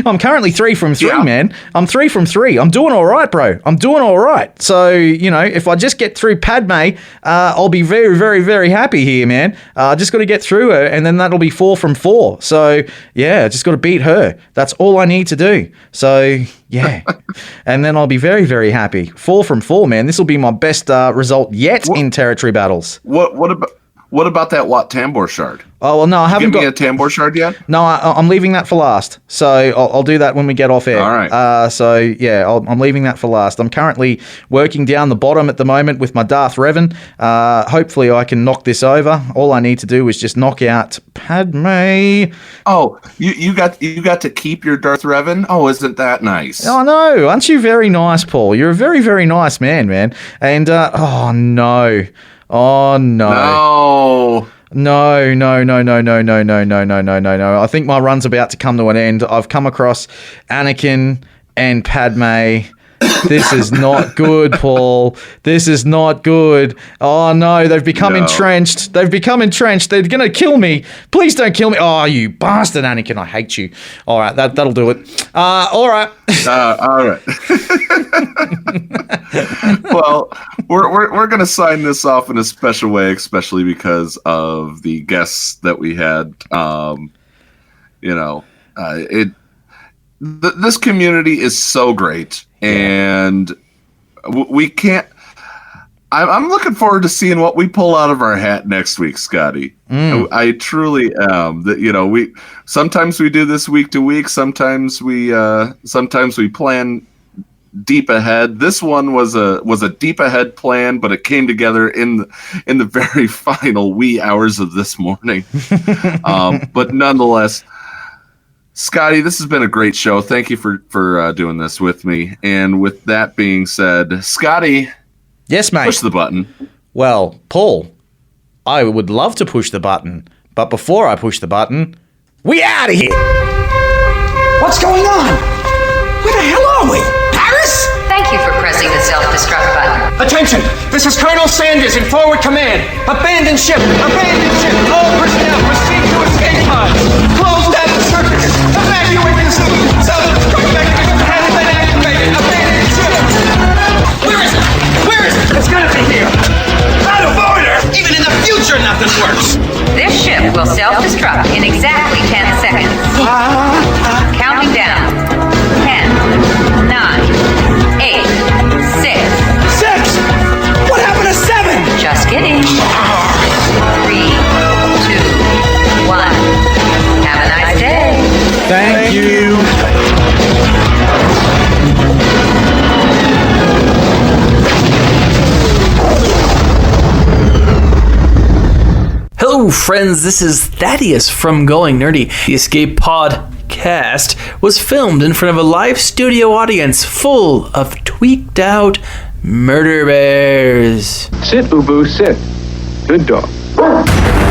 I'm currently 3 from 3, man. I'm 3 from 3. I'm doing all right, bro. I'm doing all right. So, if I just get through Padme, I'll be very, very, very happy here, man. Just got to get through her, and then that'll be 4 from 4. So, yeah, just got to beat her. That's all I need to do. So, yeah. And then I'll be very, very happy. 4 from 4, man. This will be my best result yet in territory battles.
What about that Wat Tambor shard?
Oh, well, no, I haven't got...
a Tambor shard yet?
No, I'm leaving that for last. So I'll do that when we get off air.
All right.
So, yeah, I'm leaving that for last. I'm currently working down the bottom at the moment with my Darth Revan. Hopefully I can knock this over. All I need to do is just knock out Padme.
Oh, you got to keep your Darth Revan? Oh, isn't that nice?
Oh, no. Aren't you very nice, Paul? You're a very, very nice man. And, oh, no. Oh, no. No. No. I think my run's about to come to an end. I've come across Anakin and Padme. This is not good, Paul. This is not good. Oh, no, they've become entrenched. They're going to kill me. Please don't kill me. Oh, you bastard, Anakin. I hate you. All right, that'll do it. All right.
All right. Well, we're going to sign this off in a special way, especially because of the guests that we had. This community is so great. And we can't. I'm looking forward to seeing what we pull out of our hat next week, Scotty. I truly am. That we sometimes we do this week to week. Sometimes we plan deep ahead. This one was a deep ahead plan, but it came together in the very final wee hours of this morning. But nonetheless. Scotty, this has been a great show. Thank you for doing this with me. And with that being said, Scotty.
Yes, mate.
Push the button.
Well, Paul, I would love to push the button. But before I push the button, we out of here.
What's going on? Where the hell are we? Paris?
Thank you for pressing the self-destruct button.
Attention! This is Colonel Sanders in forward command. Abandon ship! Abandon ship! All personnel proceed to escape pods. Close down the circuits. Evacuate the city. Self-destruct mechanism has been activated. Abandon ship! Where is it? Where is it? It's gotta be here. Out of order! Even in the future, nothing works.
This ship will self-destruct in exactly 10 seconds. Counting down. 10, 9, 8, 6.
What happened to 7?
Just kidding. 3, 2, 1. Have a nice day.
Thank you.
Hello Hello, friends. This is Thaddeus from Going Nerdy. The Escape Podcast was filmed in front of a live studio audience full of tweaked out murder bears.
Sit, Ubu, sit. Good dog.